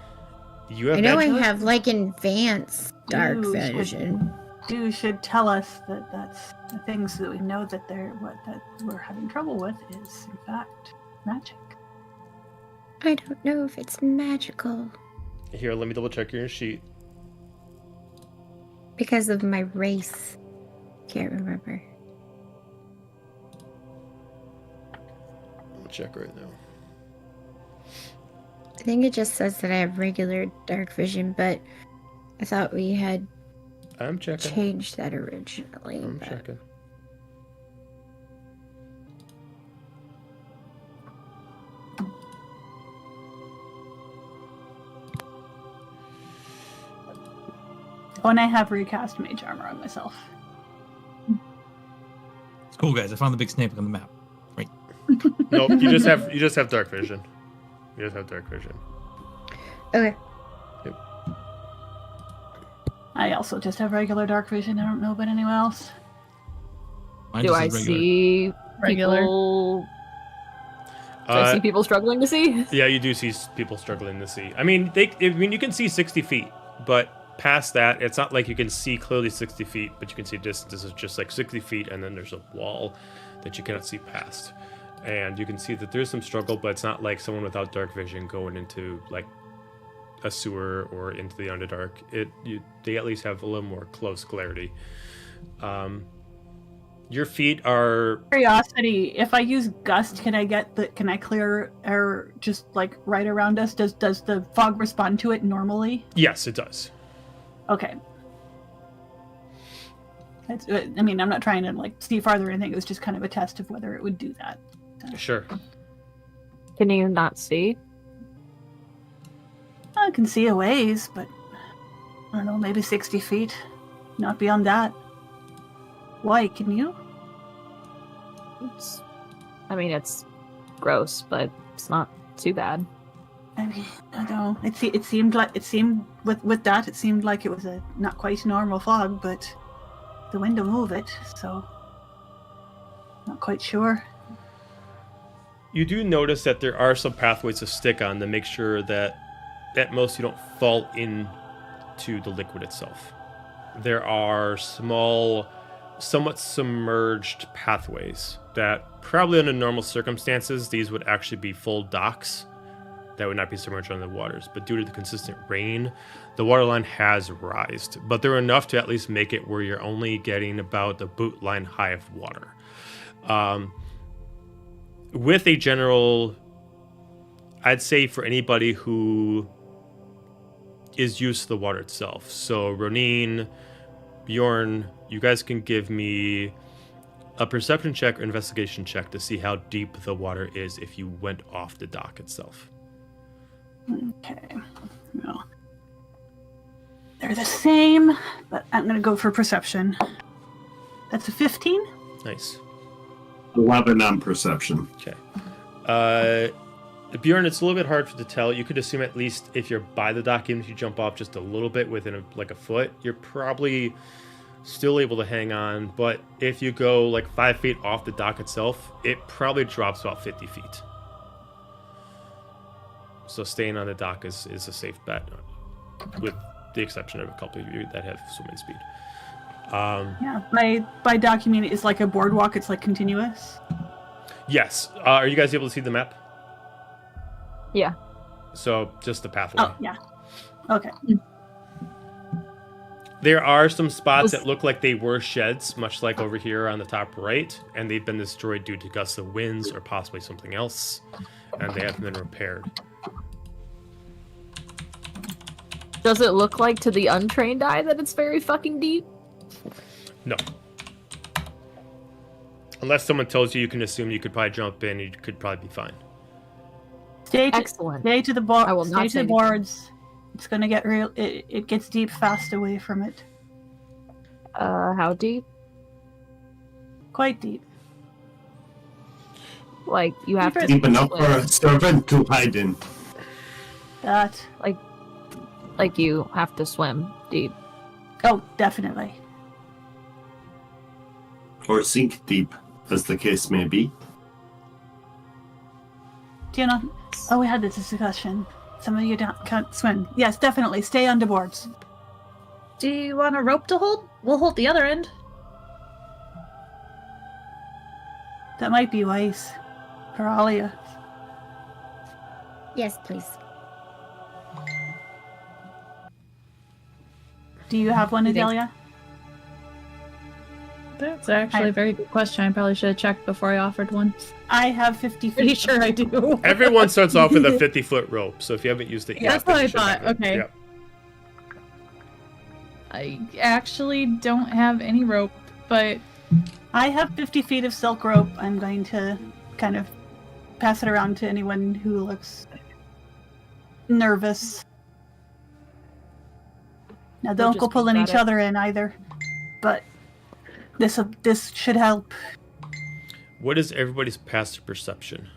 You have I know magical? I have like advanced dark Ooh, vision. You should tell us that that's the things that we know that that we're having trouble with is in fact magic. I don't know if it's magical Here, let me double check your sheet. because of my race. Can't remember. I'll check right now. I think it just says that I have regular dark vision, but I thought we had I'm checking. changed that originally. I'm but- checking. Oh, and I have recast mage armor on myself. It's cool, guys. I found the big snake on the map. Right. Nope, you just have dark vision. You just have dark vision. Okay. I also just have regular dark vision. I don't know about anyone else. Mine Do just I says regular. see Regular. people? Do I see people struggling to see? Yeah, you do see people struggling to see. I mean, you can see 60 feet, but past that, it's not like you can see clearly 60 feet, but you can see distances of just like 60 feet, and then there's a wall that you cannot see past. And you can see that there's some struggle, but it's not like someone without dark vision going into like a sewer or into the Underdark. They at least have a little more close clarity. Your feet are... Curiosity, if I use gust, can I clear air just like right around us? Does the fog respond to it normally? Yes, it does. Okay. I mean, I'm not trying to like see farther or anything. It was just kind of a test of whether it would do that. Sure. Can you not see? I can see a ways, but I don't know, maybe 60 feet. Not beyond that. Why, can you? I mean, it's gross, but it's not too bad. I mean, I don't know. It seemed like it seemed like it was a not quite normal fog, but the wind will move it, so not quite sure. You do notice that there are some pathways to stick on to make sure that at most you don't fall into the liquid itself. There are small, somewhat submerged pathways that probably under normal circumstances, these would actually be full docks that would not be submerged under the waters. But due to the consistent rain, the waterline has rised. But they're enough to at least make it where you're only getting about the boot line high of water. With a general, I'd say for anybody who is used to the water itself. So Roneen, Bjorn, you guys can give me a perception check or investigation check to see how deep the water is if you went off the dock itself. Okay. Well, they're the same, but I'm going to go for perception. That's a 15? Nice. 11 on perception. Okay. Bjorn, it's a little bit hard to tell. You could assume at least if you're by the dock, even if you jump off just a little bit within a foot, you're probably still able to hang on. But if you go like 5 feet off the dock itself, it probably drops about 50 feet. So staying on the dock is a safe bet, with the exception of a couple of you that have swimming speed. Yeah. By dock, you mean it's like a boardwalk? It's like continuous? Yes. Are you guys able to see the map? Yeah. So just the pathway. Oh, yeah. Okay. There are some spots that look like they were sheds, much like over here on the top right, and they've been destroyed due to gusts of winds or possibly something else, and they haven't been repaired. Does it look like to the untrained eye that it's very fucking deep? No. Unless someone tells you, you can assume you could probably jump in, you could probably be fine. Excellent. Stay to the board. I will Stay not to say the anything. boards. It's gonna get real. It gets deep fast away from it. How deep? Quite deep. Like, you have to... Deep enough for a servant to hide in. That. Like, you have to swim deep. Oh, definitely. Or sink deep, as the case may be. Do you know? Oh, we had this discussion. Some of you can't swim. Yes, definitely. Stay under boards. Do you want a rope to hold? We'll hold the other end. That might be wise for Alia. Yes, please. Do you have one, You think- Azalia? That's actually a very good question. I probably should have checked before I offered one. I have 50 feet. Pretty sure I do. Everyone starts off with a 50-foot rope, so if you haven't used it yet... That's what then you I should have thought. it. Okay. Yep. I actually don't have any rope, but I have 50 feet of silk rope. I'm going to kind of pass it around to anyone who looks nervous. Now, We'll don't just go pulling keep each at it. other in either. But this should help. What is everybody's passive perception?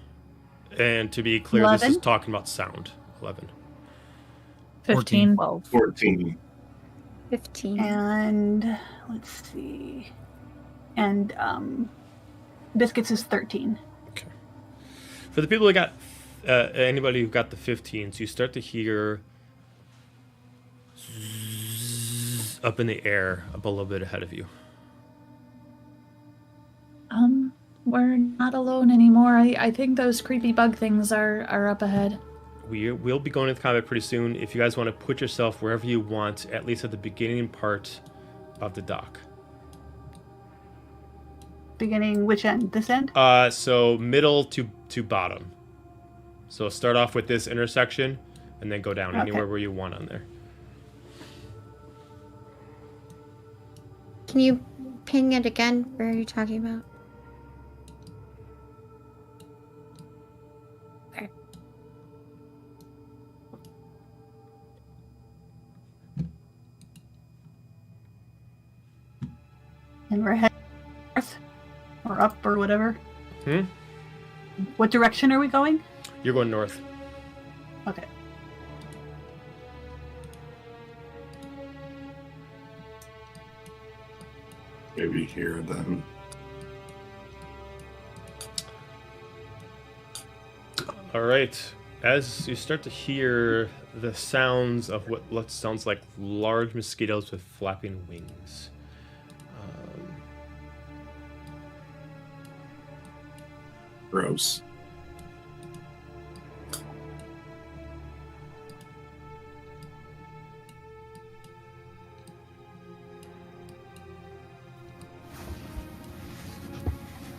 And to be clear, this is 11? talking about sound. 11. 15. 12. 14. 15. And let's see. And Biscuits is 13. Okay. For the people who got... anybody who got the 15s, you start to hear... zzzz up in the air, up a little bit ahead of you. We're not alone anymore. I think those creepy bug things are up ahead. We'll be going into combat pretty soon. If you guys want to put yourself wherever you want, at least at the beginning part of the dock. Beginning which end? This end? So middle to bottom. So start off with this intersection, and then go down Okay. anywhere where you want on there. Can you ping it again? Where are you talking about? And we're heading north? Or up or whatever? Hmm? What direction are we going? You're going north. Okay. Maybe here then. All right. As you start to hear the sounds of what sounds like large mosquitoes with flapping wings. Gross.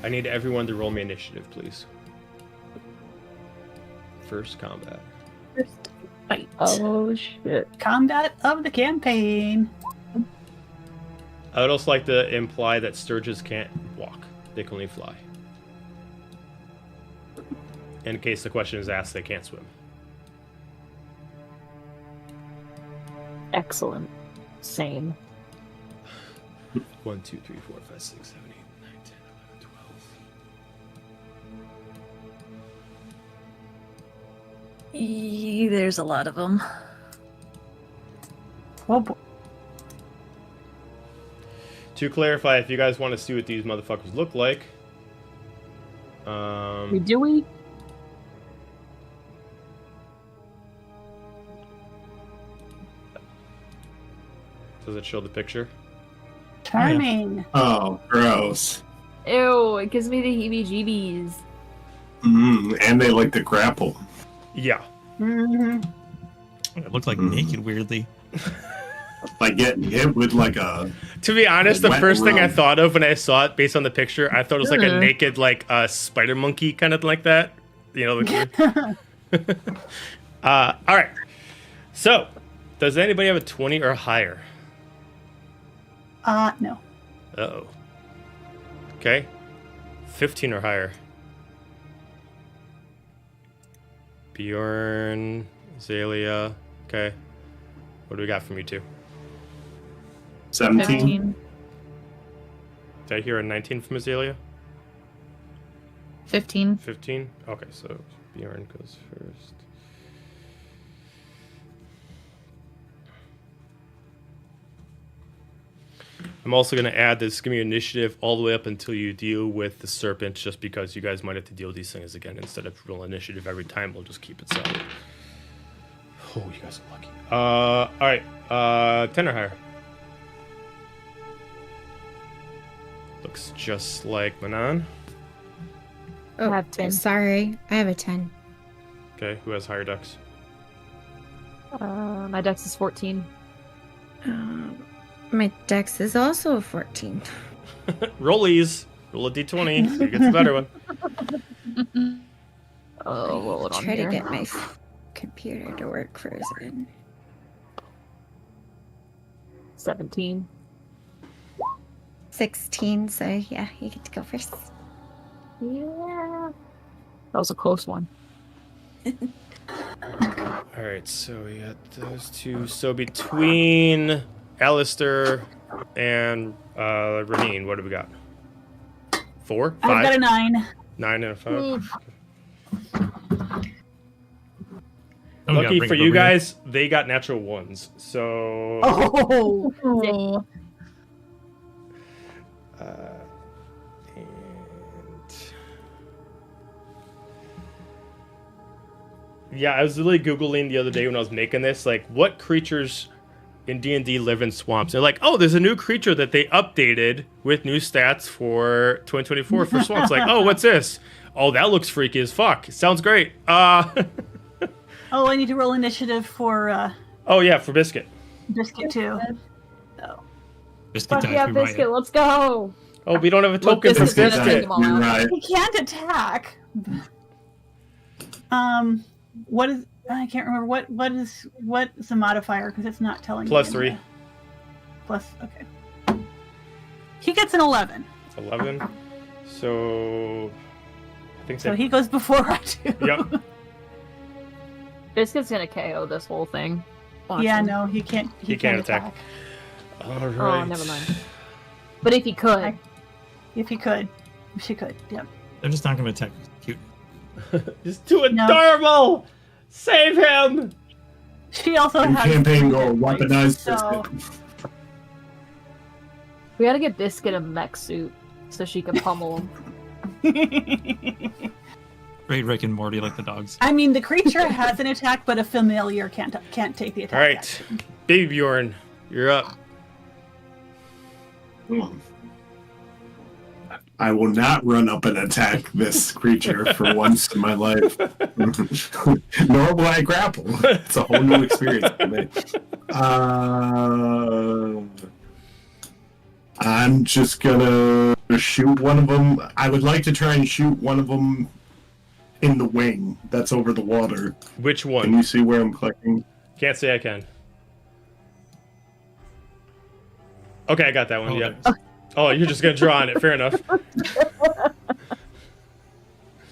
I need everyone to roll me initiative, please. First combat. First fight. Oh, shit. Combat of the campaign. I would also like to imply that Sturges can't walk. They can only fly. In case the question is asked, they can't swim. Excellent. Same. 1, 2, 3, 4, 5, 6, 7, 8, 9, 10, 11, 12. There's a lot of them. Oh boy. To clarify, if you guys want to see what these motherfuckers look like, Do we? does it show the picture? Charming. Oh, gross. Ew, it gives me the heebie-jeebies. And they like to grapple. Yeah. Mm-hmm. It looked like naked weirdly. By getting hit with like a... To be honest, the Wet first thing I rum. thought of when I saw it, based on the picture, I thought it was like a naked, like spider monkey, kind of like that. You know. Like, all right. So, does anybody have a 20 or higher? No. Uh-oh. Okay. 15 or higher. Bjorn, Azalia. Okay. What do we got from you two? 17. 15. Did I hear a 19 from Azalia? 15. 15? Okay, so Bjorn goes first. I'm also going to add this, give me initiative all the way up until you deal with the serpent, just because you guys might have to deal with these things again. Instead of roll initiative every time, we'll just keep it solid. Oh, you guys are lucky. All right, 10 or higher. Looks just like Manon. Oh, I have 10. sorry. I have a 10. Okay, who has higher dex? My dex is 14. My dex is also a 14. Rollies. Roll a d20 so you get the better one. Oh, roll it on Try here. to get my computer to work for a second. 17. 16, so yeah, you get to go first. Yeah. That was a close one. All right, so we got those two. So between Alistair and Roneen, what do we got? 4? 5? I've got a 9. 9 and a 5. Oh, we gotta Lucky bring for it you over here. guys, they got natural ones. So Oh. and yeah, I was really Googling the other day when I was making this, like, what creatures in D&D live in swamps? They're like, oh, there's a new creature that they updated with new stats for 2024 for swamps. Like, oh, what's this? Oh, that looks freaky as fuck. Sounds great. Oh, I need to roll initiative for Oh yeah, for Biscuit. Biscuit too. So Biscuit Fuck dies, yeah, we riot. Biscuit, let's go! Oh, we don't have a Look, token for Biscuit's Biscuit gonna take Biscuit. them all You're out. right. he can't attack. What is? I can't remember what's the modifier because it's not telling me. Plus in 3. the- Plus, okay. He gets an 11, 11. So I think so that, he goes before I do. Yep. Biscuit's gonna KO this whole thing. Watch Yeah, him. no, he can't. He can't attack. All Oh, right. never mind. But if he could, If he could, she could. Yep. They're just not going to attack cute. He's too No. adorable. Save him. She also In has campaign goal, hit points, weaponized so Biscuit. we gotta get Biscuit a mech suit so she can pummel him. Great Rick and Morty like the dogs. I mean, the creature has an attack, but a familiar can't take the attack. All right, action. Baby Bjorn, you're up. I will not run up and attack this creature for once in my life. Nor will I grapple. It's a whole new experience for me. I'm just gonna shoot one of them. I would like to try and shoot one of them in the wing that's over the water. Which Can one? you see where I'm clicking? Can't say I can. Okay, I got that one. Oh, Yeah. there it is. Oh, you're just gonna draw on it. Fair enough.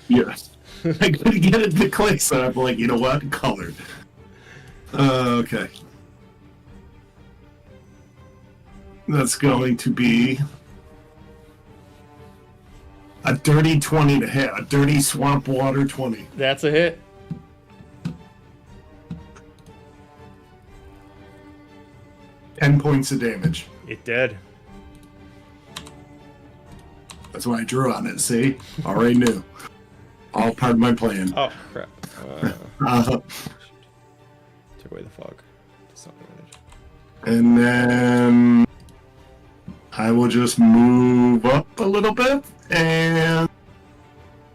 Yes. I couldn't get it to click, so I'm like, you know what? Colored. Okay. That's going to be a dirty 20 to hit. A dirty swamp water 20. That's a hit. Ten points of damage. It did. That's why I drew on it, see? Already knew. All part of my plan. Oh crap. Took away the fog. That's not what I wanted. And then I will just move up a little bit, and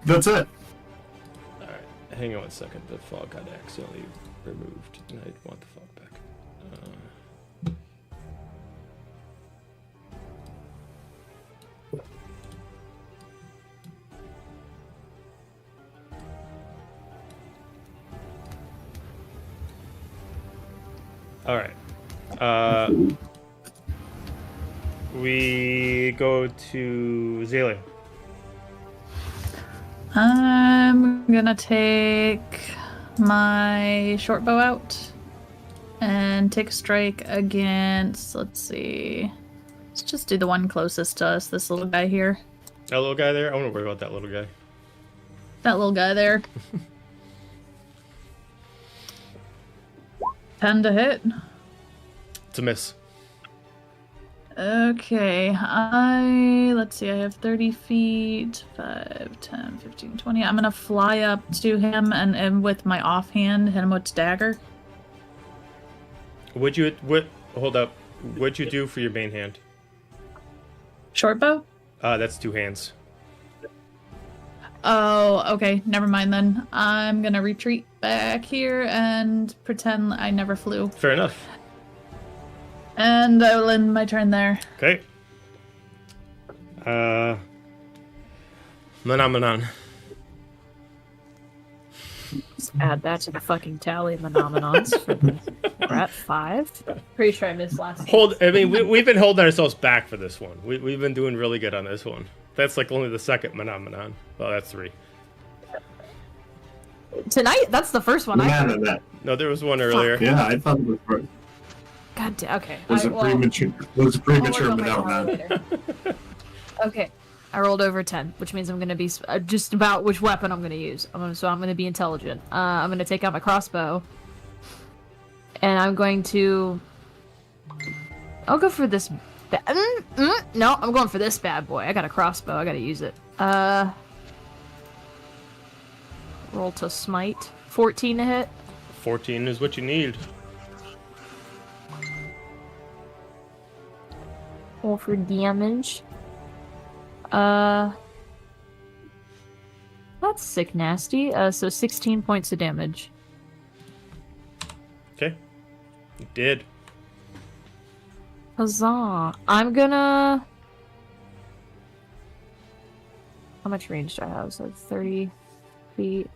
that's it. All right. Hang on one second. The fog got accidentally removed, and I want the fog back. All right. We go to Azalia. I'm gonna take my short bow out and take a strike against, let's see. Let's just do the one closest to us, this little guy here. That little guy there? I want to worry about that little guy. That little guy there. 10 to hit. It's a miss. Okay, let's see, I have 30 feet, 5, 10, 15, 20. I'm gonna fly up to him and with my offhand hit him with dagger. Hold up. What'd you do for your main hand? Short bow? That's 2 hands. Oh, okay, never mind then. I'm gonna retreat back here and pretend I never flew. Fair enough. And I will end my turn there. Okay. Manon. Just add that to the fucking tally of the nominons. We're at 5. Pretty sure I missed last. We've been holding ourselves back for this one. We've been doing really good on this one. That's like only the second Manon. Well, that's 3. Tonight, that's the first one. No, there was one earlier. Yeah, I thought it was first. God damn. Okay. Was it premature? Was it premature? Manon? Okay. I rolled over 10, which means I'm going to be just about which weapon I'm going to use. So I'm going to be intelligent. I'm going to take out my crossbow. And I'm going to... I'll go for this... No, I'm going for this bad boy. I got a crossbow. I got to use it. Roll to smite. 14 to hit. 14 is what you need. Roll for damage. That's sick nasty. So 16 points of damage. Okay. You did. Huzzah. I'm gonna... How much range do I have? So it's 30 feet.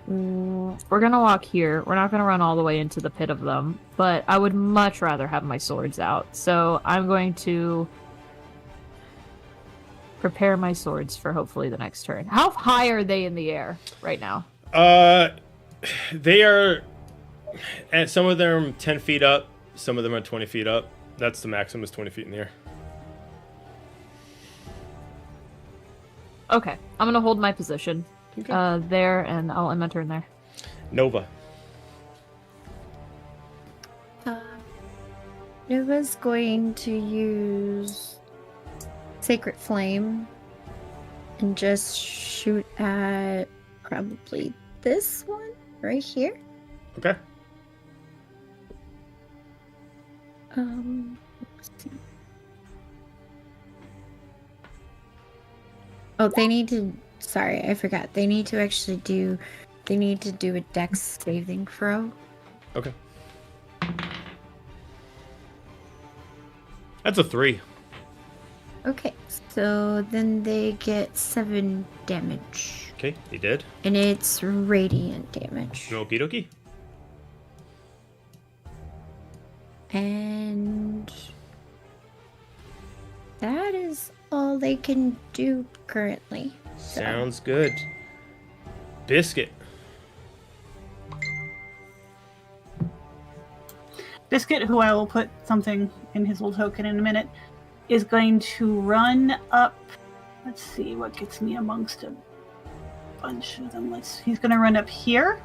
We're gonna walk here. We're not gonna run all the way into the pit of them, but I would much rather have my swords out. So I'm going to prepare my swords for hopefully the next turn. How high are they in the air right now? They are... And some of them 10 feet up, some of them are 20 feet up. That's the maximum, is 20 feet in the air. Okay, I'm gonna hold my position there, and I'll end my turn there. Nova. Nova's going to use Sacred Flame and just shoot at probably this one right here. Okay. Let's see. Oh, they need to... Sorry, I forgot. They need to actually do... They need to do a dex saving throw. Okay. That's a 3. Okay, so then they get 7 damage. Okay, he did. And it's radiant damage. Okie dokie. And that is all they can do currently. So. Sounds good. Biscuit. Biscuit, who I will put something in his little token in a minute, is going to run up. Let's see what gets me amongst a bunch of them. He's going to run up here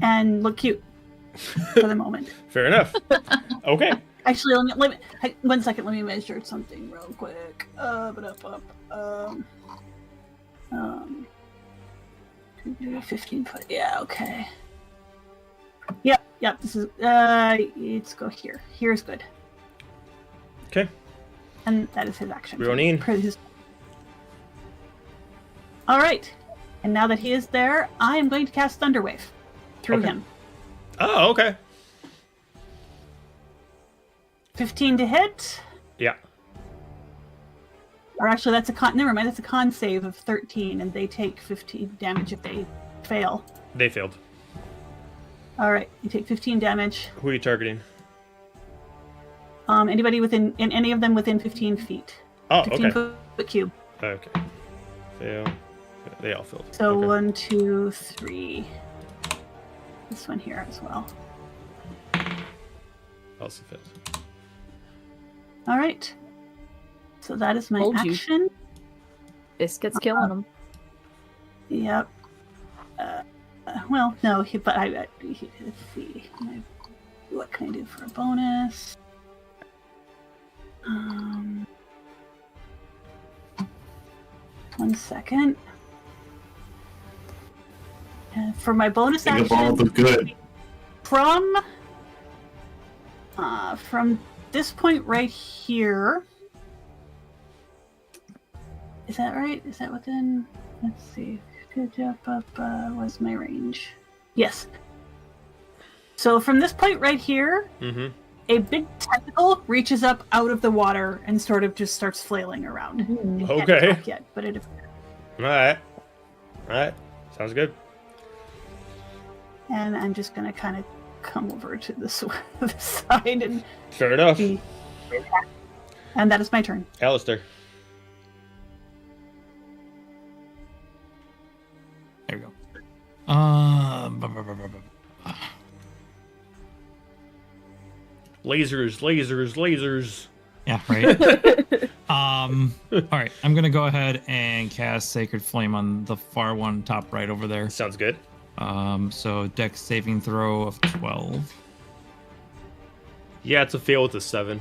and look cute for the moment. Fair enough. Okay. Actually, let me 1 second. Let me measure something real quick. 15 foot. Yeah. Okay. Yep. This is. Let's go here. Here's good. Okay. And that is his action. Roneen. All right. And now that he is there, I am going to cast Thunderwave through him. Oh, okay. 15 to hit. Yeah. Or actually, that's a con. Never mind. That's a con save of 13, and they take 15 damage if they fail? They failed. All right, you take 15 damage. Who are you targeting? Anybody within, in any of them within 15 feet. Oh, 15 okay. foot cube. Okay. Fail. They all failed. So Okay. 1, 2, 3. This one here as well. Also failed. All right. So that is my Told you. action. Biscuit's killing him. Yep. Well, no, but let's see. What can I do for a bonus? 1 second. And for my bonus Think of all action, the good. from this point right here. Is that right? Is that within? Let's see. Good job. What's my range? Yes. So from this point right here, Mm-hmm. a big tentacle reaches up out of the water and sort of just starts flailing around. It can't Okay. attack yet, but it. All right. Sounds good. And I'm just gonna kind of come over to the side and Fair enough. be. And that is my turn. Alistair. There we go. Lasers. Yeah, right. All right, I'm gonna go ahead and cast Sacred Flame on the far one, top right over there. Sounds good. So Dex saving throw of 12. Yeah, it's a fail with a 7.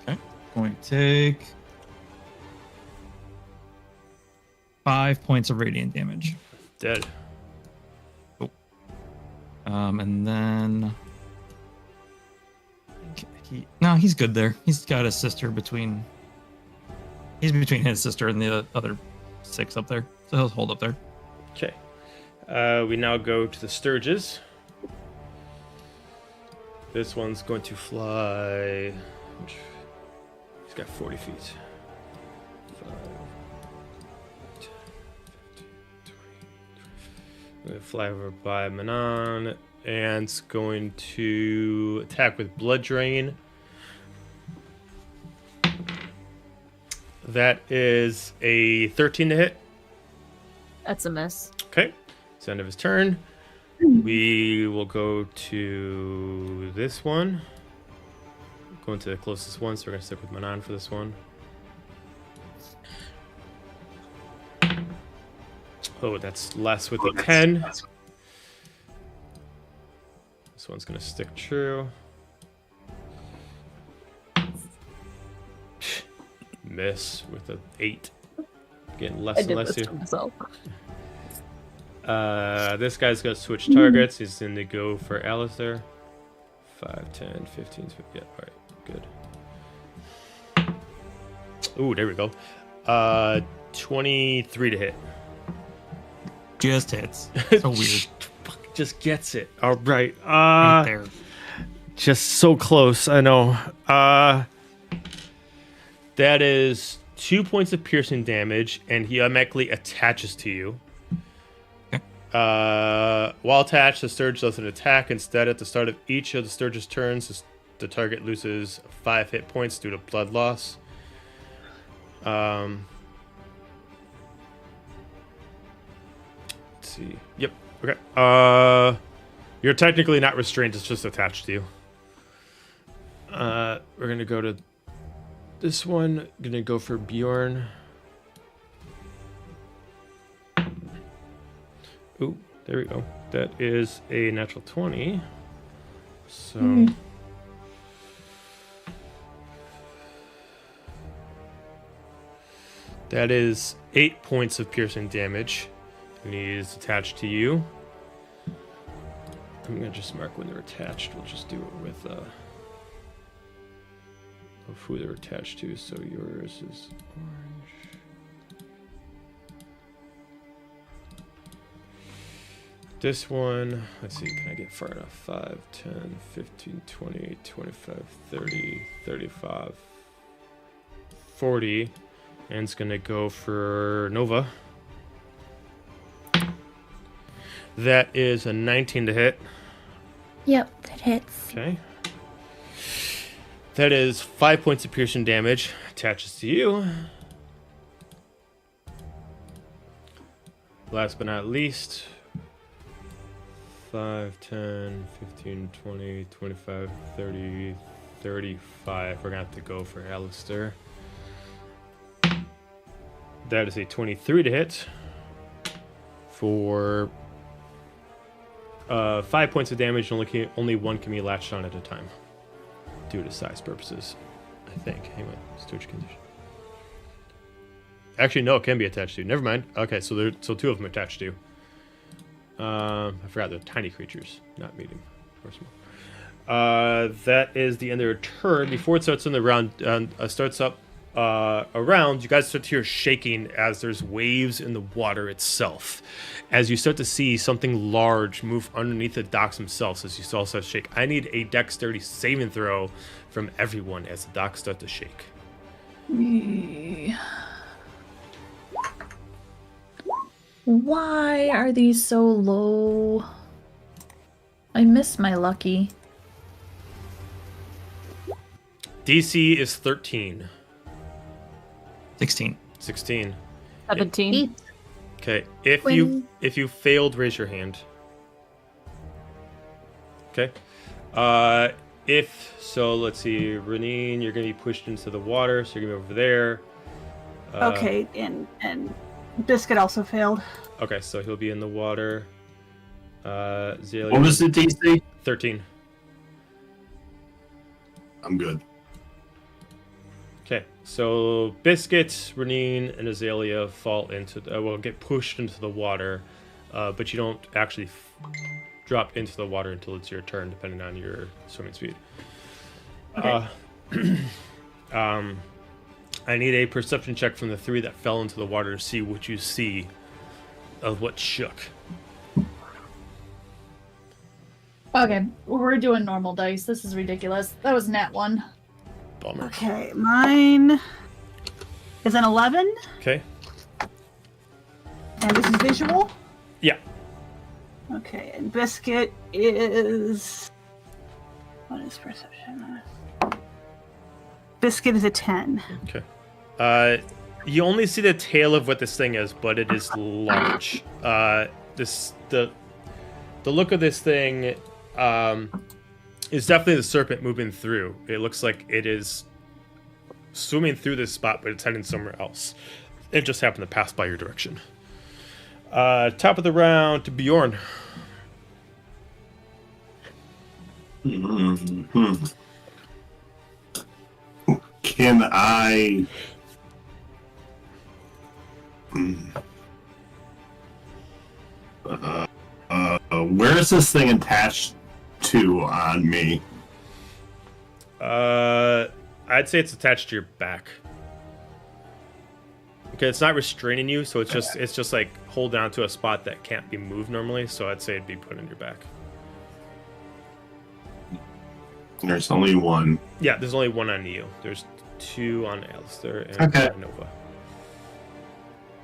Okay, going to take 5 points of radiant damage. Dead. And then he's good there. He's got his sister between. He's between his sister and the other 6 up there, so he'll hold up there. Okay. We now go to the Sturges. This one's going to fly. He's got 40 feet. 5, 10, 15, 20. I'm going to fly over by Manon, and it's going to attack with Blood Drain. That is a 13 to hit. That's a miss. Okay, it's the end of his turn. We will go to this one. Going to the closest one, so we're gonna stick with Manon for this one. Oh, that's less with a 10. This one's gonna stick true. Miss with an 8. Getting less I and did less this here. to myself. This guy's gonna switch targets. He's gonna go for Alistair. 5, 10, 15, 20. Yeah, alright, good. Ooh, there we go. 23 to hit. Just hits. So weird. Just gets it. Alright. Right there. Just so close, I know. That is 2 points of piercing damage, and he automatically attaches to you. While attached, the Sturge doesn't attack. Instead, at the start of each of the Sturge's turns, the target loses 5 hit points due to blood loss. Let's see. Yep. Okay. You're technically not restrained. It's just attached to you. We're gonna go to this one. Gonna go for Bjorn. Ooh, there we go. That is a natural 20. So that is 8 points of piercing damage. And he is attached to you. I'm gonna just mark when they're attached. We'll just do it with of who they're attached to. So yours is orange. This one, let's see, can I get far enough? 5, 10, 15, 20, 25, 30, 35, 40. And it's gonna go for Nova. That is a 19 to hit. Yep, that hits. Okay. That is 5 points of piercing damage. Attaches to you. Last but not least, 5, 10, 15, 20, 25, 30, 35. We're going to have to go for Alistair. That is a 23 to hit for 5 points of damage. Only one can be latched on at a time due to size purposes, I think. Hang on. Storage condition. Actually, no, it can be attached to. Never mind. Okay, so two of them attached to. I forgot they're tiny creatures, not medium or small. That is the end of your turn. Before it starts in the round, starts up around, you guys start to hear shaking as there's waves in the water itself. As you start to see something large move underneath the docks themselves, as you all start to shake. I need a dexterity saving throw from everyone as the docks start to shake. Why are these so low? I miss my lucky. DC is 13. 16. 16. 17. Okay. If you failed, raise your hand. Okay. If so, let's see. Roneen, you're gonna be pushed into the water, so you're gonna be over there. Okay, and Biscuit also failed. Okay, so he'll be in the water. Azalia, What was the DC? 13. I'm good. Okay, so Biscuit, Roneen, and Azalia fall into get pushed into the water, but you don't actually drop into the water until it's your turn, depending on your swimming speed. Okay. I need a perception check from the three that fell into the water to see what you see of what shook. Okay, we're doing normal dice. This is ridiculous. That was nat 1. Bummer. Okay, mine is an 11, Okay. and this is visual. Yeah. Okay, and Biscuit is... What is perception? Biscuit is a 10. Okay. You only see the tail of what this thing is, but it is large. The look of this thing is definitely the serpent moving through. It looks like it is swimming through this spot, but it's heading somewhere else. It just happened to pass by your direction. Top of the round to Bjorn. Mm-hmm. Can I... where is this thing attached to on me? I'd say it's attached to your back. Okay, it's not restraining you, so it's just like hold down to a spot that can't be moved normally. So I'd say it'd be put on your back. There's only one. Yeah, there's only one on you. There's two on Alistair and Nova.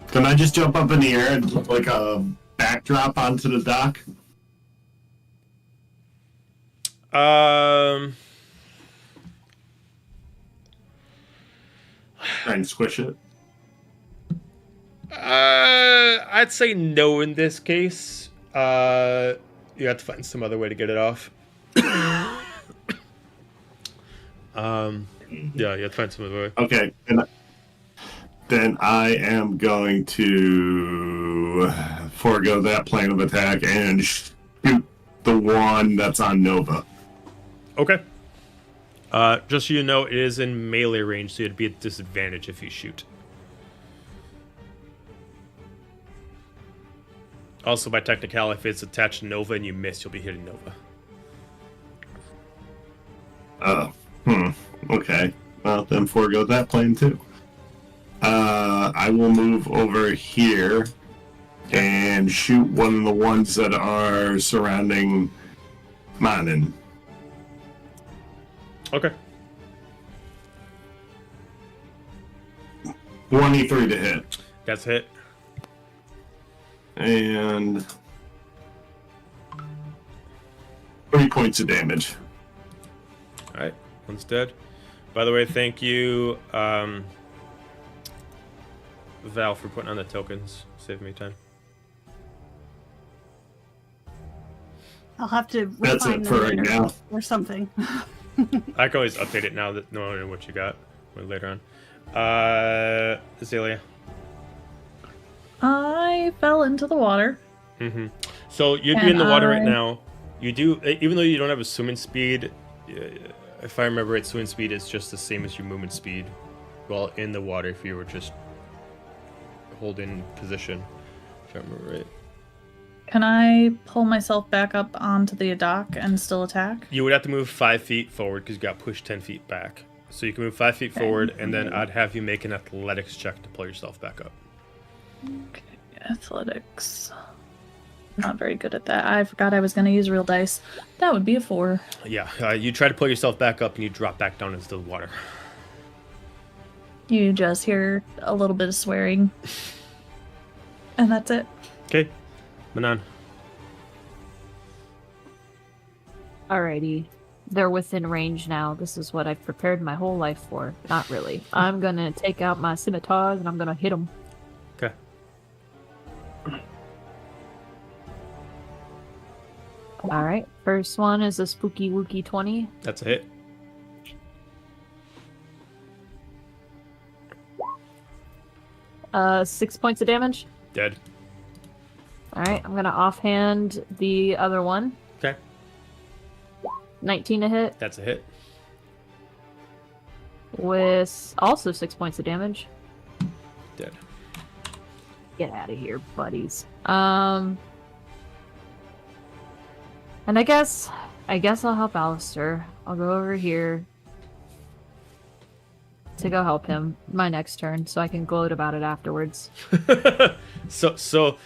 Can I just jump up in the air and look like a backdrop onto the dock? Try and squish it. I'd say no in this case. You have to find some other way to get it off. Yeah, you have to find some other way. Okay, then I am going to forego that plan of attack and shoot the one that's on Nova. Okay. Just so you know, it is in melee range, so you'd be at disadvantage if you shoot. Also, by technicality, if it's attached to Nova and you miss, you'll be hitting Nova. Okay. Well, then forego that plan too. I will move over here and shoot one of the ones that are surrounding Manon. Okay. 23 to hit. That's a hit. And 3 points of damage. All right, one's dead. By the way, thank you, Val, for putting on the tokens. Saving me time. I'll have to That's refine it them for right later now. or something. I can always update it now that knowing what you got later on. Azalia. I fell into the water. Mm-hmm. So you'd be in the water right I- now. You do, even though you don't have a swimming speed. If I remember right, swimming speed is just the same as your movement speed. While in the water, if you were just holding position. If I remember right. Can I pull myself back up onto the dock and still attack? You would have to move 5 feet forward because you got pushed 10 feet back. So you can move 5 feet forward, and then I'd have you make an athletics check to pull yourself back up. Okay, athletics. Not very good at that. I forgot I was going to use real dice. That would be a 4. Yeah, you try to pull yourself back up, and you drop back down into the water. You just hear a little bit of swearing. And that's it. Okay, Manon. Alrighty. They're within range now. This is what I've prepared my whole life for. Not really. I'm gonna take out my scimitars and I'm gonna hit them. Okay. Alright. First one is a spooky wookie 20. That's a hit. Uh, 6 points of damage. Dead. Alright, I'm gonna offhand the other one. Okay. 19 to hit. That's a hit. With also 6 points of damage. Dead. Get out of here, buddies. And I guess I'll help Alistair. I'll go over here to go help him my next turn, so I can gloat about it afterwards. So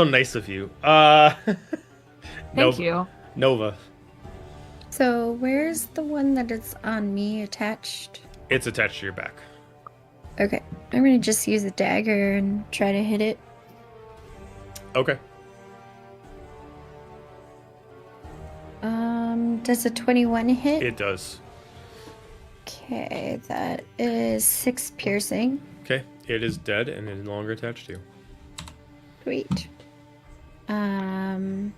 nice of you. Thank you. Nova. So where's the one that is on me attached? It's attached to your back. Okay, I'm gonna just use a dagger and try to hit it. Okay. Does a 21 hit? It does. Okay, that is 6 piercing. Okay. It is dead and is no longer attached to you. Sweet. And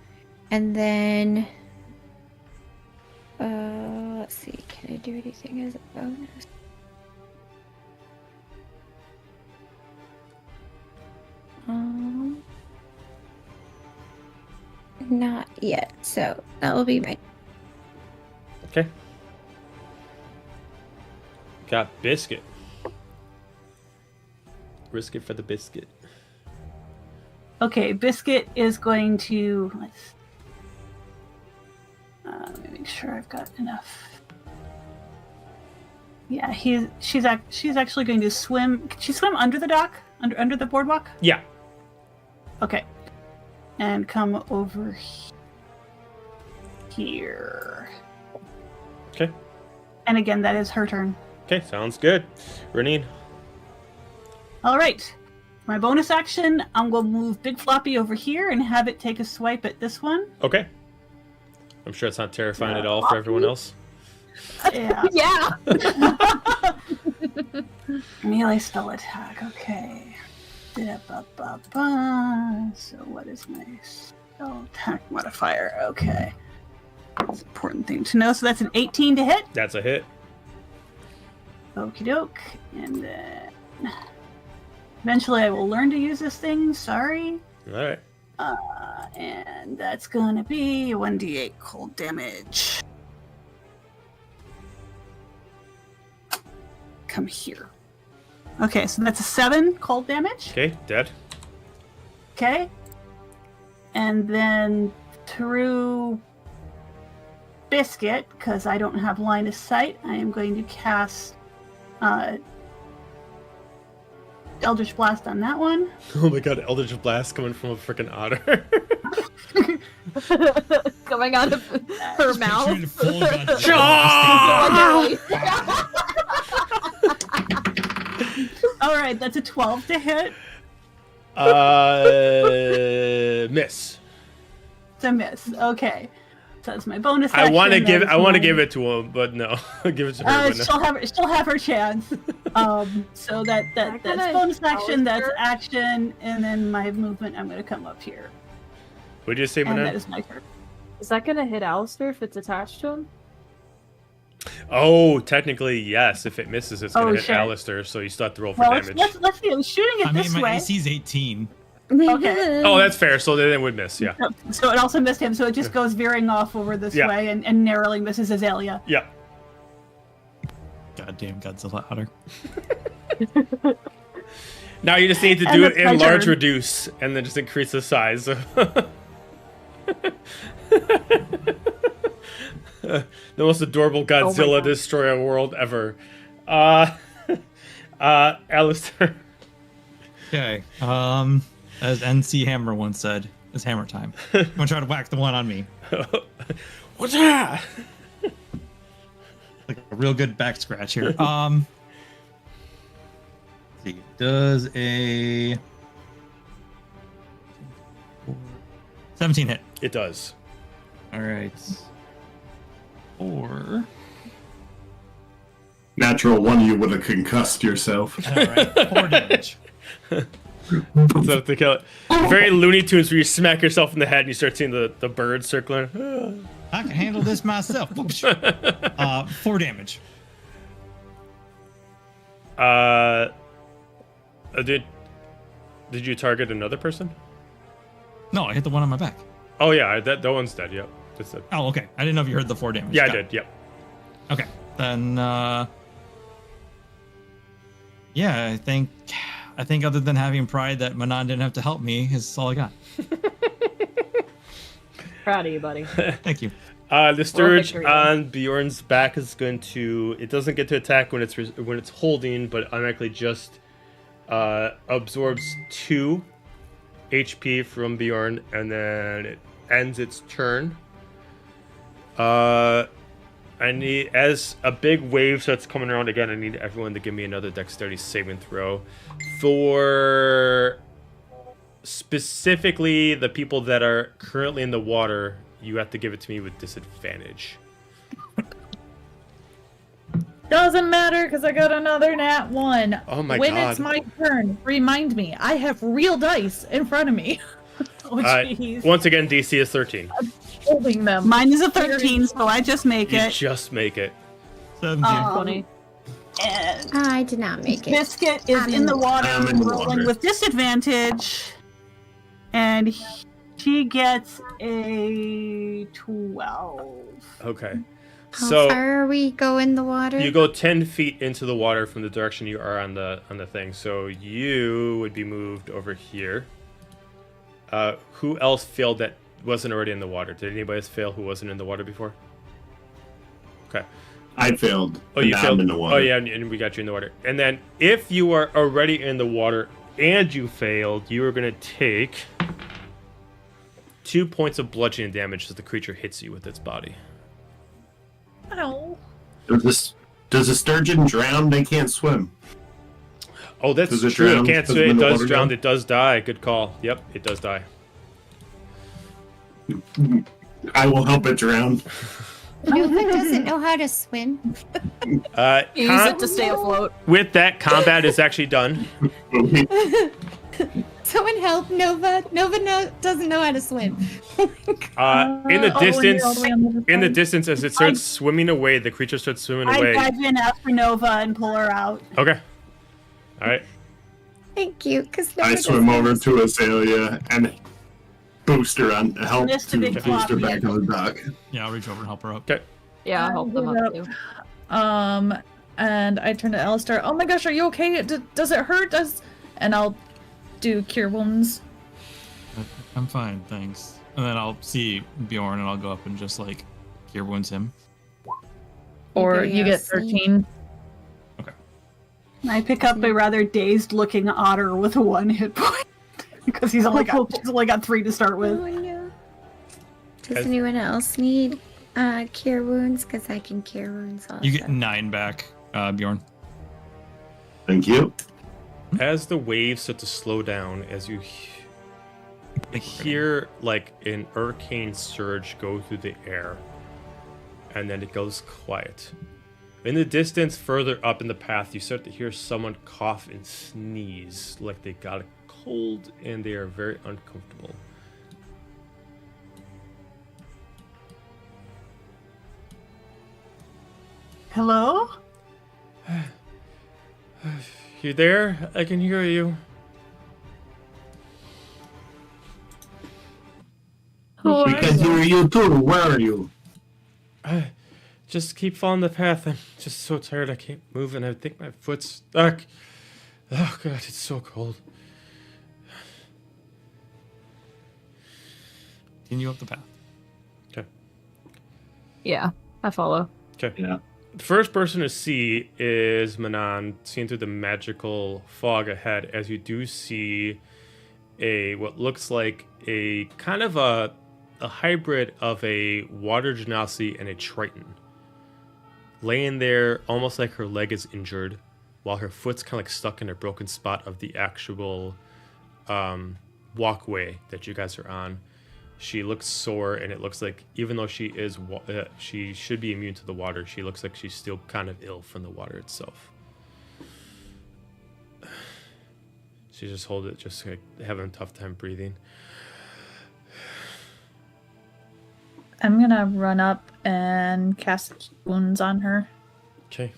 then let's see, can I do anything as a bonus? Not yet, so that will be my Okay. Got biscuit. Risk it for the biscuit. Okay, Biscuit is going to. Let me make sure I've got enough. Yeah, she's actually going to swim. Can she swim under the dock, under the boardwalk? Yeah. Okay, and come over here. Okay. And again, that is her turn. Okay, sounds good. Roneen. All right. My bonus action, I'm going to move Big Floppy over here and have it take a swipe at this one. Okay. I'm sure it's not terrifying at all for everyone else. Yeah. Yeah. Melee spell attack. Okay. Da-ba-ba-ba. So what is my spell attack modifier? Okay. That's an important thing to know. So that's an 18 to hit. That's a hit. Okie doke. And then eventually I will learn to use this thing. Sorry. All right. And that's gonna be 1d8 cold damage. Come here. Okay, so that's a 7 cold damage. Okay, dead. Okay. And then through Biscuit, because I don't have line of sight, I am going to cast Eldritch Blast on that one. Oh my god, Eldritch Blast coming from a freaking otter. Coming out of her mouth. Picture it full of All right, that's a 12 to hit. Miss. It's a miss. Okay. So that's my bonus I action. want to give. that is I want to my- give it to him, but no. Give it to her. But no. she'll have her chance. So that's gonna bonus action, that's Alistair? action, and then my movement. I'm gonna come up here, What did you say, and that Manon? is my turn. Is that gonna hit Alistair if it's attached to him? Oh, technically yes. If it misses, it's gonna Oh, hit shit. Alistair, so you still have to roll for Well, damage. let's see. I'm shooting it I mean, this my way. AC's 18. Okay. Oh, that's fair. So then it would miss. Yeah. So it also missed him. So it just goes veering off over this Yeah. way and narrowly misses Azalia. Yeah. Goddamn Godzilla otter. Now you just need to And do it that's my in large turn. reduce, and then just increase the size. The most adorable Godzilla God. destroy a world ever. Alistair. Okay. As NC Hammer once said, it's hammer time. I'm gonna try to whack the one on me. What's that? Like a real good back scratch here. Let's see. Does a 17 hit? It does. All right. Or Natural one, you would have concussed yourself. all right, 4 damage. So to kill it. Very Looney Tunes where you smack yourself in the head and you start seeing the bird circling. I can handle this myself. 4 damage. Did you target another person? No, I hit the one on my back. Oh yeah, that one's dead. Yep. That's it. Oh, okay. I didn't know if you heard the 4 damage. Yeah, I Got it. did. Yep. Okay. Then yeah, I think other than having pride that Manon didn't have to help me is all I got. Proud of you, buddy. Thank you. The Sturge victory, on Bjorn's back is going to. It doesn't get to attack when it's holding, but automatically just absorbs 2 HP from Bjorn, and then it ends its turn. I need, as a big wave starts coming around again, I need everyone to give me another dexterity saving throw. For specifically the people that are currently in the water, you have to give it to me with disadvantage. Doesn't matter because I got another nat 1. Oh my when God. it's my turn, remind me. I have real dice in front of me. Oh, jeez. Once again, DC is 13. Holding them. Mine is a 13, so I just make You it. just make it. 17. 20. And I did not make it. Biscuit is I'm in the water, I'm in the rolling water. with disadvantage, and she gets a 12. Okay. How So far are we go in the water? you go 10 feet into the water from the direction you are on the thing. So you would be moved over here. Who else failed that wasn't already in the water? Did anybody else fail who wasn't in the water before? Okay. I failed. Oh, you and now failed. I'm in the water. Oh, yeah, and we got you in the water. And then if you are already in the water and you failed, you are going to take 2 points of bludgeoning damage as the creature hits you with its body. Ow. Does a sturgeon drown? They can't swim. Oh, that's Does it true. drown? It can't Does swim. it It in the does water drown. drown? It does die. Good call. Yep, it does die. I will help it drown. Nova doesn't know how to swim. Use it to stay afloat. With that, combat is actually done. Someone help Nova. Nova doesn't know how to swim. In the Oh, when you're distance, all the way on the other in the side. distance, as it starts swimming away, the creature starts swimming I away. dive in after Nova and pull her out. Okay. All right. Thank you, because I swim over to Azalia and boost her on help Just a to big boost her floppy. back on the dock. Yeah, I'll reach over and help her up. Okay. Yeah, I'll help them up too. And I turn to Alistair. Oh my gosh, are you okay? Does it hurt? And I'll do cure wounds. I'm fine, thanks. And then I'll see Bjorn and I'll go up and just like cure wounds him. Or Anybody you get else need- 13. I pick up a rather dazed-looking otter with 1 hit point because he's only got 3 to start with. Oh no. Does As- anyone else need cure wounds? Because I can cure wounds also. You get 9 back, Bjorn. Thank you. As the waves start to slow down, as you hear like an arcane surge go through the air, and then it goes quiet. In the distance, further up in the path, you start to hear someone cough and sneeze like they got a cold and they are very uncomfortable. Hello? You there? I can hear you. We can hear you too. Where are you? Just keep following the path. I'm just so tired I can't move, and I think my foot's stuck. Oh god, it's so cold. Continue up the path. Okay. Yeah, I follow. Okay. Yeah. The first person to see is Manon, seen through the magical fog ahead, as you do see what looks like a kind of a hybrid of a water genasi and a triton. Laying there almost like her leg is injured, while her foot's kind of like stuck in a broken spot of the actual walkway that you guys are on. She looks sore, and it looks like even though she should be immune to the water, she looks like she's still kind of ill from the water itself. She's just like having a tough time breathing. I'm gonna run up and cast wounds on her. Okay.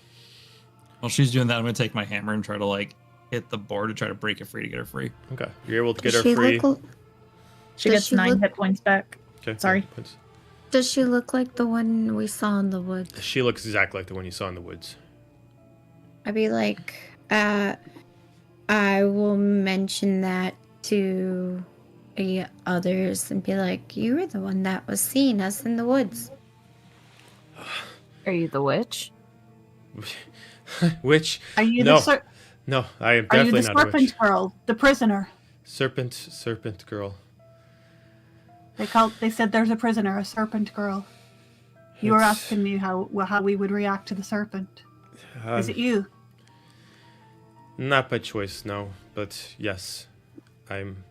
While she's doing that, I'm gonna take my hammer and try to like hit the board to try to break it free to get her free. Okay. You're able to get Does her she free. She Does gets she 9 look- hit points back. Okay. Sorry. Does she look like the one we saw in the woods? She looks exactly like the one you saw in the woods. I'd be like, I will mention that to the others and be like, you were the one that was seeing us in the woods. Are you the witch? Witch? Are you No. the No, I am Are you definitely the not a witch. serpent girl, the prisoner? Serpent girl. They said there's a prisoner, a serpent girl. You were It's- asking me how we would react to the serpent. Is it you? Not by choice, no. But yes, I'm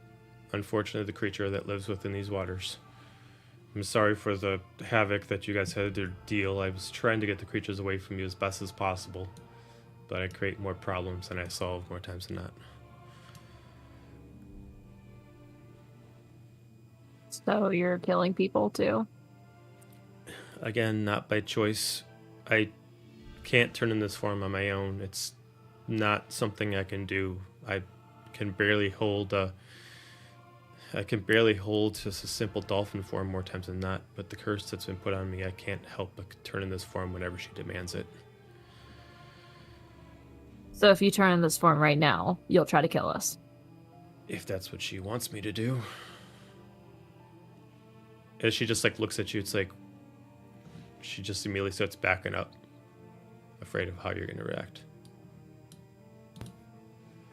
unfortunately the creature that lives within these waters. I'm sorry for the havoc that you guys had to deal. I was trying to get the creatures away from you as best as possible, but I create more problems than I solve more times than not. So you're killing people too? Again, not by choice. I can't turn in this form on my own. It's not something I can do. I can barely hold just a simple dolphin form more times than not, but the curse that's been put on me, I can't help but turn in this form whenever she demands it. So if you turn in this form right now, you'll try to kill us. If that's what she wants me to do. As she just like looks at you, it's like she just immediately starts backing up, afraid of how you're gonna react.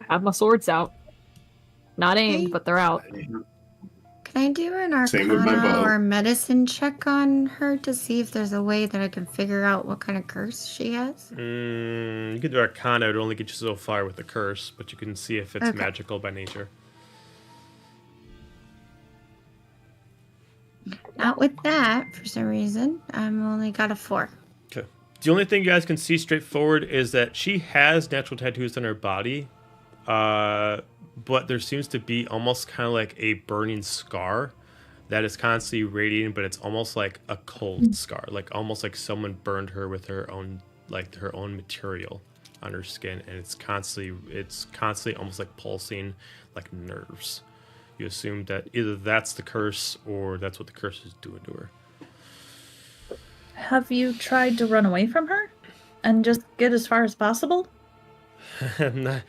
I have my swords out. Not aimed, Hey. but they're out. Can I do an Same with my arcana bow. or medicine check on her to see if there's a way that I can figure out what kind of curse she has? You can do Arcana, it would only get you so far with the curse, but you can see if it's Okay. magical by nature. Not with that, for some reason. I'm only got a 4. Okay. The only thing you guys can see straightforward is that she has natural tattoos on her body, but there seems to be almost kind of like a burning scar that is constantly radiating, but it's almost like a cold scar, like almost like someone burned her with her own material on her skin, and it's constantly almost like pulsing like nerves. You assume that either that's the curse or that's what the curse is doing to her. Have you tried to run away from her and just get as far as possible? I'm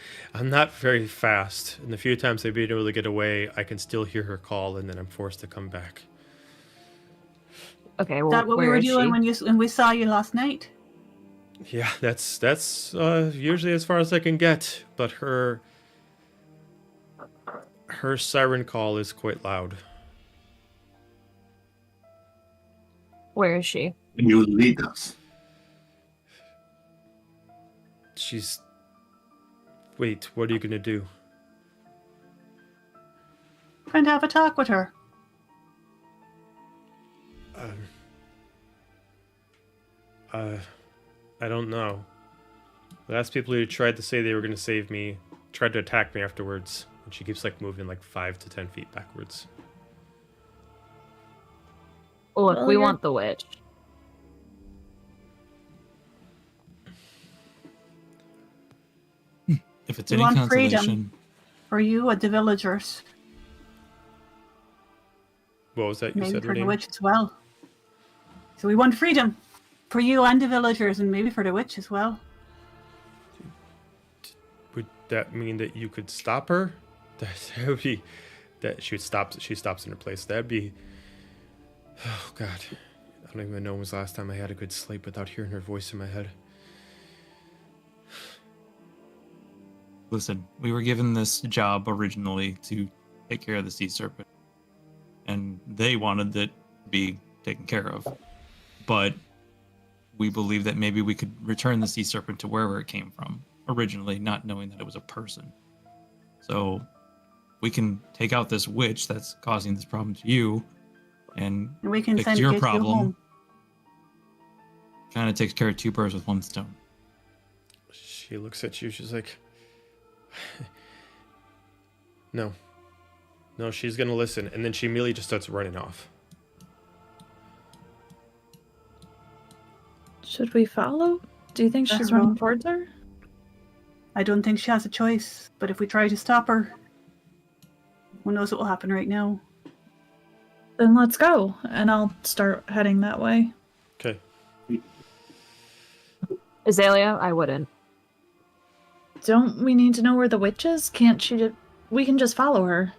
not very fast, and the few times I've been able to get away, I can still hear her call, and then I'm forced to come back. Okay, Is well, that what we where were is doing she? when we saw you last night? Yeah, that's usually as far as I can get, but her siren call is quite loud. Where is she? You lead us. Wait, what are you gonna do? and have a talk with her. I don't know. The last people who tried to say they were going to save me tried to attack me afterwards, and she keeps like moving like 5 to 10 feet backwards. Look, Well, we you're- want the witch. If it's We any want freedom. consolation, For you and the villagers. What was that you Maybe said, for the Roneen? witch as well. So we want freedom. For you and the villagers, and maybe for the witch as well. Would that mean that you could stop her? That would be that she stops in her place. That'd be, oh god, I don't even know when was the last time I had a good sleep without hearing her voice in my head. listen, we were given this job originally to take care of the sea serpent, and they wanted it to be taken care of. But we believe that maybe we could return the sea serpent to wherever it came from originally, not knowing that it was a person. So we can take out this witch that's causing this problem to you, and And we can fix send your get you problem. home. Kind of takes care of two birds with one stone. She looks at you. She's like, no, she's gonna listen, and then she immediately just starts running off. Should we follow? Do you think she's That's running wrong. towards her? I don't think she has a choice, but if we try to stop her, who knows what will happen right now. Then let's go, and I'll start heading that way. Okay. Azalia, I wouldn't. Don't we need to know where the witch is? Can't she? We can just follow her.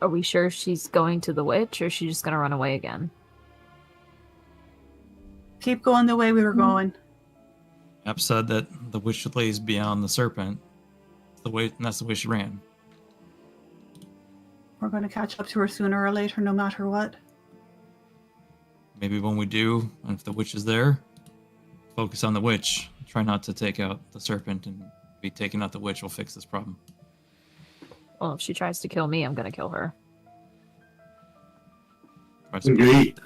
Are we sure she's going to the witch, or is she just gonna run away again? Keep going the way we were going. App said that the witch lays beyond the serpent. And that's the way she ran. We're going to catch up to her sooner or later, no matter what. Maybe when we do, and if the witch is there, focus on the witch. Try not to take out the serpent, and be taking out the witch will fix this problem. Well, if she tries to kill me, I'm gonna kill her. Try some- Agreed.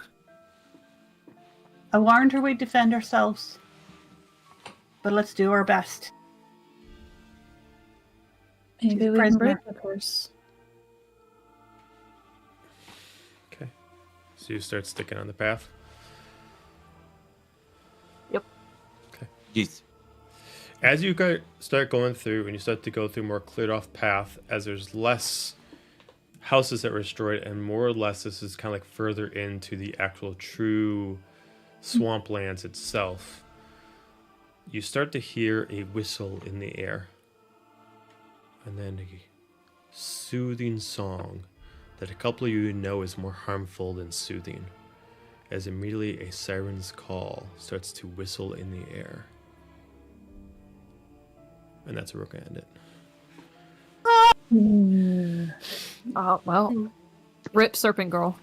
I warned her we'd defend ourselves. But let's do our best. Maybe She's a we can prisoner. break the curse. Okay. So you start sticking on the path. Yes. As you guys start going through, and you start to go through more cleared off path, as there's less houses that were destroyed, and more or less this is kind of like further into the actual true swamplands itself, you start to hear a whistle in the air, and then a soothing song that a couple of you know is more harmful than soothing, as immediately a siren's call starts to whistle in the air. And that's where we're going to end it. Oh, well. Rip Serpent Girl.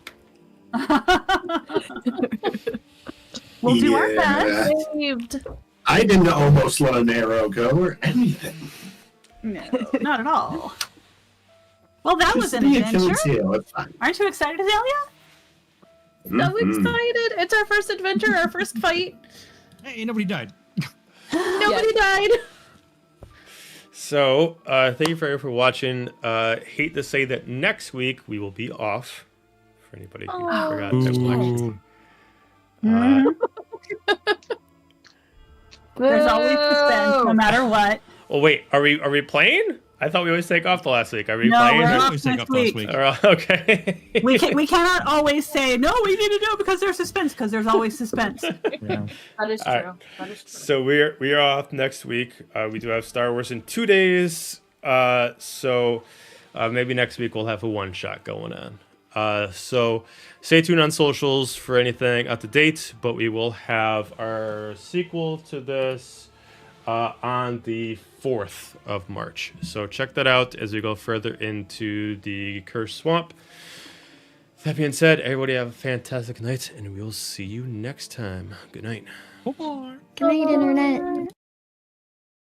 We'll do our Yeah. best. Saved. I didn't almost let an arrow go or anything. No, not at all. Well, that was Just an the Achilles adventure. heel, it's fine. Aren't you excited, Azalia? So Mhm. excited! It's our first adventure, our first fight. Hey, nobody died. Nobody died. So, thank you for watching. Hate to say that next week we will be off. For anybody who Oh. forgot that we'll actually. There's always suspense, no matter what. Oh wait, are we playing? I thought we always take off the last week. Are we No, playing? we're I off always take next off last week. week. Okay. We cannot always say no. We need to do it because there's suspense. Because there's always suspense. Yeah. That is All right. true. That is true. So we are off next week. We do have Star Wars in 2 days. So maybe next week we'll have a one shot going on. So stay tuned on socials for anything up to date. But we will have our sequel to this on the 4th of March. So check that out as we go further into the Cursed Swamp. That being said, everybody have a fantastic night, and we'll see you next time. Good night. Good night, Internet.